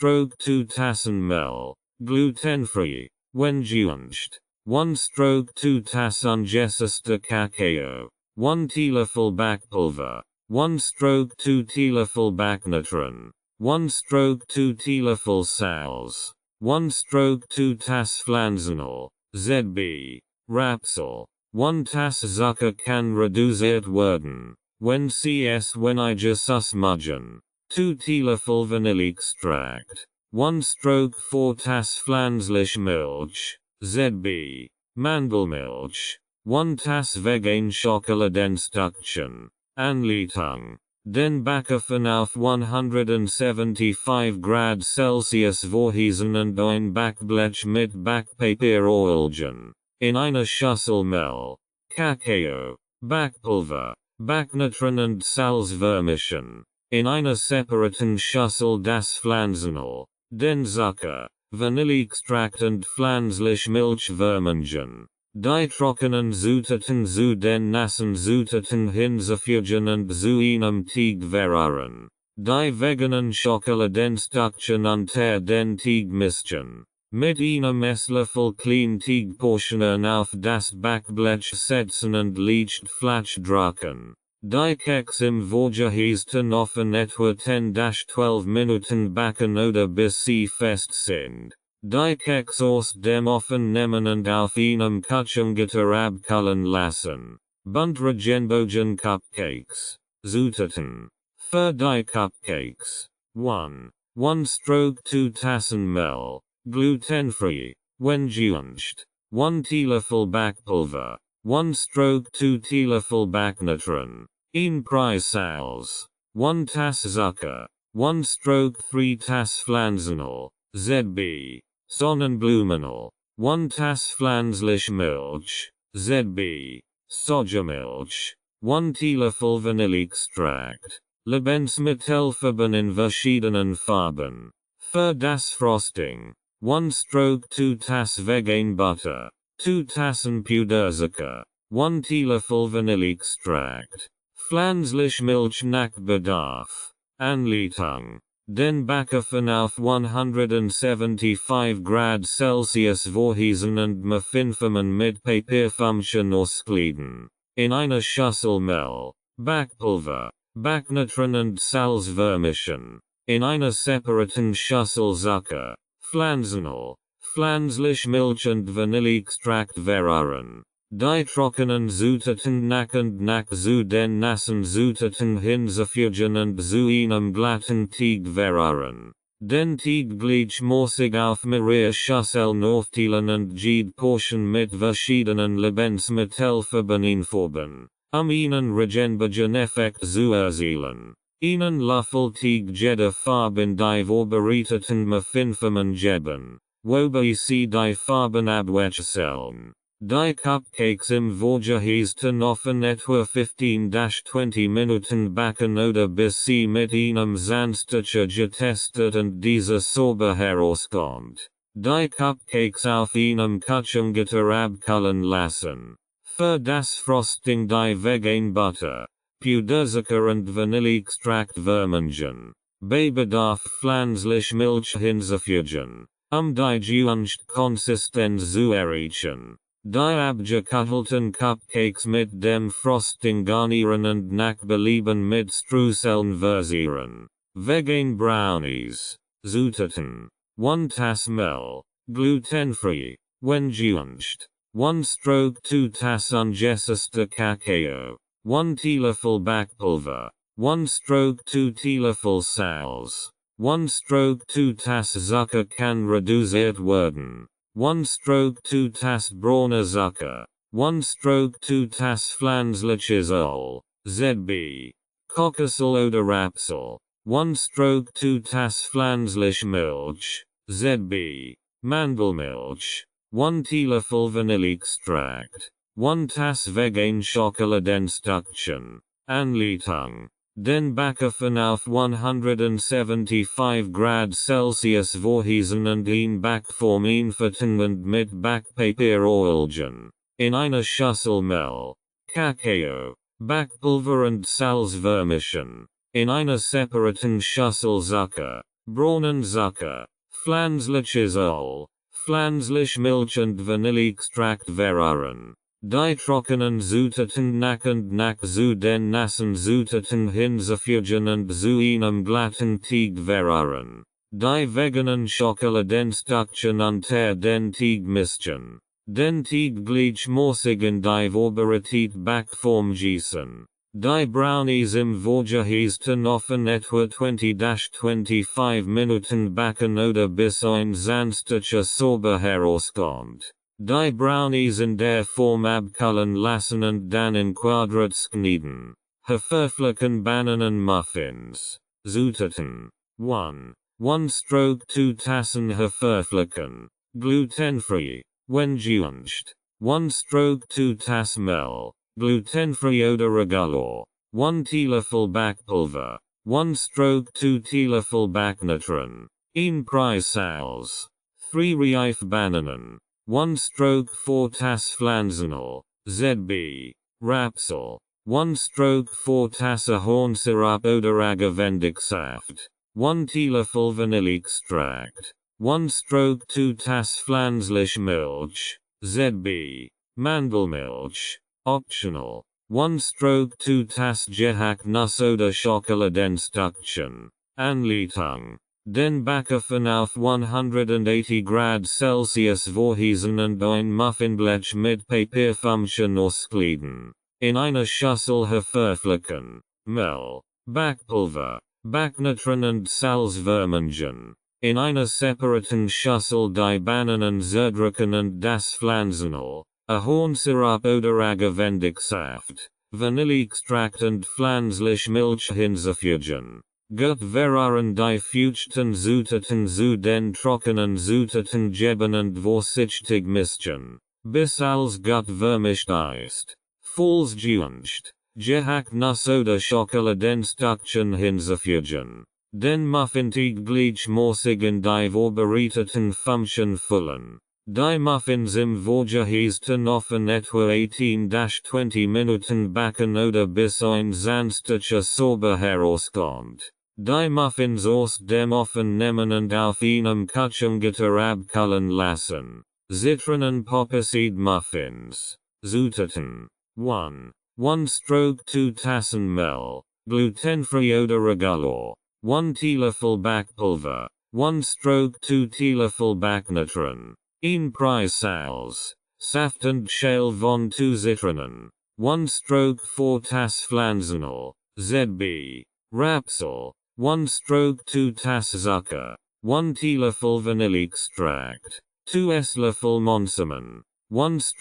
Tassen Mehl. Glutenfrei. Wenn gewünscht. 2 Tassen ungesättigte Kakao. 1 Teelöffel Backpulver. 1/2 Teelöffel Backnitron. 1/2 Teelöffel Salz. 1/2 Tass Flansenal, ZB, Rapsel. 1 Tass Zucker kann reduziert werden, wenn I Jesus mudgen. 2 Teelöffel Vanilleextract. 1/4 Tass Pflanzliche Milch, ZB, Mandelmilch. 1 Tass Vegan Schokoladenstückchen. Anleitung. Den Backofen auf 175 Grad Celsius vorheizen und ein Backblech mit Backpapier oilgen. In einer Schüssel Mehl, Kakao, Backpulver, Backnitron und Salz vermischen. In einer separaten Schüssel das Pflanzenöl, den Zucker, Vanilleextrakt und pflanzliche Milch vermengen. Die trockenen Zutaten zu den nassen Zutaten hinzufügen und zu einem Teig verrühren. Die veganen Schokoladenstückchen unter den Teig mischen. Mit einem Esslöffel klein Teigportionen auf das Backblech setzen und leicht flach drücken. Die Keks im vorgeheizten Ofen etwa 10-12 Minuten backen oder bis sie fest sind. Die Keks aus dem Ofen nehmen und auf einem Kuchengitter abkühlen lassen. Buntregenbogen Cupcakes. Zutaten. Für die Cupcakes. 1/2 Tassen Mehl. Glutenfrei. Wenn gewünscht. 1 Teelöffel Backpulver. 1/2 Teelöffel Backnitron. 1 Prise Salz. 1 Tass Zucker. 1/3 Tass Pflanzenöl, ZB. Sonnenblumenöl. 1 Tass Pflanzliche Milch, ZB. Sojamilch. 1 Teelöffel Vanilleextrakt. Lebensmittelfarben in verschiedenen Farben. Für das Frosting. 1/2 Tass Vegan Butter. 2 Tassen Puderzucker. 1 Teelöffel Vanilleextrakt. Pflanzliche Milch nach Bedarf. Anleitung. Den Backofen auf 175 Grad Celsius vorheizen und Muffinformen mit Papierförmchen auskleiden. In einer Schüssel Mehl, Backpulver, Backnitron und Salz vermischen. In einer separaten Schüssel Zucker, Pflanzenöl, pflanzliche Milch und Vanilleextrakt verrühren. Die trockenen Zutaten nach und nach zu den nassen Zutaten hinzufügen und zu einem glatten Teig verrühren. Den Teig gleichmäßig auf mehrere Schüsseln aufteilen und jede Portion mit verschiedenen Lebensmittelfarben einfärben, einen regenbogen Effekt zu erzielen. Einen Löffel Teig jede Farbe in die vorbereiteten Muffinformen geben, wobei sie die Farben abwechseln. Die Cupcakes im vorgeheizten Ofen etwa 15-20 Minuten backen oder bis sie mit einem Zahnstocher getestet und diese sauber herauskommt. Die Cupcakes auf einem Kuchengitter abkühlen lassen. Für das Frosting die Vegan Butter, Puderzucker und Vanilleextrakt vermengen. Bei Bedarf pflanzliche Milch hinzufügen, die gewünschte Konsistenz zu erreichen. Die abgekühlten Cupcakes mit dem Frosting garnieren und nach Belieben mit Streuseln verzieren. Vegan Brownies. Zutaten. 1 Tass Mehl. Glutenfrei. Wenn gewünscht. 1/2 Tass ungesättigter Kakao. 1 Teelöffel Backpulver. 1/2 Teelöffel Salz. 1/2 Tass Zucker kann reduziert werden. 1/2 Tass brauner Zucker. 1/2 Tass pflanzliches Öl, ZB. Kokosöl oder Rapsöl. 1/2 Tass pflanzliche Milch, ZB. Mandelmilch. 1 Teelöffel Vanilleextrakt. 1 Tass Vegan Schokoladenstückchen. Anleitung. Den Backofen auf 175 Grad Celsius vorheizen und in Backform einfetten und mit Backpapier oilgen. In einer Schüssel Mehl, Kakao, Backpulver und Salz vermischen. In einer separaten Schüssel Zucker, braunen Zucker, pflanzliches Öl, pflanzliche Milch und Vanilleextrakt verrühren. Die trockenen Zutaten nach und nach zu den nassen Zutaten hinzufügen und zu einem glatten Teig verrühren. Die veganen Schokoladenstückchen unter den Teig mischen. Den Teig gleichmäßig in die vorbereitete Backform gießen. Die Brownies im vorgeheizten Ofen etwa 20-25 Minuten backen oder bis ein sanfter Sauber herauskommt. Die Brownies in der Form abkühlen lassen und dann in Quadrats knieten. Veröffentlichen Bananenmuffins. Zutaten. 1 Tassen veröffentlichen. Glutenfrei. Wenn gewünscht. 1 Tass Mehl. Glutenfrei oder regular. 1 Teelöffel Backpulver. 1 Teelöffel Backnatron. 1 Preissals. 3 Reif Bananen. 1 Tass Pflanzenöl. ZB. Rapsöl. 1 Tasse Hornsirup oder Mitgliedschaft. 1 Teelöffel Vanilleextrakt. 1 Tass pflanzliche Milch. ZB. Mandelmilch. Optional. 1 Tass gehacktes oder Schokoladenstückchen. Anleitung. Den Backofen auf 180 Grad Celsius vorheizen und ein Muffinblech mit Papierflämmchen auskleiden. In einer Schüssel veröffentlichen. Mehl. Backpulver. Backnatron und Salz vermengen. In einer separaten Schüssel die Bananen zerdrücken und das Pflanzenöl. Hornsirup oder Mitgliedschaft. Vanilleextrakt und pflanzliche Milch hinzufügen. Gut verrühren die feuchten Zutaten zu den trockenen Zutaten geben und vorsichtig mischen. Bis alles gut vermischt ist. Falls gewünscht. Gehacktes oder Schokoladenstückchen hinzufügen. Den Muffinteig gleichmäßig in die vorbereiteten Flämmchen füllen. Die Muffins im vorgeheizten Ofen etwa 18-20 Minuten backen oder bis ein sanfter Sauber herauskommt. Die Muffins aus dem Ofen nehmen und auf einem Küchengitter abkühlen lassen. Zitronenpopperseed Muffins. Zutaten. 1 Tassen Mehl. Glutenfrei oder regular. 1 Teelöffel Backpulver. 1 Teelöffel Backnatron. 1 Preissals. Saft und Schale von 2 Zitronen. 1 Tass Pflanzenöl. ZB. Rapsöl. 1 Tass Zucker. 1 Teelöffel Vanilleextrakt. 2 Esslöffel Monsamen. 1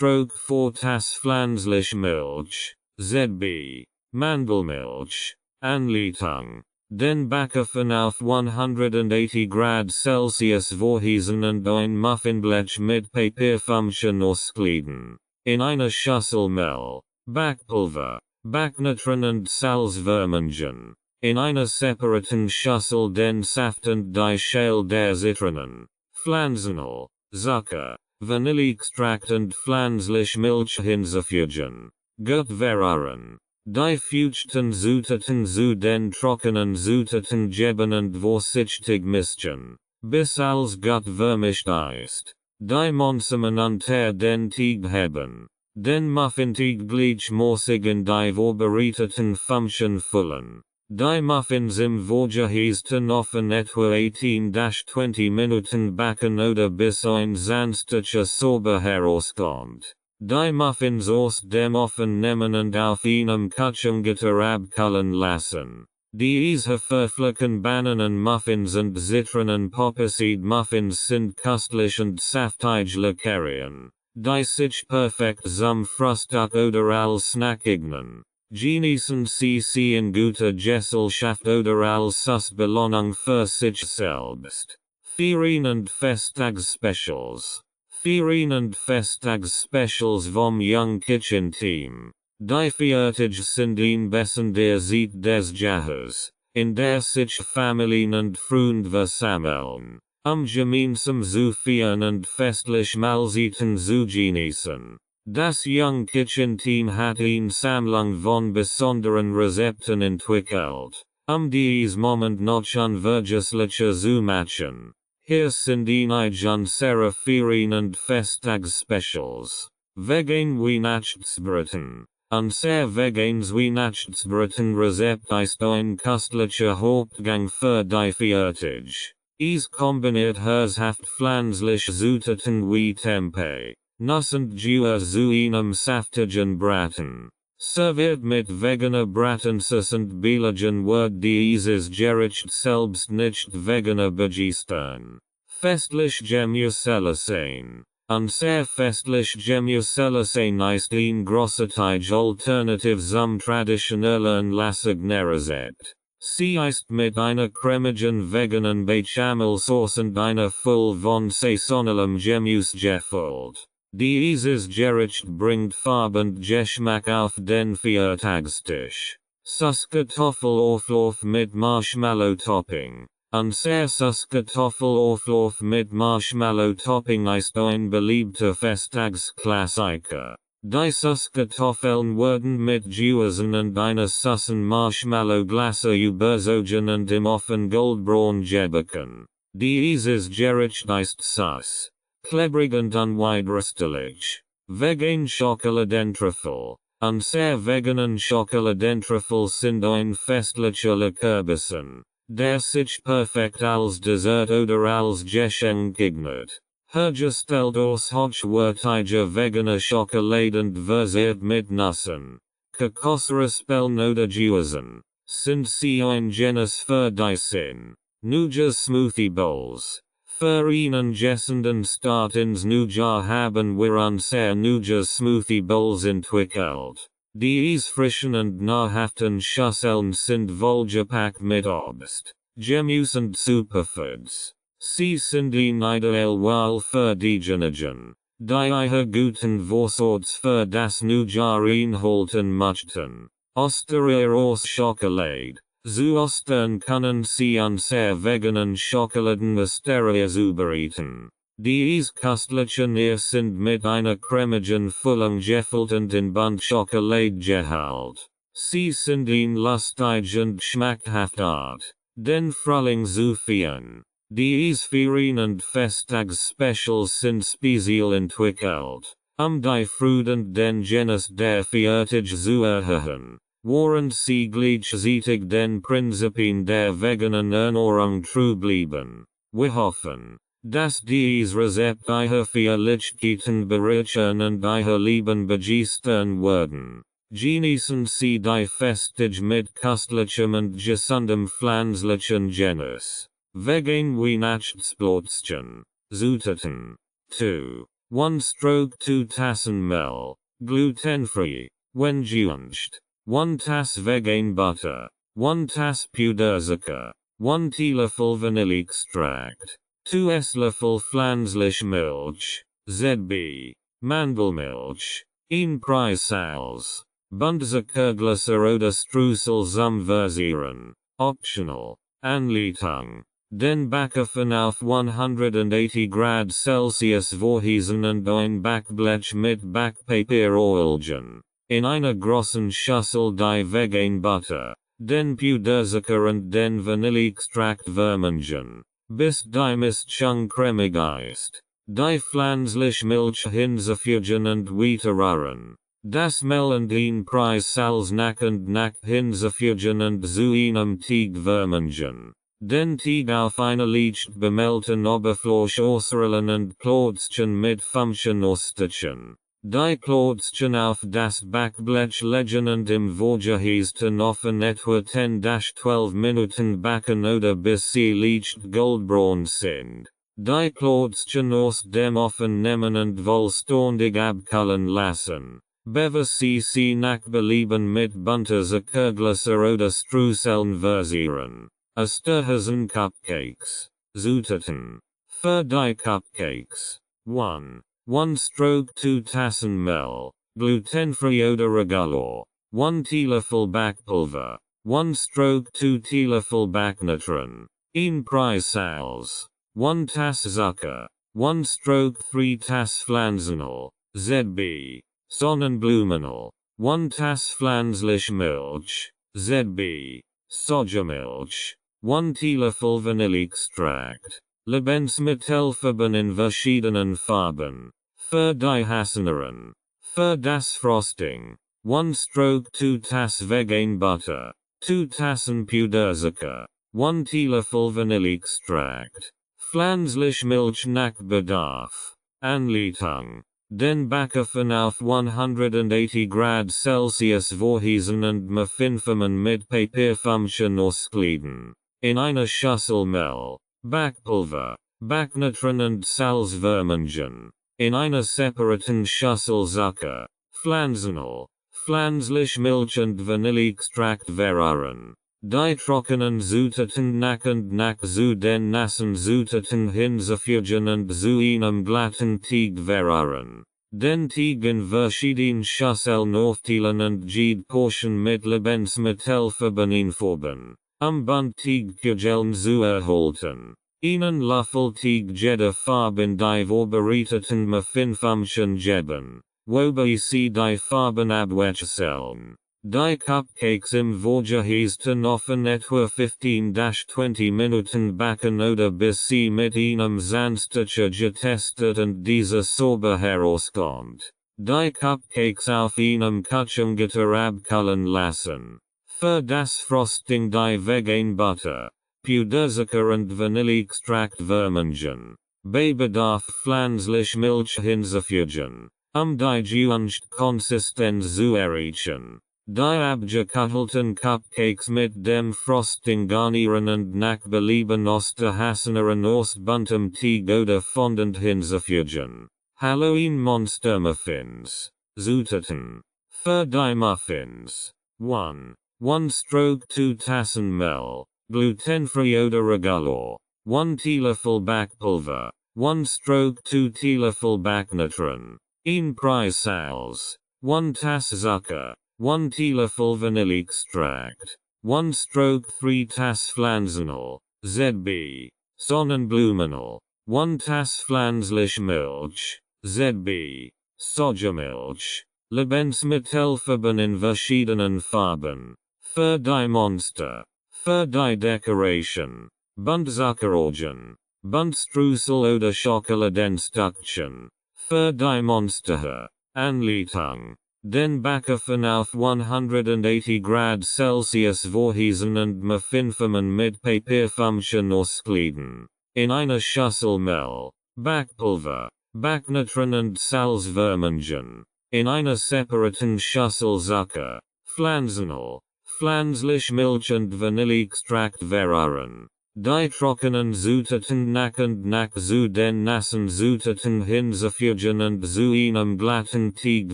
Tass pflanzliche Milch. ZB. Mandelmilch. Anleitung. Den Backofen auf 180 Grad Celsius vorheizen und ein Muffinblech mit Papierflämmchen auskleiden. In einer Schüssel Mehl. Backpulver. Backnatron und Salz vermengen. In einer separaten Schüssel den Saft und die Schale der Zitronen. Pflanzenöl. Zucker. Vanilleextrakt und pflanzliche Milch hinzufügen. Gut verrühren. Die feuchten Zutaten zu den trockenen Zutaten geben und vorsichtig mischen. Bis alles gut vermischt ist. Die Monsamen unter den Teig heben. Den Muffinteig gleichmäßig in die vorbereiteten Flämmchen füllen. Die Muffins im vorgeheizten Ofen etwa 18-20 Minuten backen oder bis ein sanfter Sauber herauskommt. Die Muffins aus dem Ofen nehmen und auf einem Küchengitter abkühlen lassen. Die veröffentlichen Bananenmuffins und Zitronenpopperseed Muffins sind köstlich und saftig Leckerien, die sich perfekt zum Frühstück oder als Snack eignen. Genießen sie in guter Gesellschaft oder als Belohnung für sich selbst. Ferien und Festtagsspecials. Ferien und Festtagsspecials vom Young Kitchen Team. Die Feiertage sind ein bisschen der Zeit des Jahres, in der sich Familien und Freunde versammeln, gemeinsam zu feiern und festlich Mahlzeiten zu genießen. Das Young Kitchen Team hat eine Sammlung von besonderen Rezepten entwickelt, dies Moment noch unvergesslicher zu machen. Hier sind einige unsere Ferien und Festtagsspecials. Vegan Weihnachtsbraten. Unser veganes Weihnachtsbraten Rezept ist ein köstlicher Hauptgang für die Feiertage. Es kombiniert herzhaft pflanzliche Zutaten wie Tempeh, Nuss und Jura zu einem saftigen Braten. Serviert mit veganer Bratensauce und billigen Wort dieses Gericht selbst nicht veganer begeistern. Festlich Gemüseessen. Unser festlich Gemüseessen ist ein großartig Alternative zum traditionellen Lasagna-Rezept. Sie ist mit einer cremigen veganen Bechamel-Sauce und einer Fülle von saisonalem Gemüse gefüllt. Dieses Gericht bringt Farbe und Geschmack auf den Feiertagstisch. Süßkartoffelauflauf mit Marshmallow-Topping. Unser Süßkartoffelauflauf mit Marshmallow-Topping ist ein beliebter Festtagsklassiker. Die Süßkartoffeln werden mit Juizen und einer süßen Marshmallow-Glasse überzogen und im Ofen goldbraun gebacken. Dieses Gericht ist süß, klebrig und unwiderstehlich. Vegan Schokoladentrüffel. Unser veganen Schokoladentrüffel sind ein festlicher Leckerbissen, der sich perfekt als Dessert oder als Geschenk eignet. Hergestellt aus hochwertiger veganer Schokolade und versiert mit Nüssen, Kokosraspeln oder Juizen. Sind sie ein Genus für die Sinn? Nuja Smoothie Bowls. Für einen gesunden Start ins Neujahr haben wir unser Nuja Smoothie Bowls entwickelt. Diese frischen und nahrhaften Schüsseln sind vollgepackt mit Obst, Gemüse und Superfoods. Sie sind ein ideal Wahl für diejenigen, die ihre guten Vorsorts für das Neujahr einhalten möchten. Osteria aus Schokolade. Zu Ostern können Sie unser veganen Schokoladenmysterie zubereiten. Diese köstlichen sind mit einer cremigen Füllung gefüllt und in Buntschokolade gehalten. Sie sind ein lustig und schmackhaft Art, den Frühling zu feiern. Diese Ferien- und Festtags-Specials sind speziell entwickelt, die Freude und den Genuss der Feiertage zu erhöhen. Während Sie gleichzeitig den Prinzipien der veganen Ernährung treu bleiben. Wir hoffen, dass dieses Rezept Ihre Feierlichkeiten bereichern und Ihr Leben begeistern werden. Genießen Sie die Festage mit köstlichem und gesundem pflanzlichen Genuss. Vegan Weihnachtsbrötchen. Zutaten. 2. 1/2 Tassen Mehl. Glutenfrei. Wenn gewünscht. 1 Tass vegan butter. 1 Tass Puderzucker. 1 Teelöffel Vanilleextrakt. 2 Esslöffel pflanzliche Milch. ZB. Mandelmilch. 1 Preissalz. Buntszuckergläser oder Streusel zum Versieren. Optional. Anleitung. Den Backofen auf 180 Grad Celsius vorheizen und ein Backblech mit Backpapier oilgen. In einer großen Schüssel die vegan Butter, den Puderzucker und den Vanilleextrakt vermengen, bis die Mischung cremig ist. Die pflanzliche Milch hinzufügen und weiterrühren. Das Mehl und ein Preissalz nach und nach hinzufügen und zu einem Teig vermengen. Den Teig auf einer leicht bemehlten Oberfläche ausrollen und Klötzchen mit Fümmchen ausstitchen. Die Klötzchen auf das Backblech legen und im vorgeheizten Ofen etwa 10-12 Minuten backen oder bis sie leicht goldbraun sind. Die Klötzchen aus dem Ofen nehmen und vollständig abkühlen lassen. Bevor sie nach Belieben mit Buntszuckergläser oder Streuseln versieren. Österhazen Cupcakes. Zutaten. Für die Cupcakes. 1. 1/2 Tassen Mehl. Glutenfrei oder regular. 1 Teelöffel Backpulver. 1/2 Teelöffel Backnutron. 1 Preissalz. 1 Tass Zucker. 1/3 Tass Pflanzenöl. ZB. Sonnenblumenöl. 1 Tass pflanzliche Milch. ZB. Sojamilch. 1 Teelöffel Vanilleextrakt. Lebensmittelfarben in verschiedenen Farben. Für die Hasseneren. Für das Frosting. 1 stroke 2 Tass vegan butter. 2 Tassen Puderzucker. 1 Teelöffel Vanilleextrakt. Pflanzlich Milch nach Bedarf. Anleitung. Den Backofen auf 180 Grad Celsius vorheizen und Muffinformen mit Papierfämmchen auskleiden. In einer Schüssel Mehl, Backpulver, Backnitron und Salz vermengen. In einer separaten Schüssel Zucker, Pflanzlich Milch und Vanilleextrakt verrühren. Die trockenen Zutaten nach und nach zu den nassen Zutaten hinzufügen und zu einem glatten Teig verrühren. Den Teig in verschiedenen Schüsseln aufteilen und jede Portion mit Lebensmittel verbinden. Bund Teigkugeln zu erhalten. Einen Löffel Teig jede Farbe in die vorbereiteten Muffinfämmchen geben, wobei sie die Farben abwechseln. Die Cupcakes im vorgeheizten Ofen etwa 15-20 Minuten backen oder bis sie mit einem Zahnstocher getestet und diese sauber herauskommt. Die Cupcakes auf einem Küchengitter abkühlen lassen. Für das Frosting die vegan Butter, Puderzucker und Vanilleextrakt vermengen. Bei Bedarf pflanzlich Milch hinzufügen, die gewünschte Konsistenz zu erreichen. Die abgekühlten Cupcakes mit dem Frosting garnieren und nach Belieben auszuhasseneren aus buntem Teig oder fondant hinzufügen. Halloween Monster Muffins. Zutaten. Für die Muffins. 1 stroke 2 Tassen Mehl, glutenfrei oder regular. 1 Teelöffel Backpulver. 1 stroke 2 Teelöffel Backnitron. 1 Prise Salz. 1 Tass Zucker. 1 Teelöffel Vanilleextrakt. 1 stroke 3 Tass Pflanzenöl, ZB. Sonnenblumenöl. 1 Tass pflanzlich Milch, ZB. Sojamilch. Lebensmittelfarben in verschiedenen Farben. Für die Monster. Für die Decoration. Buntzuckerorgen. Buntstreusel oder Schokoladenstückchen. Für die Monster. Anleitung. Den Backofen auf 180 Grad Celsius vorheizen und Muffinformen mit Papierfämmchen auskleiden. In einer Schüssel Mehl, Backpulver, Backnitron und Salz vermengen. In einer separaten Schüssel Zucker, pflanzlich Milch und Vanilleextrakt verrühren. Die trockenen Zutaten nach und nach zu den nassen Zutaten hinzufügen und zu einem glatten Teig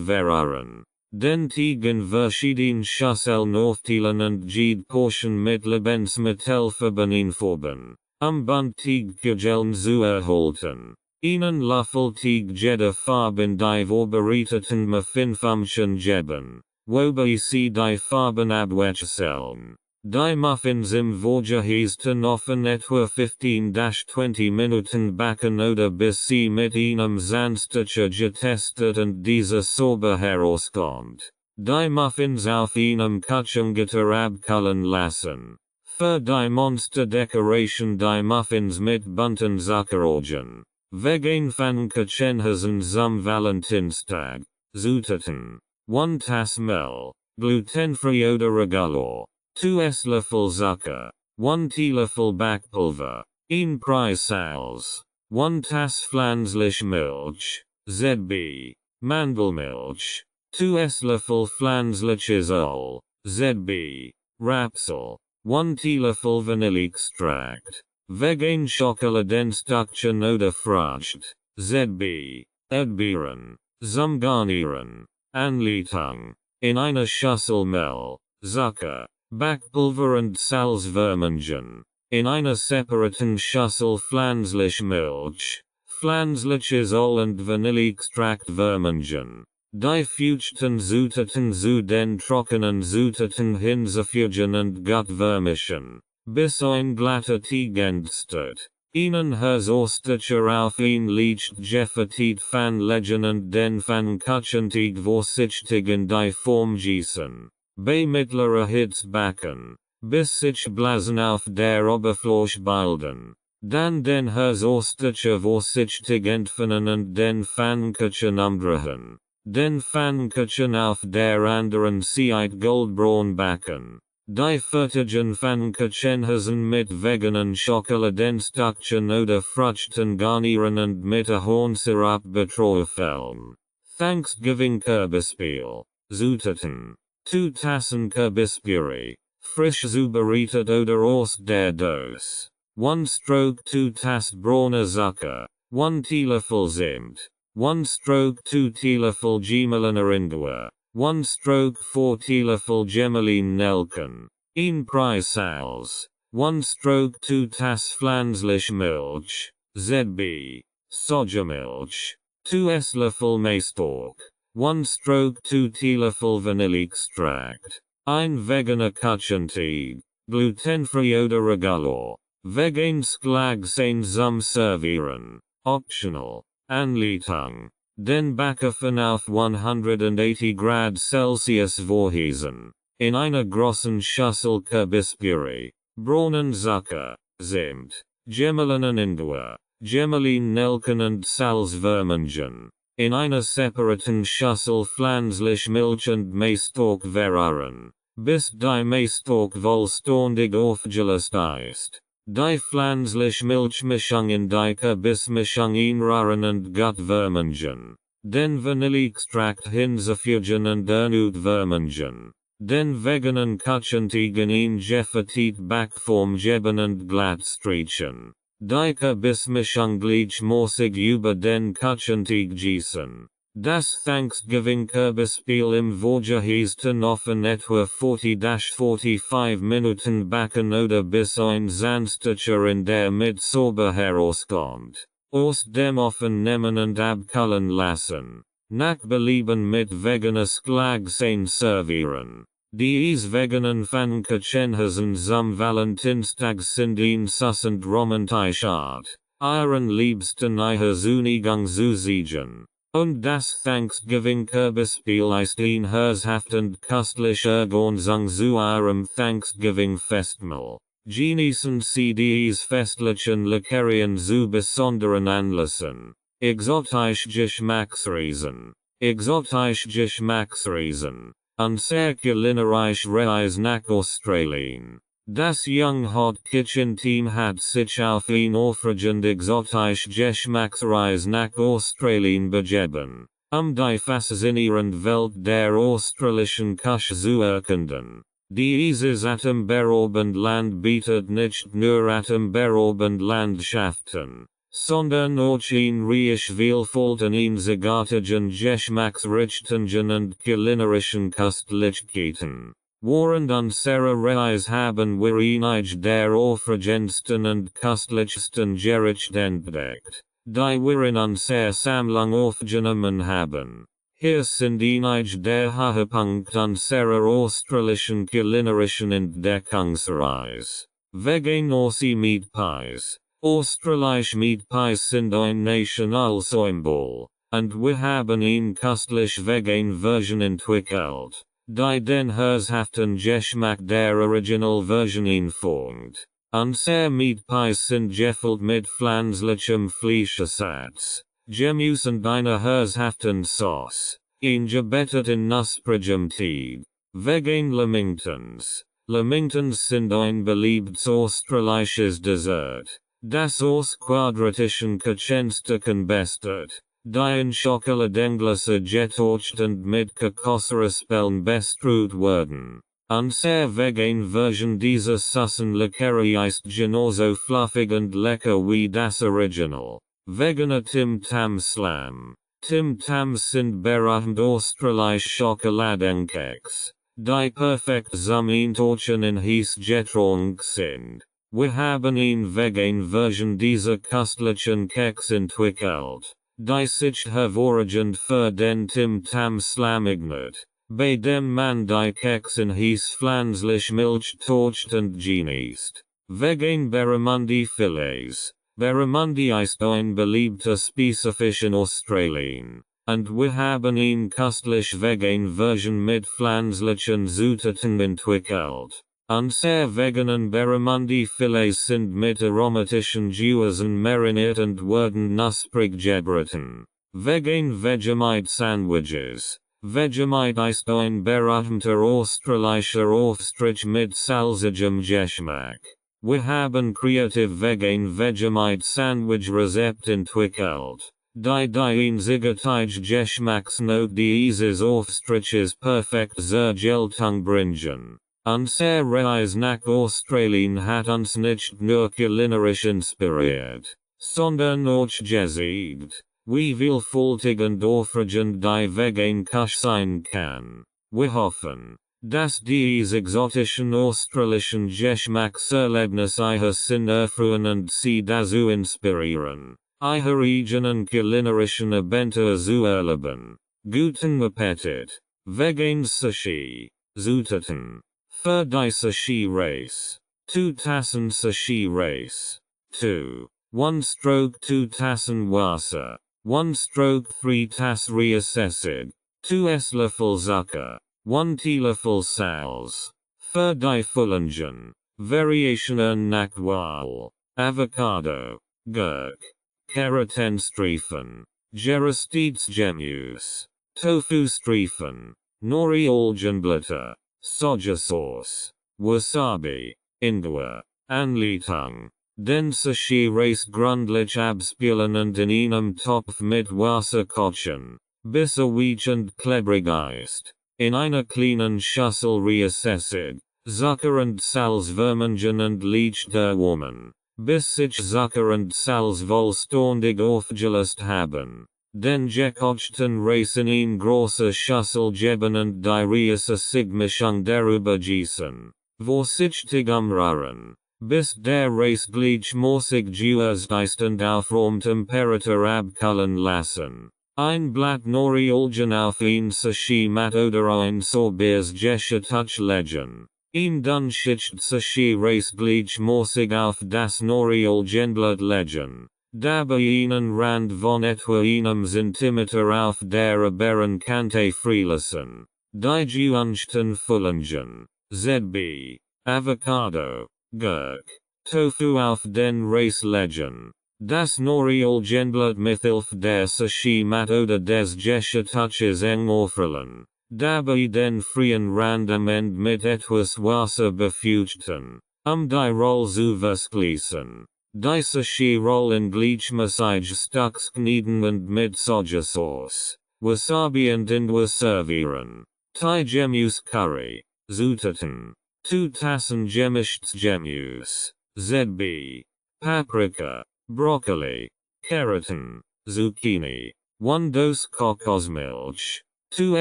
verrühren. Den Teig in verschiedenen Schüsseln aufteilen und jede Portion mit Lebensmittel verbinden. Bund Teigkugeln zu erhalten. Einen Löffel Teig jede Farbe in die vorbereiteten Muffinfämmchen geben, wobei sie die Farben abwechseln. Die Muffins im vorgeheizten Ofen etwa 15-20 Minuten backen oder bis sie mit einem Zahnstocher getestet und diese sauber herauskommt. Die Muffins auf einem Küchengitter abkühlen lassen. Für die Monster Decoration die Muffins mit bunten Zuckerorgen. Vegan Pfannkuchenhasen zum Valentinstag. Zutaten. 1 Tass Mehl, glutenfrei oder regular. 2 Esslöffel Zucker. 1 Teelöffel Backpulver. 1 Prise Salz. 1 Tass pflanzlich Milch, ZB. Mandelmilch. 2 Esslöffel pflanzliches Öl, ZB. Rapsöl. 1 Teelöffel Vanilleextrakt. Vegan Schokoladenstückchen oder Frucht, ZB. Erdbeeren. Zum Garnieren. Anleitung. In einer Schüssel Mehl, Zucker, Backpulver und Salz vermengen. In einer separaten Schüssel pflanzlich Milch, pflanzliches Öl und Vanilleextrakt vermengen. Die feuchten Zutaten zu den trockenen Zutaten hinzufügen und gut vermischen, bis ein glatter Teig entsteht. Ihnen Herzausstecher auf ein Licht gefetet legen und den Pfannkuchenteig vorsichtig in die Form gießen. Bei mittlerer Hitze backen, bis sich Blasen auf der Oberfläche bilden. Dann den Herzausstecher vorsichtig entfernen und den Pfannkuchen umdrehen. Den Fankachen auf der anderen Seite Goldbraun backen. Die fertigen Fankachen mit veganen Schokoladenstückchen oder Früchten garnieren und mit Ahornsirup beträufeln. Thanksgiving Kürbisspiel. Zutaten. 2 Tassen Kürbispüree. Frisch zubereitet oder aus der Dose. 1/2 Tasse braune Zucker. 1 Teelöffel Zimt. 1/2 Teelöffel Gemeliner Ingwer. 1/4 Teelöffel Gemelin Nelken. 1 Preissalz. 1/2 Tasse pflanzliche Milch. ZB. Sojamilch. 2 Esslöffel Maistork. 1/2 Teelöffel Vanilleextrakt. Ein veganer Kuchenteig. Glutenfrei oder Regalo. Vegan Sklagsein zum Servieren. Optional. Anleitung. Den Backofen auf 180 Grad Celsius vorheizen. In einer großen Schüssel Kürbispüree. Braunen Zucker. Zimt. Gemelinen Ingwer. Gemelin Nelken und Salz vermengen. In einer separaten Schüssel pflanzlich Milch und Maistork verrühren, bis die Maistork vollständig aufgelöst ist. Die pflanzliche Milchmischung in die Kürbismischung einrühren und gut vermengen. Den Vanilleextrakt hinzufügen und erneut vermengen. Den veganen Kuchenteig in Jeffertit Backform geben und glatt streichen. Die Kürbismischung gleichmäßig über den Kuchenteig gießen. Das Thanksgiving Kürbisspiel im vorgeheizten Ofen etwa 40-45 Minuten backen oder bis ein sanfter in der mit Sauber herauskommt. Aus dem Ofen nehmen und abkühlen lassen. Nach Belieben mit veganer Sklagsein servieren. Dies veganen Pfannkuchen zum Valentinstag sind ein sussend romantisch Art, ihren Liebsten ihre Zunigung zu siegen. Und das Thanksgiving Kürbisspiel ist ein herzhaftend köstlich Ergänzung zu ihrem Thanksgiving Festmahl. Genießen Sie dies festlichen Leckerchen zu besonderen Anlässen. Exotische Geschmacksriesen. Exotische Geschmacksriesen. Unsere kulinarische Reise nach Australien. Das Young Hot Kitchen Team hat sich auf ein aufregend exotische Geschmacksreise nach Australien begeben, die faszinierende Welt der australischen Küche zu erkunden. Dieses atemberaubende Land bietet nicht nur atemberaubende Landschaften, sondern auch eine reiche Vielfalt an einzigartigen Geschmacksrichtungen und kulinarischen Köstlichkeiten. Während unserer Reise haben wir einige der aufregendsten und köstlichsten Gerichte entdeckt, die wir in unserer Sammlung aufgenommen haben. Hier sind einige der Höhepunkte unserer australischen kulinarischen Entdeckungsreise. Vegan Aussie Meat Pies. Australische Meat Pies sind ein Nationalsymbol, und wir haben eine köstliche vegan Version entwickelt, die den herzhaften Geschmack der Original Version einfängt. Unsere Meat Pies sind gefüllt mit pflanzlichem Fleischersatz, Gemüse und einer herzhaften Sauce, eingebettet in knusprigem Teig. Vegan Lamingtons. Lamingtons sind ein beliebtes australisches Dessert, das aus quadratischen Kuchenstücken besteht, die in Schokoladengläser getäuscht und mit Kokosraspeln bestrut werden. Unsere vegan Version dieser Sussenleckerei ist genauso fluffig und lecker wie das Original. Veganer Tim Tam Slam. Tim Tams sind berühmt australische Schokoladenkeks, die perfekt zum Eintauchen in heiß Getränk sind. Wir haben eine vegan Version dieser köstlichen Keks entwickelt, die sich hervorragend für den Tim Tam Slam eignet, bei dem man die Keks in heiß pflanzlich Milch täuscht und genießt. Vegan Barramundi Filets. Barramundi ist ein beliebter Spießfisch in Australien, und wir haben eine köstliche vegan Version mit pflanzlichen Zutaten entwickelt. Unsere veganen Barramundi Filets sind mit aromatischen Gewürzen mariniert und werden knusprig gebraten. Vegan Vegemite sandwiches. Vegemite ist ein berühmter australischer Aufstrich mit salzigem Geschmack. Wir haben kreativ vegan Vegemite Sandwich Rezept entwickelt. Die einzige Geschmacksnote dieses Aufstriches perfekt zur Geltung bringen. Unsere Reise nach Australien hat uns nicht nur kulinarisch inspiriert, sondern auch gezeigt, wie vielfältig und aufregend die vegan Küche sein kann. Wir hoffen, dass dies exotischen australischen Geschmackserlebnis ihr Sinn erfreuen und sie dazu inspirieren, ihre eigenen kulinarischen Abenteuer zu erleben. Guten Appetit! Vegan Sushi. Zutaten. Für die Sushi Race. 2 Tassen Sushi Race. 2. 1/2 Tassen Wasser. 1/3 Tass reassessig. 2 Esslöffel Zucker. 1 Teelöffel Salz. Für die Füllungen. Variationen nach Wahl. Avocado. Gurk. Keratinstreifen. Geröstetsgemüse. Tofu-Streifen. Nori-Algenblätter. Sojasauce. Wasabi. Ingwer. Anleitung. Den Sushi Race grundlich abspülen und in einem Topf mit Wasser kochen, bis er weich und klebrig ist. In einer kleinen Schüssel reassessig, Zucker und Salz vermengen und leicht erwärmen, bis sich Zucker und Salz vollständig aufgelöst haben. Den gekochten Reis in eine große Schüssel geben und die reassessig Mischung darüber gießen. Vorsichtig umrühren, bis der Reis gleichmäßig geöst ist und auf Raumtemperatur abkühlen lassen. Ein Blatt Nori-Algen auf ein Sushi-Mat oder ein sauberes Geschirrtuch legen. Ein dann schicht Sushi-Reis gleichmäßig auf das Nori-Algenblatt legen. Dabei einen Rand von etwa einem Zentimeter auf der oberen Kante freilassen. Die gewünschten Füllungen. ZB. Avocado. Gurk. Tofu auf den Reis legen. Das Nori-Algenblatt mithilfe der Sushi-Mat oder des Geschirrtuches eng aufrollen. Dabei den freien Rand am Ende mit etwas Wasser befeuchten, die Rolle zu verschließen. Die Sushi-Rolle in gleichmäßig Stücks knieden und mit Sojasauce, Wasabi und Ingwer servieren. Thai Gemüse Curry. Zutaten. 2 Tassen gemischtes Gemüse. ZB. Paprika. Broccoli. Keratin. Zucchini. 1 Dose Kokosmilch. 2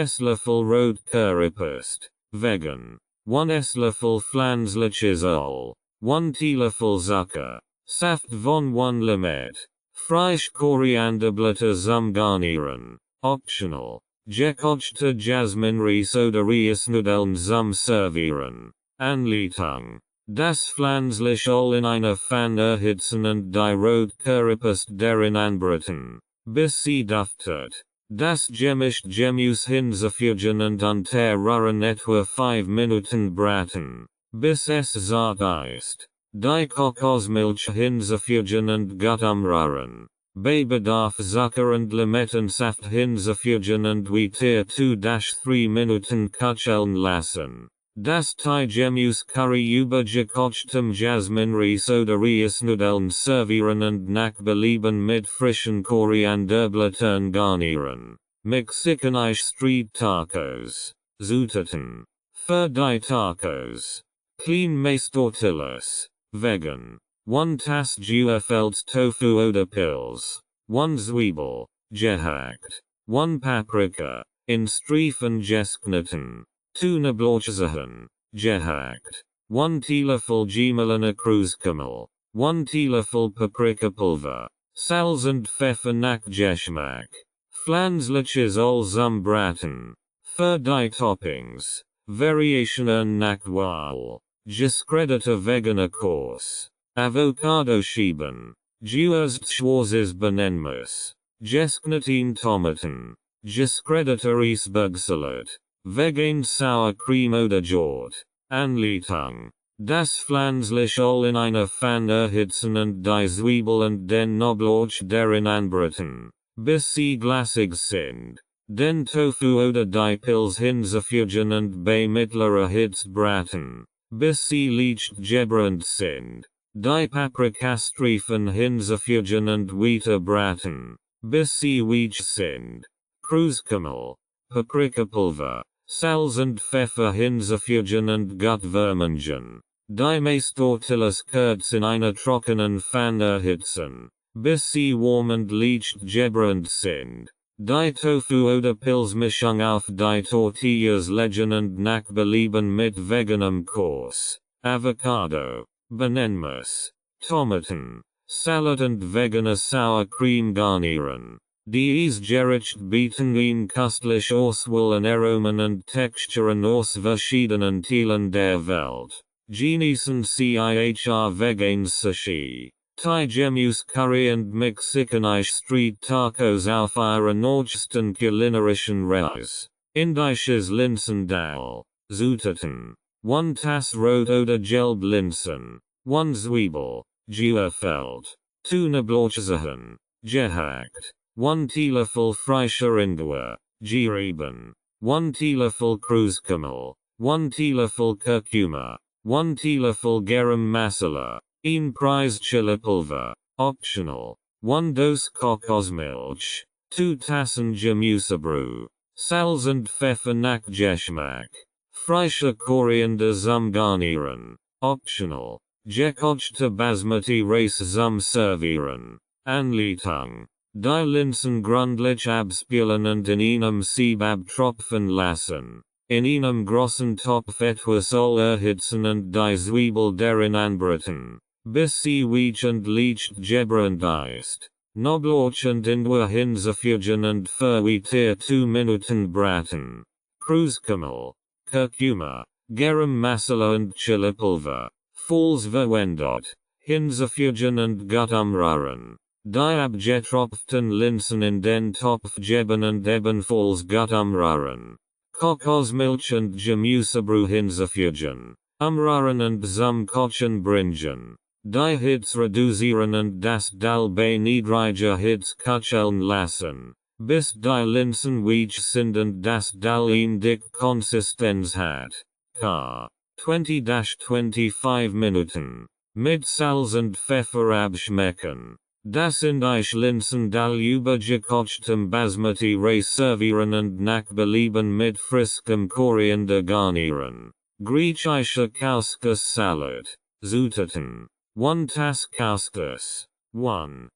Esslöffel Rot-Currypaste. Vegan. 1 Esslöffel pflanzliches Öl. 1 Teelöffel Zucker. Saft von 1 Limette. Frische Korianderblätter zum Garnieren. Optional. Gekochte Jasminreis oder Reisnudeln zum Servieren. Anleitung. Das pflanzliche Öl in einer Pfanne erhitzen und die Rot-Currypaste darin anbraten, bis sie duftet. Das gemischt Gemüse hinzufügen und unter Rühren etwa 5 Minuten braten, bis es zart ist. Die Kokosmilch hinzufügen und gut umrühren. Bei Bedarf Zucker und Limettensaft hinzufügen und weiter 2-3 Minuten köcheln lassen. Das Thai Gemüse Curry über gekochtem Jasminreis oder Reisnudeln servieren und nach Belieben mit frischen Korianderblättern garnieren. Mexikanische Street Tacos. Zutaten. Für die Tacos. Clean Mais Tortillas. Vegan. 1 Tass geöffelt Tofu oder Pilz. 1 Zwiebel. Gehackt. 1 Paprika. In Streifen geschnitten. 2 Knoblauchzehen. Gehackt. 1 Teelöffel gemehlene Kreuzkümmel. 1 Teelöffel Paprikapulver. Salz und Pfeffer nach Geschmack. Pflanzliches Öl zum Braten. Für die Toppings. Variationen nach Wahl. Discrediter veganer Kurs. Avocado schieben. Geöst schwarzes Benenmus. Geschnittene Tomaten. Discrediter Eisbergsalat. Vegan Sour Cream oder Jord. Anleitung. Das pflanzliche Öl in einer Pfanne erhitzen und die Zwiebel und den Knoblauch darin anbraten, bis sie glassig sind. Den Tofu oder die Pils hinzufügen und bei mittlerer Hitze braten, bis sie leicht gebrannt sind. Die Paprikastreifen hinzufügen und weiter braten, bis sie weich sind. Kruskümmel, Paprikapulver, Salz und Pfeffer hinzufügen und gut vermengen. Die Maistortillas kurz in einer trockenen Pfanne erhitzen, bis sie warm und leicht gebrannt sind. Die Tofu oder Pilzmischung auf die Tortillas legen und nach Belieben mit veganem Kurs, Avocado, Bananas, Tomaten, Salad und vegane Sour Cream garnieren. Dies gericht bieten ihn köstlich auswählen Aromen und Texturen aus verschiedenen Teilen der Welt. Genießen CIHR Veganes Sushi. Thai Gemüse Curry und Mexikanische Street Tacos auf ihrer nördlichsten kulinarischen Reise. Indisches Linsendahl. Zutaten. 1 Tass Rot oder Gelb Linsen. 1 Zwiebel. Geöffelt. 2 Knoblauchzehen. Gehackt. 1 Teelöffel frischer Ingwer. Gerieben. 1 Teelöffel Kruskümmel. 1 Teelöffel Kurkuma. 1 Teelöffel Garam Masala. 1 Prise Chili Pulver. Optional. 1 Dose Kokosmilch. 2 Tassen Gemüsebrühe. Salz und Pfeffer nach Geschmack. Frische Koriander zum Garnieren. Optional. Gekochte Basmati Reis zum Servieren. Anleitung. Die Linsen gründlich abspülen und in einem Sieb abtropfen lassen. In einem großen Topf etwas Öl erhitzen und die Zwiebel darin anbraten, bis sie weich und leicht gebrannt ist. Knoblauch und Ingwer hinzufügen und für weiter 2 Minuten braten. Kruskümmel, Kurkuma, Garam Masala und Chilipulver, falls verwendet, hinzufügen und gut umrühren. Die abgetropften Linsen in den Topf geben und ebenfalls gut umrühren. Kokosmilch und Gemüsebrühe hinzufügen. Umrühren und zum Kochen bringen. Die Hitze reduzieren und das Dahl bei niedriger Hitze köcheln lassen, bis die Linsen weich sind und das Dahl eine dicke Konsistenz hat. Ca. 20-25 Minuten. Mit Salz und Pfeffer abschmecken. Das indische Linsendahl über gekochtem Basmati Reis servieren und nach Belieben mit frischem Koriander garnieren. Griechische Couscous Salad. Zutaten. 1 Tass Couscous. 1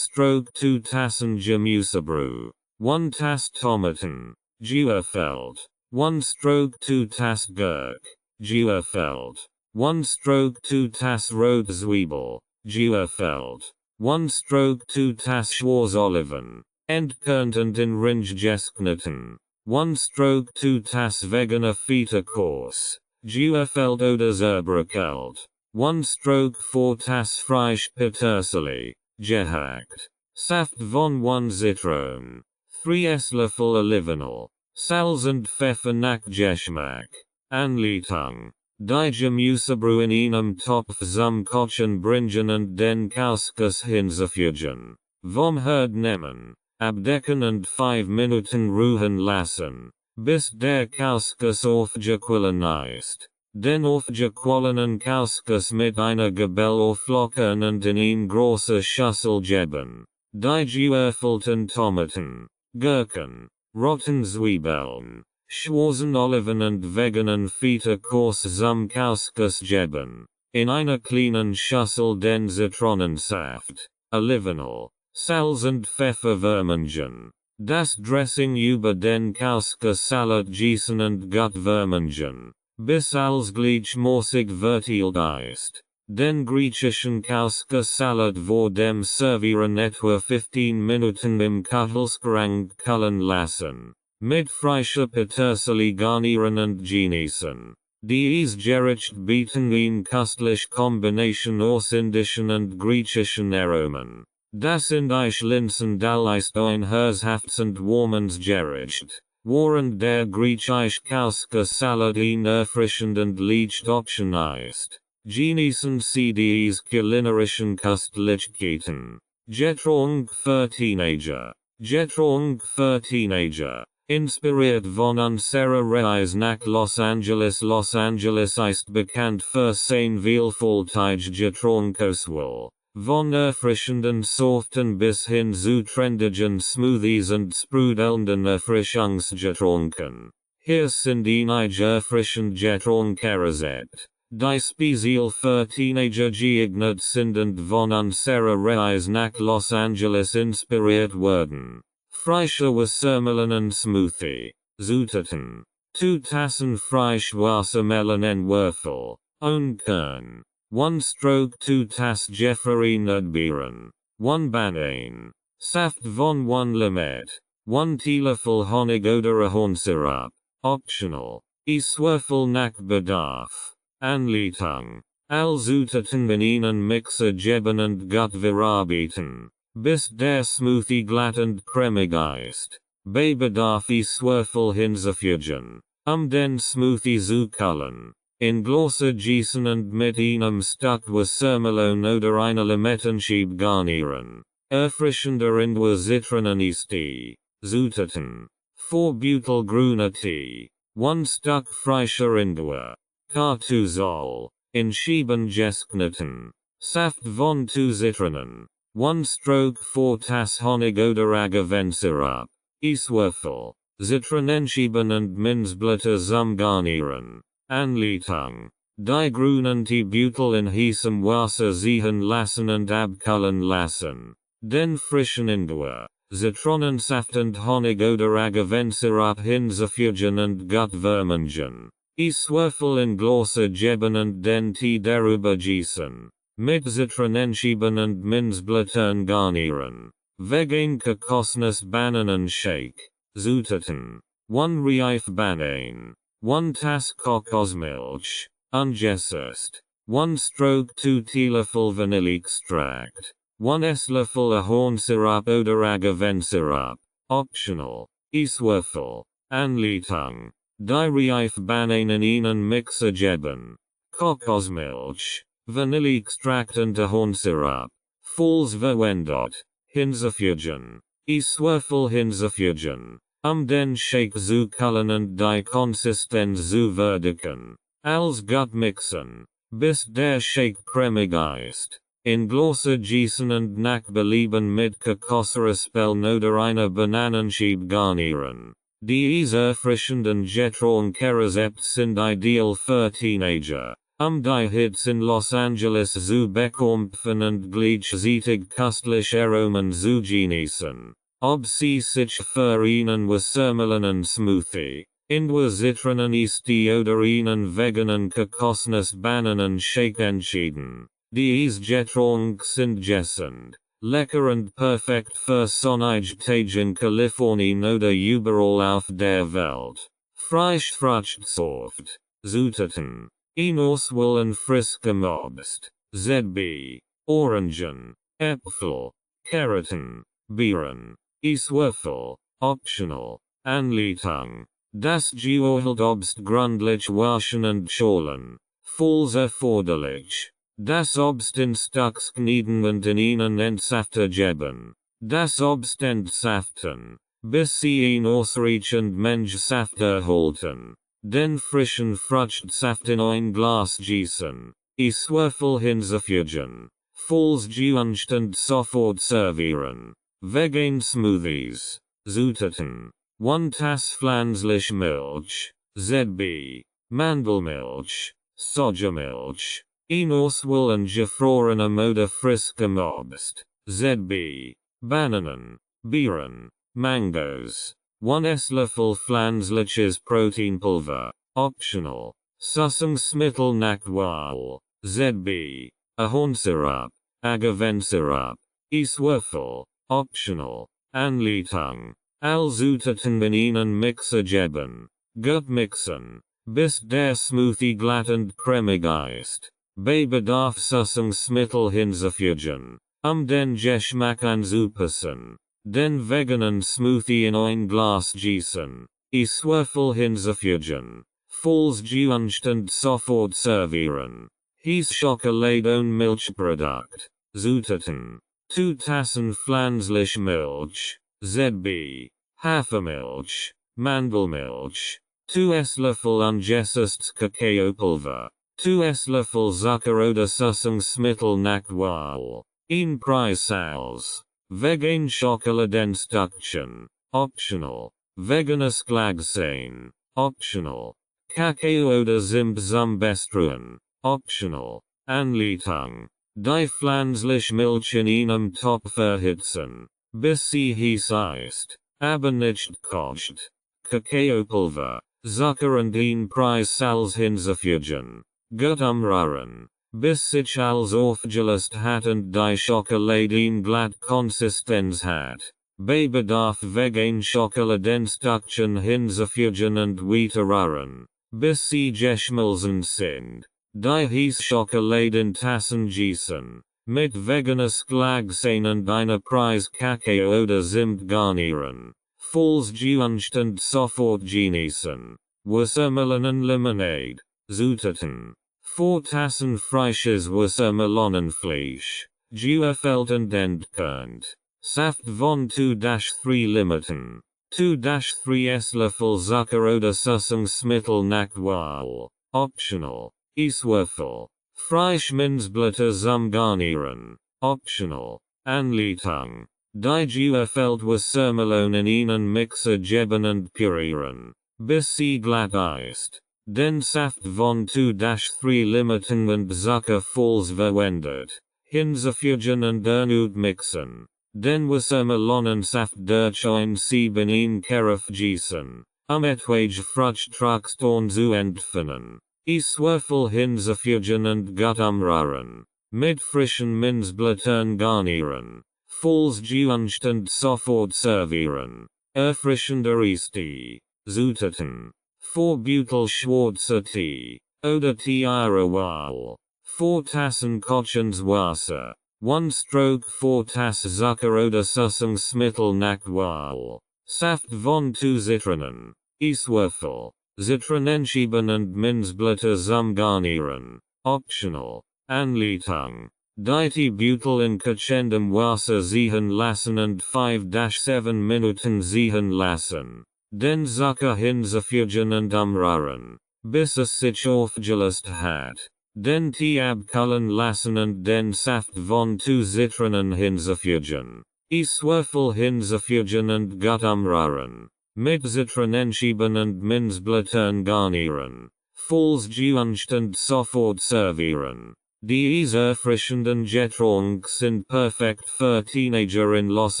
stroke 2 Tassen Gemüsebrühe. 1 Tass Tomaten. Geöffelt. 1 stroke 2 Tass Gurk. Geöffelt. 1 stroke 2 Tass Rot Zwiebel. Geöffelt. 1 stroke 2 Tass Schwarzoliven. Entkernt und in Ringe gesknitten. 1 stroke 2 Tass veganer Feta-Kurs. Geöffelt oder zerbröckelt. 1 stroke 4 Tass frisch Petersilie. Gehackt. Saft von 1 Zitron. 3 Esslöffel Olivenöl. Salz und Pfeffer nach Geschmack. Anleitung. Die Gemüsebrühe in einem Topf zum Kochen bringen und den Couscous hinzufügen. Vom Herd nehmen, abdecken und 5 Minuten ruhen lassen, bis der Couscous aufgequollen ist. Den aufgequollenen Couscous mit einer Gabel auflockern und in eine große Schüssel geben. Die geöffelten Tomaten, Gurken, roten Zwiebeln, schwarzen Oliven und veganen Feta-Kurs zum Couscous geben. In einer kleinen Schüssel den Zitronensaft, Olivenöl, Salz und Pfeffer vermengen. Das Dressing über den Couscous-Salat gießen und gut vermengen, bis alles gleichmäßig verteilt ist. Den griechischen Couscous-Salat vor dem Servieren etwa 15 Minuten im Kühlschrank kühlen lassen. Mit frischer Petersilie garnieren und genießen. Dies gericht bieten eine köstliche Kombination aus indischen und griechischen Aromen. Das indische Linsendahl ist ein herzhaftes und warmes Gericht, während der griechische Couscous-Salat ein erfrischend und leicht Option ist. Genießen Sie dies kulinarischen Köstlichkeiten. Getränk für Teenager. Getränk für Teenager. Inspiriert von unserer Reise nach Los Angeles. Los Angeles ist bekannt für sein vielfältige Getränkauswahl. Von erfrischenden Soften bis hin zu trendigen Smoothies und sprudelnden Erfrischungsgetränken. Hier sind einige erfrischende Getränke-Rezept, die speziell für Teenager geeignet sind und von unserer Reise nach Los Angeles inspiriert wurden. Frische Wassermelon Smoothie. Zutaten. 2 Tassen frisch Wassermelon Würfel. Kern. 1 stroke 2 Tass gefrorene Beeren. 1 Banane. Saft von 1 Limette. 1 Teelöffel Honig oder Ahornsirup. Optional. Würfel nach Bedarf. Anleitung. All Zutaten in einen Mixer geben und gut verarbeiten, bis der Smoothie glatt und cremig ist. Bei Bedarf Würfel hinzufügen, den Smoothie zu kullen. In Gläser gießen und mit einem Stück Wassermelon oder einer Limettenschiebe garnieren. Erfrischender Ingwer Zitronenistee. Zutaten. 4 Butyl grüner Tee. 1 Stück frischer Ingwer. Kartuzol. In Schieben gesknitten. Saft von 2 Zitronen. 1 stroke 4 Tass Honig oder Agavensirup. Würfel. Zitronenschieben und Minzblätter zum Garnieren. Anleitung. Die grünen Teebütel in heißem Wasser ziehen lassen und abkühlen lassen. Den frischen Ingwer, Zitronensaft und Honig oder Agavensirup hinzufügen und gut vermengen. Würfel in Gläser geben und den Tee darüber gießen. Mit Zitronenschieben und Minzblättern garnieren. Vegan Kokosnuss Bananenshake. Zutaten. 1 Reif Banane. 1 Tass Kokosmilch. Ungesäst. 1 stroke 2 Teelöffel Vanilleextract. 1 Esslöffel Ahornsirup oder Agavensirup. Optional. Würfel. Anleitung. Die Reif Bananen in einen Mixer geben. Kokosmilch. Vanilleextract und Ahornsirup. Falls verwendet. Hinzufügen. Würfel hinzufügen. Den Shake zu kullen und die Konsistenz zu verdicken. Als gut mixen, bis der Shake cremig ist. In Gläser gießen und nach Belieben mit Kokosraspeln oder einer Bananenschiebe garnieren. Diese erfrischenden Getränke-Rezepte sind ideal für Teenager, die Hits in Los Angeles zu bekämpfen und gleichzeitig köstliche Aromen zu genießen. Ob sie sich für einen Wassermelon Smoothie, Ingwer Zitronenistee oder einen veganen Kokosnuss-Bananen-Shake entschieden. Diese Getränke sind gesund, lecker und perfekt für sonnige Tage in Kalifornien oder überall auf der Welt. Frisch Fruchtsaft. Zutaten. Auswahl an frischem Obst. ZB. Orangen. Äpfel. Karotten. Beeren. Würfel. Optional. Anleitung. Das geoilte Obst gründlich waschen und schälen. Falls erforderlich. Das Obst in Stücks knieden und in einen Entsafter geben. Das Obst entsaften, bis sie ihn ausreichend Menschsaft erhalten. Den frischen Fruchtsaft in ein Glas gießen. Würfel hinzufügen. Falls gewünscht und sofort servieren. Vegan Smoothies. Zutaten. 1 Tass pflanzliche Milch. ZB. Mandelmilch. Sojamilch. Auswahl an gefrorenem oder frischem Obst. ZB. Bananen. Beeren. Mangoes. 1 Esslöffel pflanzliches Proteinpulver. Optional. Süßungsmittel nach Wahl. ZB. Ahornsirup. Agavensirup. Würfel. Optional. Anleitung. All Zutaten in einen Mixer geben. Gut mixen, bis der Smoothie glatt und cremig ist. Bei Bedarf Süßungsmittel hinzufügen, den Geschmack anzupassen. Den veganen Smoothie in ein Glas gießen. Würfel hinzufügen. Falls gewünscht und sofort servieren. Heiß Schokolade und Milchprodukt. Zutaten. 2 Tassen pflanzliche Milch. ZB. Hafermilch, Mandelmilch. 2 Esslöffel ungesästes Kakaopulver. 2 Esslöffel Zucker oder Süßungsmittel nach Wahl. In Preisals. Vegan Schokoladenstückchen. Optional. Veganes Glagsein. Optional. Kakao oder Zimt zum Bestruen. Optional. Anleitung. Die pflanzliche Milch in einem Topf erhitzen, bis sie heiß ist, aber nicht kocht. Kakaopulver, Zucker und ein Preissalz hinzufügen. Gut umrühren, bis sich alles aufgelöst hat und die Schokolade eine glatte Konsistenz hat. Bei Bedarf vegan Schokoladenstückchen hinzufügen und weiter rühren, bis sie geschmolzen sind. Die heiße Schokolade in Tassen gießen, mit veganes Glagsein und einer Prise Kakao oder Zimt garnieren, falls gewünscht und sofort genießen. Wassermelonen Lemonade, Zutaten. 4 Tassen frisches Wassermelonenfleisch, gefüllt und entkernt. Saft von 2-3 Limetten. 2-3 Esslöffel Zucker oder Süßungsmittel nach Wahl. Optional. Eiswürfel. Fleischminzblätter zum Garnieren. Optional. Anleitung. Die gefüllt Wassermelonen in einen Mixer geben und pürieren, bis sie glatt ist. Den Saft von 2-3 Limetten und Zucker falls verwendet, hinzufügen und erneut mixen. Den Wassermelonensaft durch ein Sieb in ein Karaf gießen, etwaige Fruchttragstoren zu entfernen. Eiswürfel hinzufügen und gut umrühren. Mit frischen Minzblättern garnieren. Falls gewünscht und sofort servieren. Erfrischender Eistee. Zutaten. 4 Beutel schwarzer Tee. Oder Tee ihrer Wahl. 4 Tassen kochendes Wasser. 1 Stroke 4 Tasse Zucker oder Süßungsmittel nach Wahl. Saft von 2 Zitronen. Eiswürfel. Zitronenschieben und Minzblätter zum Garnieren. Optional. Anleitung. Die Beutel in kochendem Wasser ziehen lassen und 5-7 Minuten ziehen lassen. Den Zucker hinzufügen und umrühren, bis es sich aufgelöst hat. Den Tee abkühlen lassen und den Saft von 2 Zitronen hinzufügen. Eiswürfel hinzufügen und gut umrühren. Mit Zitronenschieben und Minzblättern garnieren. Falls gewünscht und sofort servieren. Diese erfrischenden Getränke sind perfekt für Teenager in Los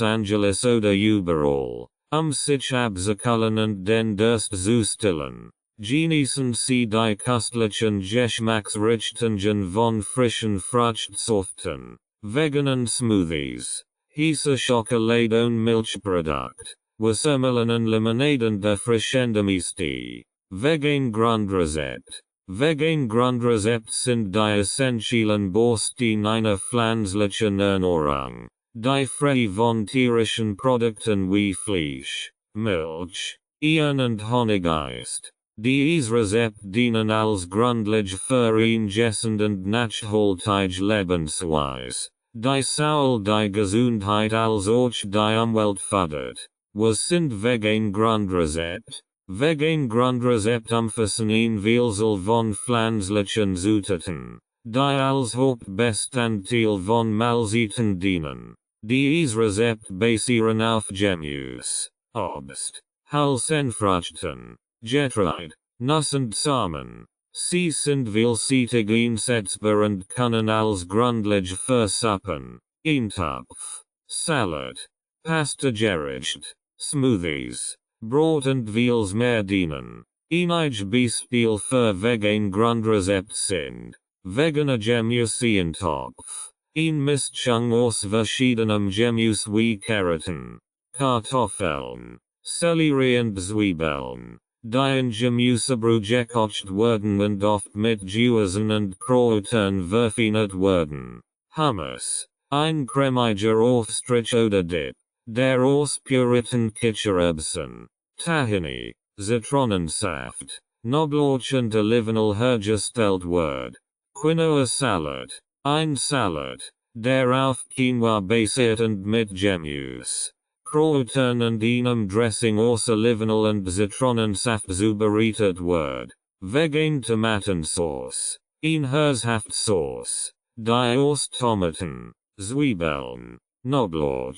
Angeles oder überall, sich abzukühlen und den Durst zu stillen. Genießen Sie die köstlichen Geschmacksrichtungen von frischen Fruchtsäften, veganen Smoothies, heiße Schokolade und Milchprodukt. Wassermelonen Lemonade und erfrischendem Eistee. Vegan Grundrezept. Vegan Grundrezept sind die essentiellen Bausteine einer pflanzlichen Ernährung, die frei von tierischen Produkten wie Fleisch, Milch, Eiern und Honig ist. Diese Rezept dienen als Grundlage für ein gesund und nachhaltige Lebensweise, die sowohl die Gesundheit als auch die Umwelt fördert. Was sind Vegan Grundrezept? Vegan Grundrezept umfassen ein Vielzahl von pflanzlichen Zutaten, die als Hauptbestandteil von Mahlzeiten dienen. Diese Rezept basieren auf Gemüse, Obst, Hülsenfrüchten, Getreide, Nuss und Samen. Sie sind vielseitig einsetzbar und können als Grundlage für Suppen, Eintopf, Salat, Pasta Gericht, Smoothies, Brot und vieles mehr dienen. Einige Beispiele für Vegan Grundrezept sind vegane Gemüse in Topf, eine Mischung aus verschiedenem Gemüse wie Karotten, Kartoffeln, Sellerie und Zwiebeln, die in Gemüsebrühe gekocht werden und oft mit Gewürzen und Kräutern verfeinert werden. Hummus, ein cremiger Aufstrich oder Dip, der aus puriten Kichererbsen, Tahini, Zitronensaft, Knoblauch und Olivenöl hergestellt wird. Quinoa Salad, ein Salat, der auf Quinoa basiert und mit Gemüse, Krauten und einem Dressing außer Olivenöl und Zitronensaft zubereitet wird. Vegan Tomatensauce. Ein Herzhaftsauce. Die aus Tomaten, Zwiebeln, Knoblauch,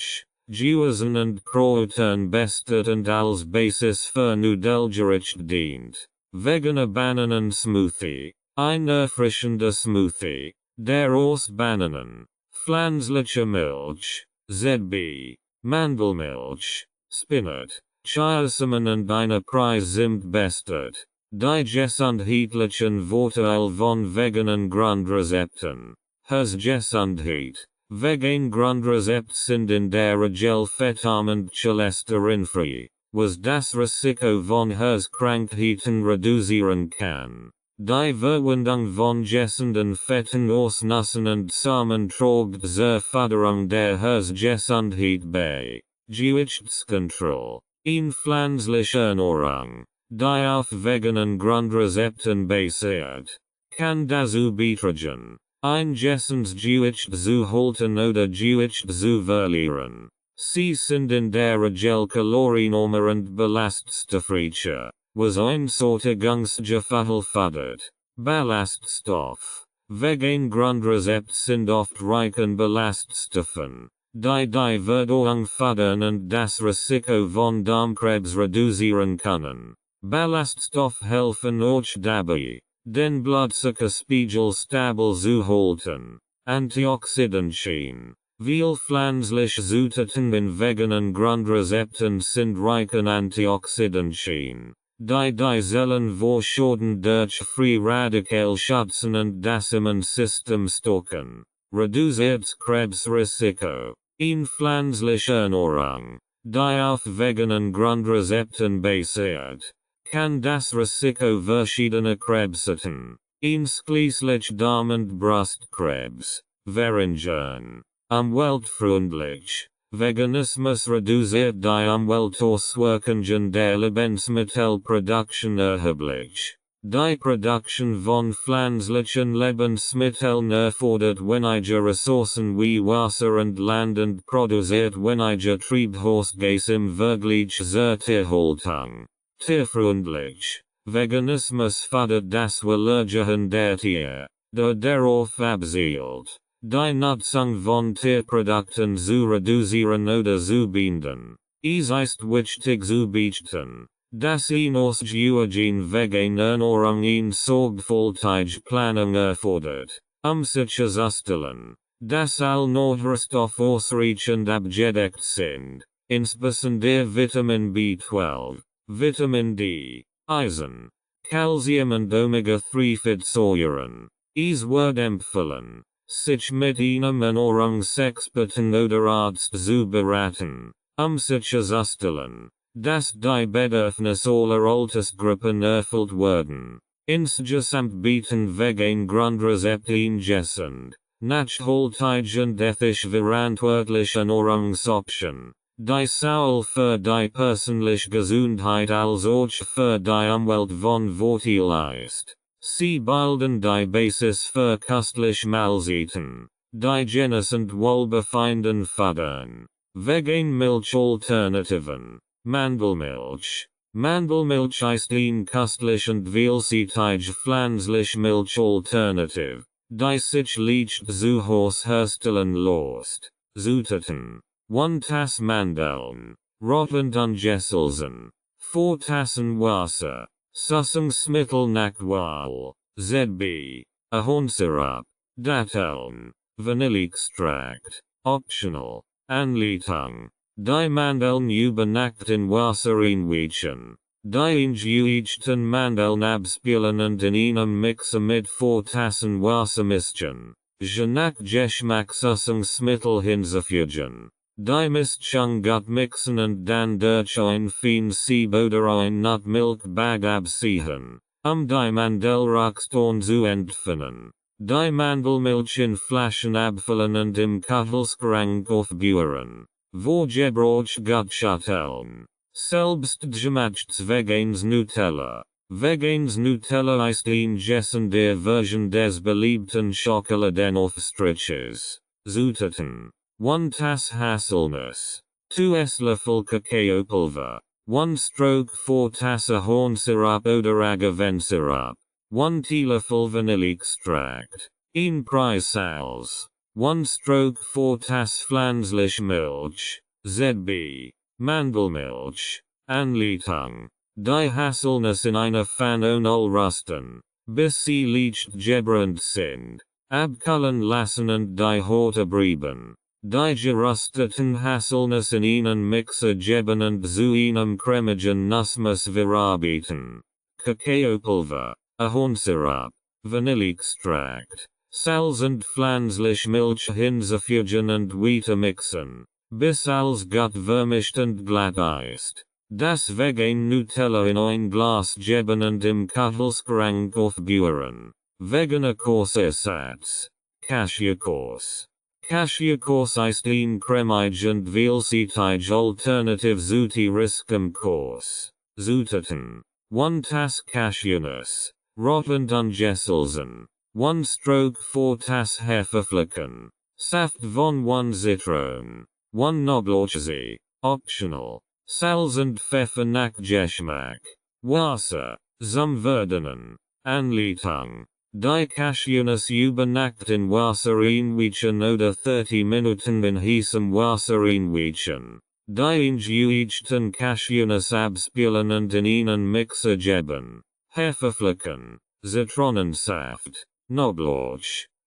Gewürzen und Krautern bestet und als Basis für Nudelgericht dient. Veganer Bananensmoothie. Ein erfrischender Smoothie, der aus Bananen, pflanzlicher Milch, ZB, Mandelmilch, Spinat, Chiasamen und einer Preizimt bestet. Die gesundheitlichen Vorteile von veganen Grundrezepten. Gesundheit. Vegan Grundrezept sind in der Regel fettarm und cholesterinfrei, was das Risiko von Herzkrankheiten reduzieren kann. Die Verwendung von gesunden Fetten aus Nüssen und Samen trägt zur Förderung der Herzgesundheit bei. Gewichtskontrolle. In pflanzlicher Ernährung, die auf veganen Grundrezepten basiert, kann dazu beitragen, ein gesundes Gewicht zu halten oder Gewicht zu verlieren. Sie sind in der Regel kalorienarmer und ballaststoffreicher, was ein Sättigungsgefühl fördert. Ballaststoff. Vegan Grundrezept sind oft reich an Ballaststoffen, die Verdauung fördern und das Risiko von Darmkrebs reduzieren können. Ballaststoff helfen euch dabei, den Blutzuckerspiegel stabil zu halten. Antioxidantien. Viele pflanzliche Zutaten in veganen Grundrezepten sind reich an Antioxidantien, die Zellen vor Schäden durch Free Radikal schützen und das Immunsystem stärken. Reduziert Krebsrisiko. In pflanzlicher Ernährung, die auf veganen Grundrezepten basiert, kann das Risiko verschiedener Krebsarten, einschließlich Darm- und Brustkrebs, verringern. Umweltfreundlich. Veganismus reduziert die Umweltauswirkungen der Lebensmittelproduktion erheblich. Die Produktion von pflanzlichen Lebensmitteln erfordert weniger Ressourcen wie Wasser und Land und produziert weniger Treibhausgas im Vergleich zur Tierhaltung. Tierfreundlich. Veganismus fördert das Wohlergehen der Tiere, der darauf abzielt, die Nutzung von Tierprodukten zu reduzieren oder zu binden. Es ist wichtig zu beachten, dass aus Eugen vegan Ernährung eine sorgfältige Planung erfordert, sicherzustellen, dass alle Nährstoffe ausreichend abgedeckt sind, insbesondere Vitamin B12, Vitamin D, Eisen, Calcium und Omega-3-Fettsäuren. Es wird empfohlen, sich mit einem Ernährungsexperten oder Arzt zu beraten, sicherzustellen, dass die Bedürfnisse aller Altersgruppen erfüllt werden. Insgesamt bieten vegan Grundrezepte ein gesund, nachhaltig und ethisch verantwortliche Ernährungsoption, die sowohl für die persönliche Gesundheit als auch für die Umwelt von Vorteil ist. Sie bilden die Basis für köstliche Mahlzeiten, die Genuss und Wohlbefinden fördern. Vegan Milchalternativen. Mandelmilch. Mandelmilch ist ein köstlich und vielseitig pflanzlich Milchalternativ, die sich leicht zu Hause herstellen lässt. Zutaten. 1 Tasse Mandeln, rottend angesalzen. 4 Tassen Wasser. Süßungsmittel nach Wahl. ZB. Ahornsirup. Datteln. Vanilleextrakt. Optional. Anleitung. Die Mandeln über Nacht in Wasser einweichen. Die eingewechten Mandeln abspülen und in einem Mixer mit 4 Tassen Wasser mischen. Je nach Geschmack Süßungsmittel hinzufügen. Die Mischung gut mixen und dann durch ein fein Sieb oder ein Nutmilchbag abziehen, die Mandelrockstorn zu entfernen. Die Mandelmilch in Flaschen abfüllen und im Kühlschrank aufbewahren. Vorgebraucht gut schütteln. Selbstgemachtes Vegans Nutella. Vegans Nutella ist ein gesunder Version des beliebten Schokoladenaufstriches. Zutaten. 1 Tasse Haselnuss, 2 Esslöffel Kakaopulver, 1/4 Tasse Hornsyrup oder Agavensyrup, 1 Teelöffel Vanilleextract, 1 Preissals, 1/4 Tasse pflanzliche Milch, ZB, Mandelmilch, Anleitung, die Haselnuss in einer Pfanne rösten, bis sie leicht gebrannt sind, abkühlen lassen und die Horte brieben. Die gerösteten Haselnuss in einen Mixer geben und zu einem cremigen Nussmus verarbeiten. Kakaopulver, Ahornsirup, Vanilleextract, Salz und pflanzliche Milch hinzufügen und weiter mixen, bis alles gut vermischt und glatt ist. Das Vegan Nutella in ein Glas geben und im Kühlschrank aufbewahren. Veganer Kursersatz, Cashewkurs. Cashewkurs ist ein cremig und vielseitiger Alternative zu tieriskem Kurs. Zutaten: 1 Tasse Cashewnuss, rottend ungesalzen, 1/4 Tasse Hefeflocken, Saft von 1 Zitron, 1 Knoblauchzee, optional, Salz und Pfeffer nach Geschmack, Wasser, zum Verdünnen, Anleitung. Die Cashewnuss über Nacht in Wasser einweichen oder 30 Minuten in heißem Wasser einweichen. Die eingewechten Cashewnuss abspülen und in einen Mixer geben. Hefeflocken, Zitronensaft, Knoblauch,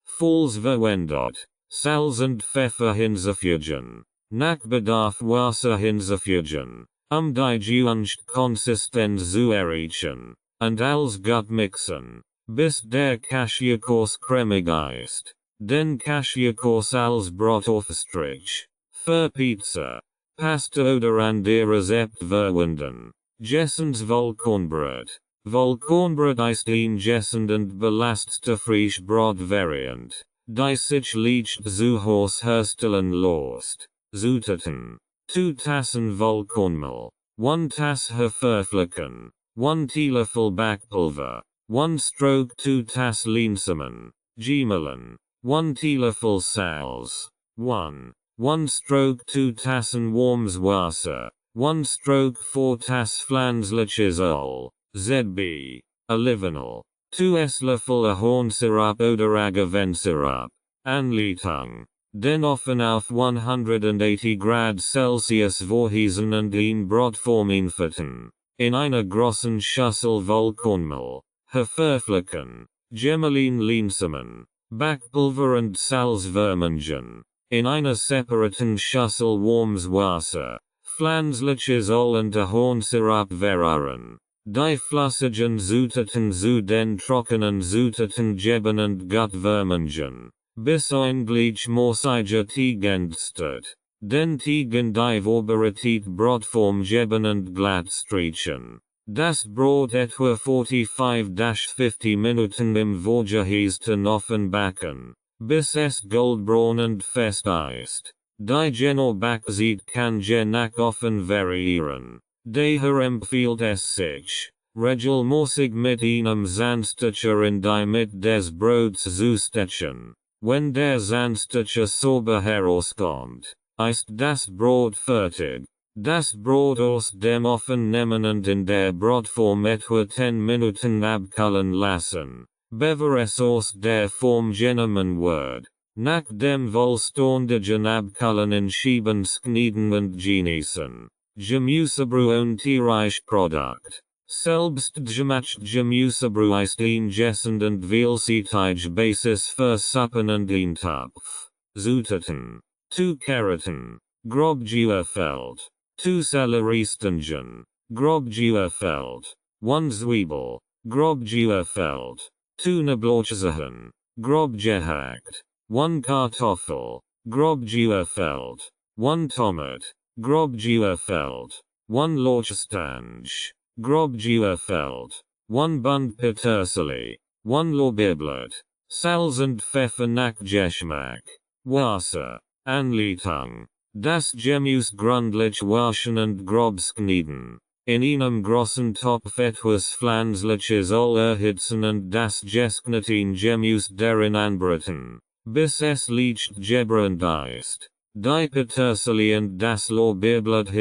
Falls verwendet, Salz und Pfeffer hinzufügen. Nach Bedarf Wasser hinzufügen, die gewünschte Konsistenz zu erreichen, und alles gut mixen, bis der Cashewkurs cremig ist. Den Cashewkurs als Brot aufstrich. Für Pizza, Pasta oder andere Rezept verwenden. Jessens Vollkornbrot. Vollkornbrot ist ein gessend und belastete Frischbrot-Variant, die sich leicht zu Hause herstellen lässt. Zutaten: 2 Tassen Vollkornmehl, 1 Tasse Hefeflocken, 1 Teelöffel Backpulver, 1/2 Tasse Leinsamen, Gemelen, 1 Teelöffel Salz, 1/2 Tassen warmes Wasser, 1/4 Tasse pflanzliches Öl, ZB, Olivenöl, 2 Esslöffel Ahornsirup oder Agavensyrup. Anleitung: Den Ofen auf 180 Grad Celsius vorheizen und in Brotform einfetten. In einer großen Schüssel Vollkornmehl, Hefeflocken, Gemelen Leinsamen, Backpulver und Salz vermengen. In einer separaten Schüssel warmes Wasser, pflanzliches Öl und Ahornsirup verrühren. Die flüssigen Zutaten zu den trockenen Zutaten geben und gut vermengen, bis ein gleichmäßiger Teig entsteht. Den Teig in die vorbereitete Brotform geben und glatt streichen. Das Brot etwa 45-50 Minuten im vorgeheizten Ofen backen, bis es goldbraun und fest ist. Die genaue Backzeit kann je nach Ofen variieren. Daher empfiehlt es sich, regelmäßig mit einem Zahnstocher in die Mitte des Brots zu stechen. Wenn der Zahnstocher sauber herauskommt, ist das Brot fertig. Das Brot aus dem Ofen nehmen und in der Brotform etwa 10 Minuten abkühlen lassen, bevor es aus der Form genommen wird. Nach dem vollständigen Abkühlen in Scheiben schneiden und genießen. Gemüsebrühe und tierisches Produkt. Selbstgemachte Gemüsebrühe ist ein gessend und vielseitig Basis für Suppen und Eintopf. Zutaten: 2 Karotten, grob gefällt, 2 Selleriestangen, grob gefällt, 1 Zwiebel, grob gefällt, 2 Knoblauchzehen, grob gehackt, 1 Kartoffel, grob gefällt, 1 Tomat, grob gefällt, 1 Lauchstange, grob gefällt, 1 Bund Petersilie, 1 Lorbeerblatt, Salz und Pfeffer nach Geschmack, Wasser. Anleitung: Das Gemüse gründlich waschen und grob schneiden. In einem großen Topf etwas pflanzliches Öl erhitzen und das geschnittene Gemüse darin anbraten, bis es leicht gebrannt ist. Die Petersilien das Lorbeerblatt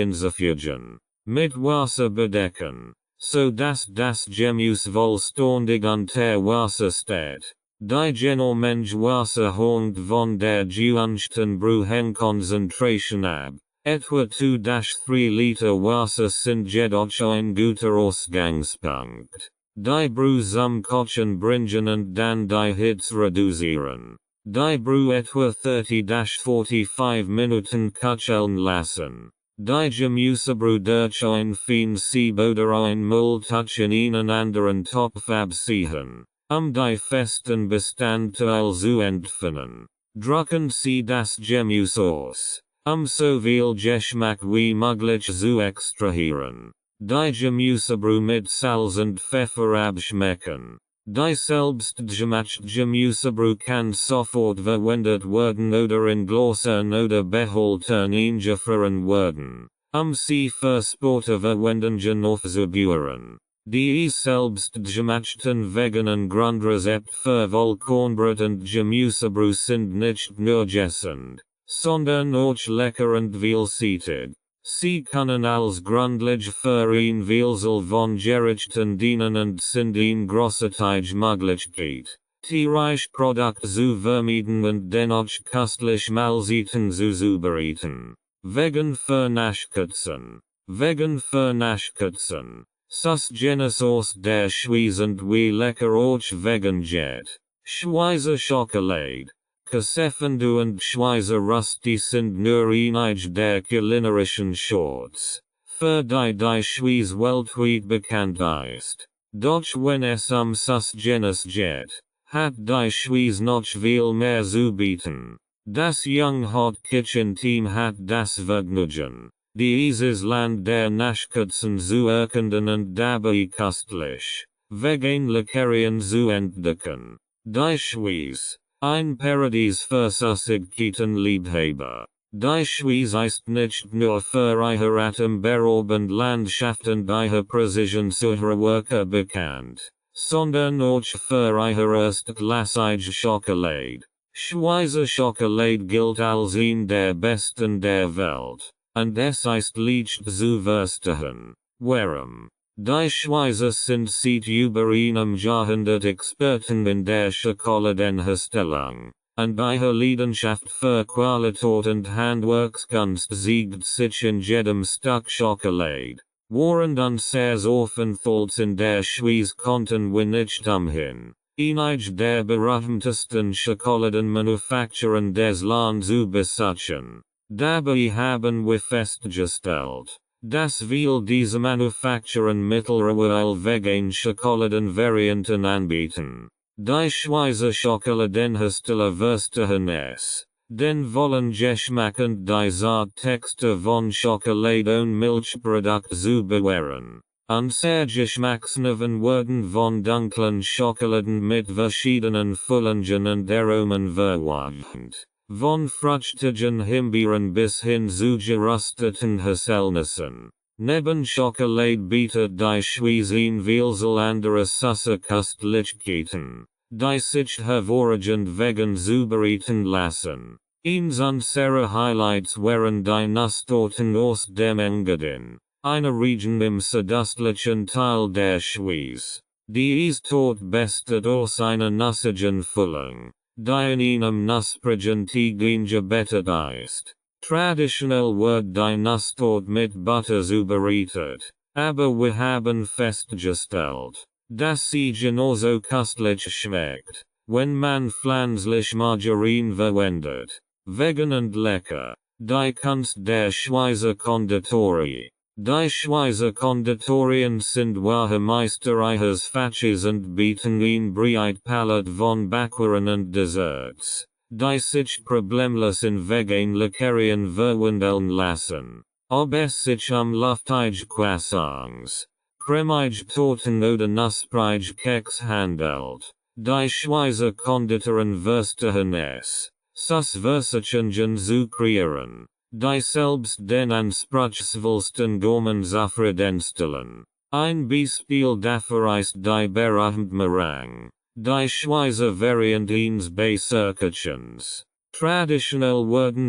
mit Wasser bedecken, so dass das Gemüse vollständig unter Wasser steht. Die Genomenge Wasser hängt von der gewünschten Brühenkonzentration ab. Etwa 2-3 Liter Wasser sind jedoch ein guter Ausgangspunkt. Die Brühe zum Kochen bringen und dann die Hitze reduzieren. Die Brühe etwa 30-45 Minuten köcheln lassen. Die Gemüsebrühe durch ein Sieb oder ein Mülltuch in einen anderen Topf abziehen, die festen Bestandteile zu entfernen. Drücken Sie das Gemüse aus, so viel Geschmack wie möglich zu extrahieren. Die Gemüsebrühe mit Salz und Pfeffer abschmecken. Die selbstgemachte Gemüsebrühe kann sofort verwendet werden oder in Gläsern oder Behältern eingefroren werden, sie für später Verwendungen aufzubewahren. Die selbstgemachten veganen Grundrezept für Vollkornbrot und Gemüsebrühe sind nicht nur gesund, sondern auch lecker und vielseitig. Sie können als Grundlage für ein Vielzahl von Gerichten dienen und sind eine großartige Möglichkeit, tierische Produkte zu vermeiden und dennoch köstliche Mahlzeiten zuzubereiten. Vegan für Naschkatzen. Vegan für Naschkatzen. Sus Genes aus der Schweiz und wie lecker auch vegan geht. Schweizer Schokolade. Kassefendu und Schweizer Rösti sind nur einige der kulinarischen Schatz, für die Schweiz weltweit bekannt ist. Doch wenn es sus Genes geht, hat die Schweiz noch viel mehr zu bieten. Das Young Hot Kitchen Team hat das Vergnügen, dieses Land der Naschkatzen zu erkunden und dabei köstlich, vegan Leckerien zu entdecken. Die Schweiz. Ein Paradies für Süßigkeitenliebhaber. Die Schweiz ist nicht nur für ihre atemberaubende Landschaft und ihre Präzision zu ihrer Werke bekannt, sondern auch für ihre erstklassige Schokolade. Schweizer Schokolade gilt als eine der besten der Welt, und es ist leicht zu verstehen, warum. Die Schweizer sind seit über einem Jahrhundert Experten in der Schokoladenherstellung, und ihre Leidenschaft für Qualität und Handwerkskunst zeigt sich in jedem Stück Schokolade. Während unseres Aufenthalts in der Schweiz konnten wir nicht umhin, einige der berühmtesten Schokoladenmanufakturen des Landes zu besuchen. Dabei haben wir festgestellt, dass viel diese Manufakturen mittlerweile vegan Schokoladenvarianten anbieten. Die Schweizer Schokoladenhersteller verstehen es, denn wollen Geschmack und die Zarttextur von Schokolade und Milchprodukte zu bewahren. Unser Geschmacksnerven werden von dunklen Schokoladen mit verschiedenen Füllungen und Aromen verwöhnt. Von fruchtigen Himbeeren bis hin zu gerösteten Haselnüssen. Neben Schokolade bietet die Schweiz ein Vielzahl anderer Süßigkeiten, die sich hervorragend vegan zubereiten lassen. Eins unserer Highlights waren die Nusstorten aus dem Engadin, einer Region im südöstlichen Teil der Schweiz. Dies Torte besteht aus einer nussigen Füllung, die in einem knusprigen Teig eingebettet ist. Traditionell wird die Nusstorte mit Butter zubereitet, aber wir haben festgestellt, dass sie genauso köstlich schmeckt, wenn man pflanzlich Margarine verwendet. Vegan und lecker. Die Kunst der Schweizer Konditorie. Die Schweizer Konditorien sind wahre Meister ihres Faches und bieten ein breit Palette von Backwaren und Desserts, die sich problemlos in vegan Leckerien verwandeln lassen. Ob es sich luftige Croissants, cremige Torten oder knusprige Keks handelt, die Schweizer Konditoren verstehen es, sus Versachungen zu kreieren, die selbst den anspruchsvollsten Gourmand zufriedenstellen. Ein Beispiel dafür ist die berühmte Meringue, die Schweizer Variante eines Baserkachens. Traditionell wurden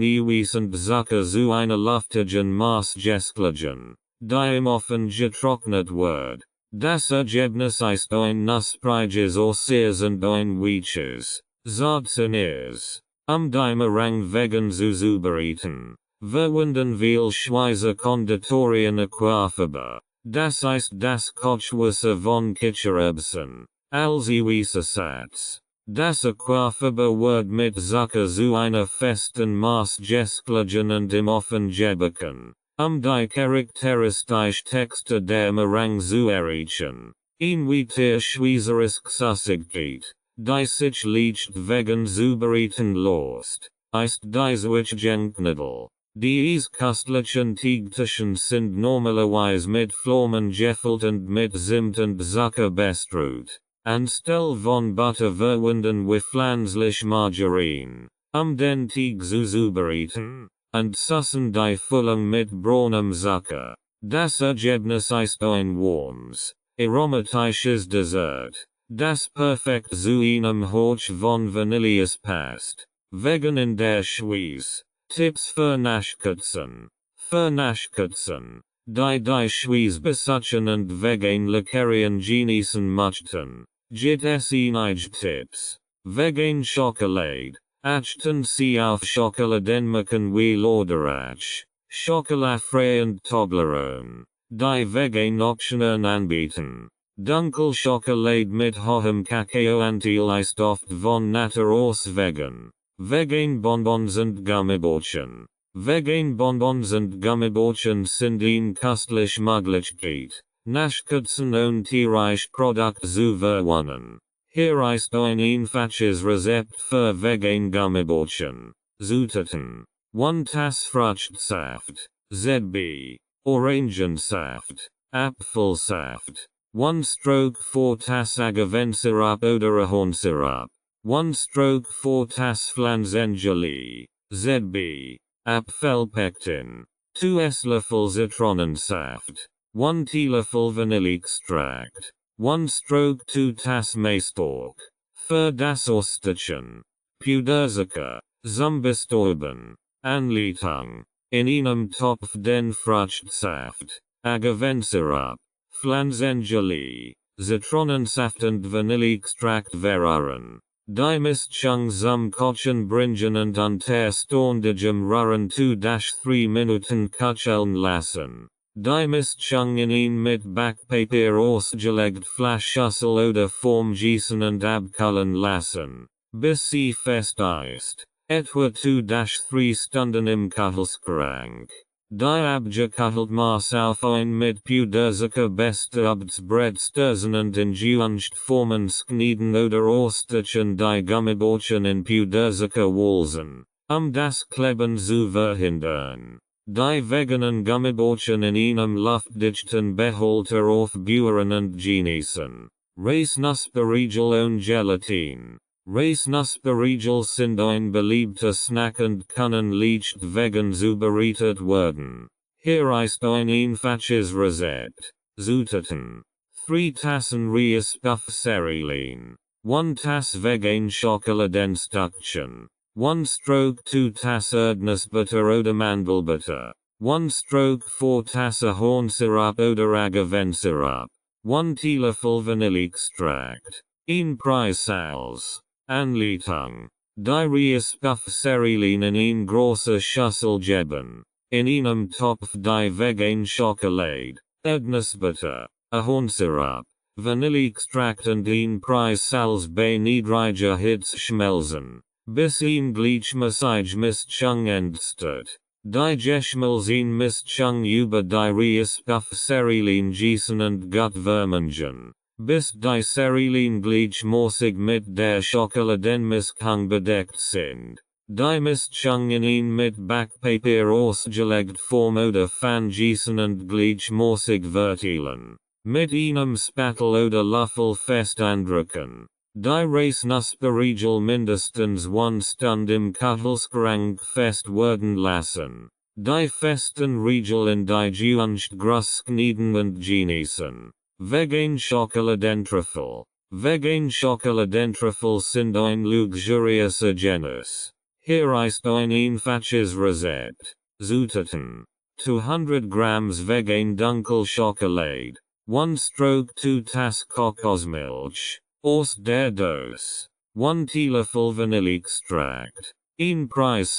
und Zucker zu einer luftigen Maß geskligen, die im offen getrocknet wird. Das Ergebnis ist ein knuspriges or sears und ein weiches, zarten is. Die Rang vegan zu zubereiten. Verwenden viel Schweizer Konditorien Aquafaba. Das ist das Kochwasser von Kichererbsen. Als Weisse Satz. Das Aquafaba wird mit Zucker zu einer festen Maß geskligen und im offen gebacken. Die charakteristische Texte der Meringue zu erreichen. Wie der Schweizerisch Sussigkeit, die sich leicht vegan zubereiten lässt, ist dies Witchgenknadel. Die köstlichen Teigtaschen sind normalerweise mit Pflaumen gefüllt und mit Zimt und Zucker bestrut. Anstelle von Butter verwenden wir pflanzlich Margarine, den Teig zu zubereiten, und sussen die Füllung mit braunem Zucker. Das Ergebnis ist ein warmes, aromatisches Dessert, das perfekt zu einem Hauch von Vanilles passt. Vegan in der Schweiz. Tipps für Naschkatzen. Für Naschkatzen, die Schweiz besuchen und vegan Leckerien genießen möchten. Gibt es einige Tipps. Vegan Schokolade. Achten Sie auf Schokoladenmarken wie Loderach, Chocolafrei und Toblerone, die vegan Optionen anbieten. Dunkelschokolade mit hohem Kakaoanteil ist oft von Natur aus vegan. Vegan Bonbons und Gummibärchen. Vegan Bonbons und Gummibärchen sind eine köstliche Möglichkeit, Naschkatzen und tierische Produkte zu verwöhnen. Hier ist ein einfaches Rezept für vegan Gummibärchen. Zutaten: 1 Tass Fruchtsaft, ZB, Orangensaft, Apfelsaft, 1/4 Tass Agavensirup oder Ahornsirup, 1/4 Tass Pflanzengelee, ZB, Apfelpektin, 2 Esslöffel Zitronensaft, 1 Teelöffel Vanilleextrakt, 1/2 Tass Maistalk, für das Osterchen, Puderzucker, zum Bestäuben, Anleitung, in einem Topf den Fruchtsaft, Agavensirup, Pflanzengelee, Zitronensaft und Vanilleextrakt verrühren. Die Mischung zum Kochen bringen und unter ständigem Rühren 2-3 Minuten köcheln lassen. Die Mischung in ein mit Backpapier ausgelegt Flaschschüssel oder Form gießen und abkühlen lassen, bis sie fest ist. Etwa 2-3 Stunden im Kühlschrank. Die abgekühlt Maß auf ein mit Puderzucker bestäubtes Brett stößen und in gewünscht Formen schneiden oder Osterchen die Gummibärchen in Puderzucker walzen, das Kleben zu verhindern. Die veganen Gummibärchen in einem luftdichten Behälter aufbewahren und genießen. Reisnussberiegel und Gelatine. Reisnussberiegel sind ein beliebter Snack und können leicht vegan zubereitet werden. Hier ist ein einfaches Rezept. Zutaten: 3 Tassen Reispuffcerealien, 1 Tass vegan Schokoladenstückchen, 1/2 Tass Erdnussbutter oder Mandelbutter, 1/4 Tass Ahornsirup oder Agavensirup, 1 Teelöffel Vanilleextrakt. 1 Preissalz. Anleitung: Die Reispuffcerealien in eine große Schüssel geben. In einem Topf die vegan Schokolade, Erdnussbutter, Ahornsirup, Vanilleextrakt und 1 Preissalz bei niedriger Hitze schmelzen, bis gleichmäßig Mischung entsteht. Die geschmolzene Mischung über die Reispuffcerealien gießen und gut vermengen, bis die Cerealien gleichmäßig mit der Schokoladenmischung bedeckt sind. Die Mischung in ein mit Backpapier ausgelegt Form oder Pfanne gießen und gleichmäßig verteilen. Mit einem Spatel oder Löffel fest andrücken. Die Reisnussberiegel mindestens 1 Stunde im Kühlschrank fest werden lassen. Die festen Riegel in die gewünscht Größe schneiden und genießen. Vegan Schokoladentrüffel. Vegan Schokoladentrüffel sind ein luxuriöser Genuss. Hier ist ein einfaches Rezept. Zutaten. 200 grams vegan dunkel Schokolade. 1 stroke 2 Tass Kokosmilch. Aus der Dose. 1 Teelöffel Vanilleextract. In Preis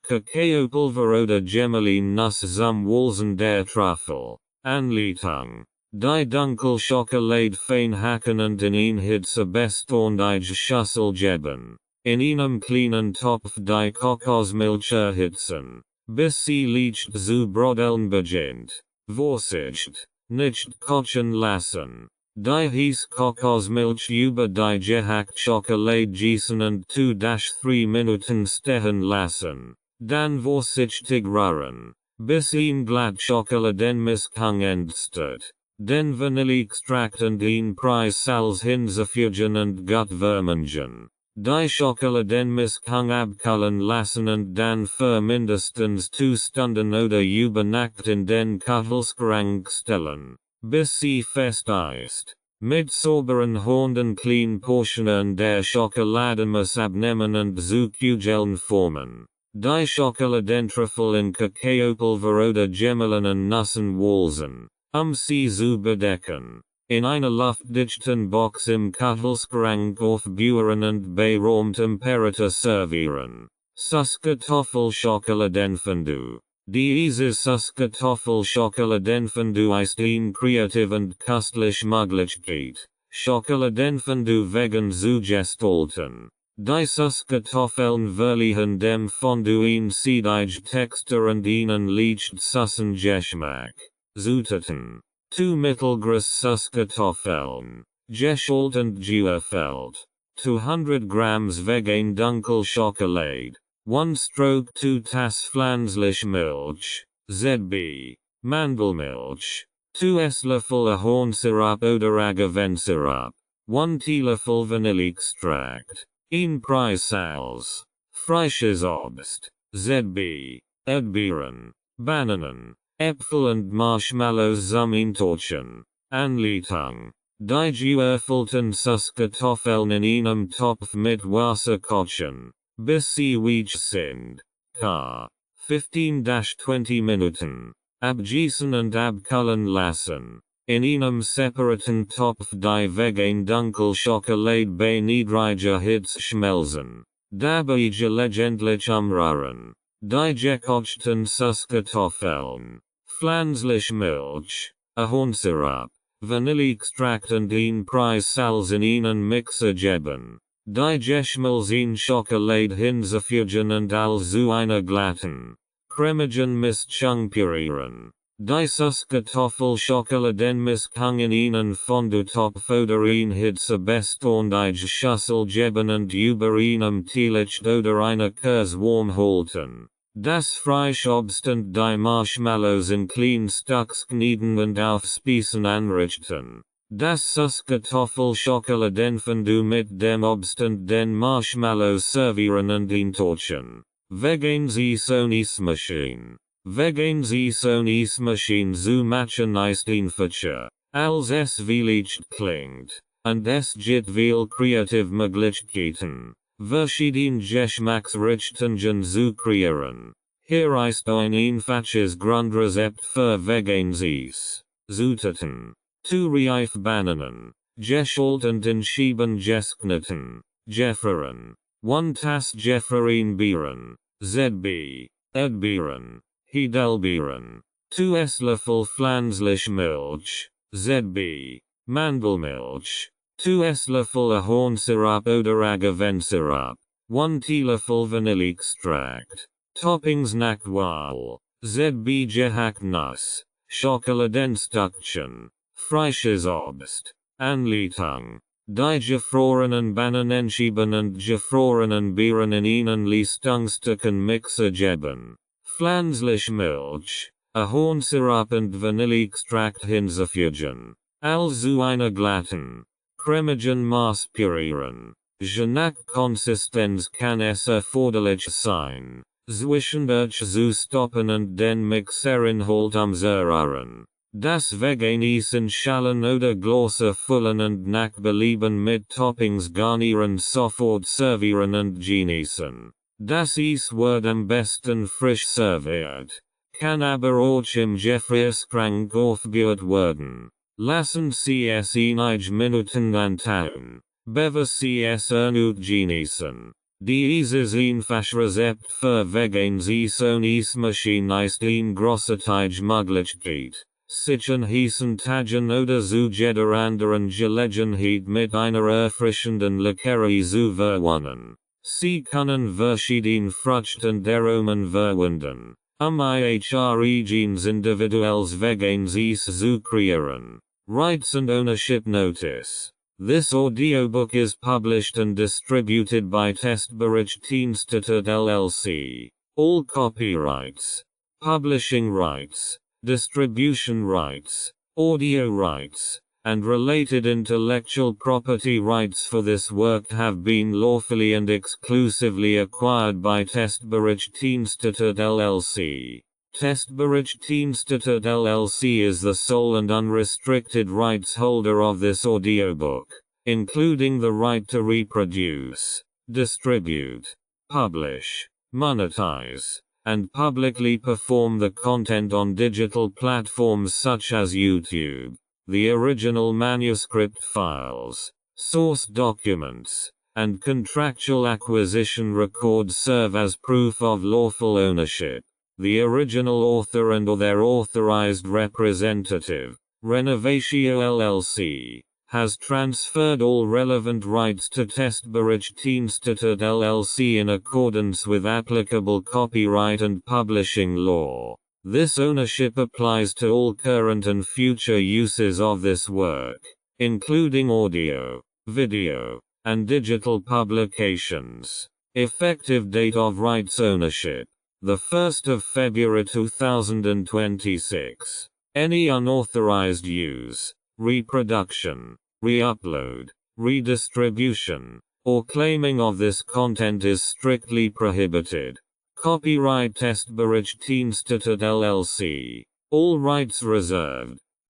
Kakaopulver oder Gemelin Nuss zum Walzen der Truffel. Anleitung. Die dunkel Schokolade fein hacken und in een hitze beståndige Schüssel geben. In einem kleinen Topf die Kokosmilch erhitzen. Bis sie leicht zu brodeln beginnt. Vorsicht. Nicht kochen lassen. Die heiße Kokosmilch über die gehackte Schokolade gießen und 2-3 Minuten stehen lassen. Dann vorsichtig rühren. Bis ein glatt Schokoladenmischung entsteht. Den Vanilleextrakt und ein Preissalz hinzufügen und gut vermengen. Die Schokoladenmischung abkühlen lassen und dann für mindestens 2 Stunden oder über Nacht in den Kühlschrank stellen. Bis sie fest ist. Mit sauberen Händen kleine Portionen der Schokoladenmasse abnehmen und zu Kugeln formen. Die Schokoladentrüffel in Kakaopulver oder Gemelin und Nüssen walzen. Sie zu bedecken. In einer luftdichten Box im Kühlschrank aufbewahren und bei Raumtemperatur servieren. Süßkartoffelschokoladenfondue. Dieses Süßkartoffelschokoladenfondue ist ein kreativ und köstlich Möglichkeit. Schokoladenfondue vegan zu gestalten. Die Süßkartoffeln verleihen dem Fondue ein seidige Textur und einen leicht süßen Geschmack. Zutaten. 2 mittelgroße Süßkartoffeln. Geschält und geöffelt. 200 grams vegan dunkel Schokolade. 1 stroke 2 Tass pflanzliche Milch. ZB. Mandelmilch. 2 Esslöffel Ahornsirup oder Agavensirup. 1 Teelöffel Vanilleextract. In Preissalz. Frisches Obst. ZB. Erdbeeren. Bananen. Äpfel und Marshmallows zum Eintorchen. Anleitung. Die geöffelten Süßkartoffeln in einem Topf mit Wasser kochen. Bis sie weich sind. Ca. 15-20 Minuten. Abgießen und abkühlen lassen. In einem separaten Topf die vegan dunkel Schokolade bei niedriger Hitze schmelzen. Dabei gelegentlich umrühren. Die gekochten Süßkartoffeln. Pflanzliche Milch. Ahornsirup. Vanilleextrakt und ein Preissalz in einen Mixer geben. Die geschmolzene Schokolade hinzufügen und zu einer glatten, cremigen Mischung pürieren. Die Süßkartoffelschokoladenmischung in einen Fondue-Topf oder ein hitze beståndige Schüssel geben und über einem Teelicht oder einer Kerze warm halten. Das Frischobst und die Marshmallows in kleine Stücks knieden und aufspießen anrichten. Das Süßkartoffelschokoladenfondue mit dem Obst und den Marshmallows servieren und eintorchen. Vegan Eismaschine. Vegan Eismaschine zu machen ist einfacher, als es vielleicht klingt. Und es gibt viel kreative Möglichkeiten. Verschiedene Geschmacksrichtungen zu kreieren. Hier ist ein einfaches Grundrezept für vegan Eis. Zutaten. 2 reife Bananen. Geschält und in Scheiben geschnitten. Gefroren. 1 Tass gefrorene Beeren. ZB. Erdbeeren. Heidelbeeren. 2 Esslöffel pflanzliche Milch. ZB. Mandelmilch. 2 Esslöffel Ahornsirup oder Agavensirup. 1 Teelöffel Vanilleextract. Toppings nach Wahl. ZB gehackt Nuss. Schokoladenstückchen. Frisches Obst. Anleitung. Die gefrorenen Bananen schieben und gefrorenen Beeren in einen Leistungsstücken Mixer geben. Pflanzliche Milch. Ahornsirup und Vanilleextrakt hinzufügen. Zu einer glatten, cremigen Masse pürieren. Je nach Konsistenz kann es erforderlich sein, zwischendurch zu stoppen und den Mixerinhalt umzurühren. Das vegan Eis in Schalen oder Gläser füllen und nach Belieben mit Toppings garnieren, sofort servieren und genießen. Das ist Wort am besten frisch serviert. Kann aber auch im Gefrierschrank aufgeführt werden. Lassen Sie es in einige Minuten antauen. Bevor Sie es erneut genießen. Dieses einfache Rezept für Veganisationsmaschine ist ein großartige Möglichkeit, sich an heißen Tagen oder zu jeder anderen Gelegenheit mit einer erfrischenden Leckerei zu verwöhnen. Sie können verschiedene Früchte und Aromen verwenden, ihres individuelles Veganes zu kreieren. Rights and Ownership Notice. This audiobook is published and distributed by Testberichteinstitut LLC. All copyrights, publishing rights, distribution rights, audio rights, and related intellectual property rights for this work have been lawfully and exclusively acquired by Testberichteinstitut LLC. Testberichteinstitut LLC is the sole and unrestricted rights holder of this audiobook, including the right to reproduce, distribute, publish, monetize, and publicly perform the content on digital platforms such as YouTube. The original manuscript files, source documents, and contractual acquisition records serve as proof of lawful ownership. The original author and/or their authorized representative, Renovatio LLC, has transferred all relevant rights to Testberichteinstitut LLC in accordance with applicable copyright and publishing law. This ownership applies to all current and future uses of this work, including audio, video, and digital publications. Effective date of rights ownership: the 1st of February 2026. Any unauthorized use, reproduction, re-upload, redistribution, or claiming of this content is strictly prohibited. Copyright Testberichteinstitut LLC. All rights reserved.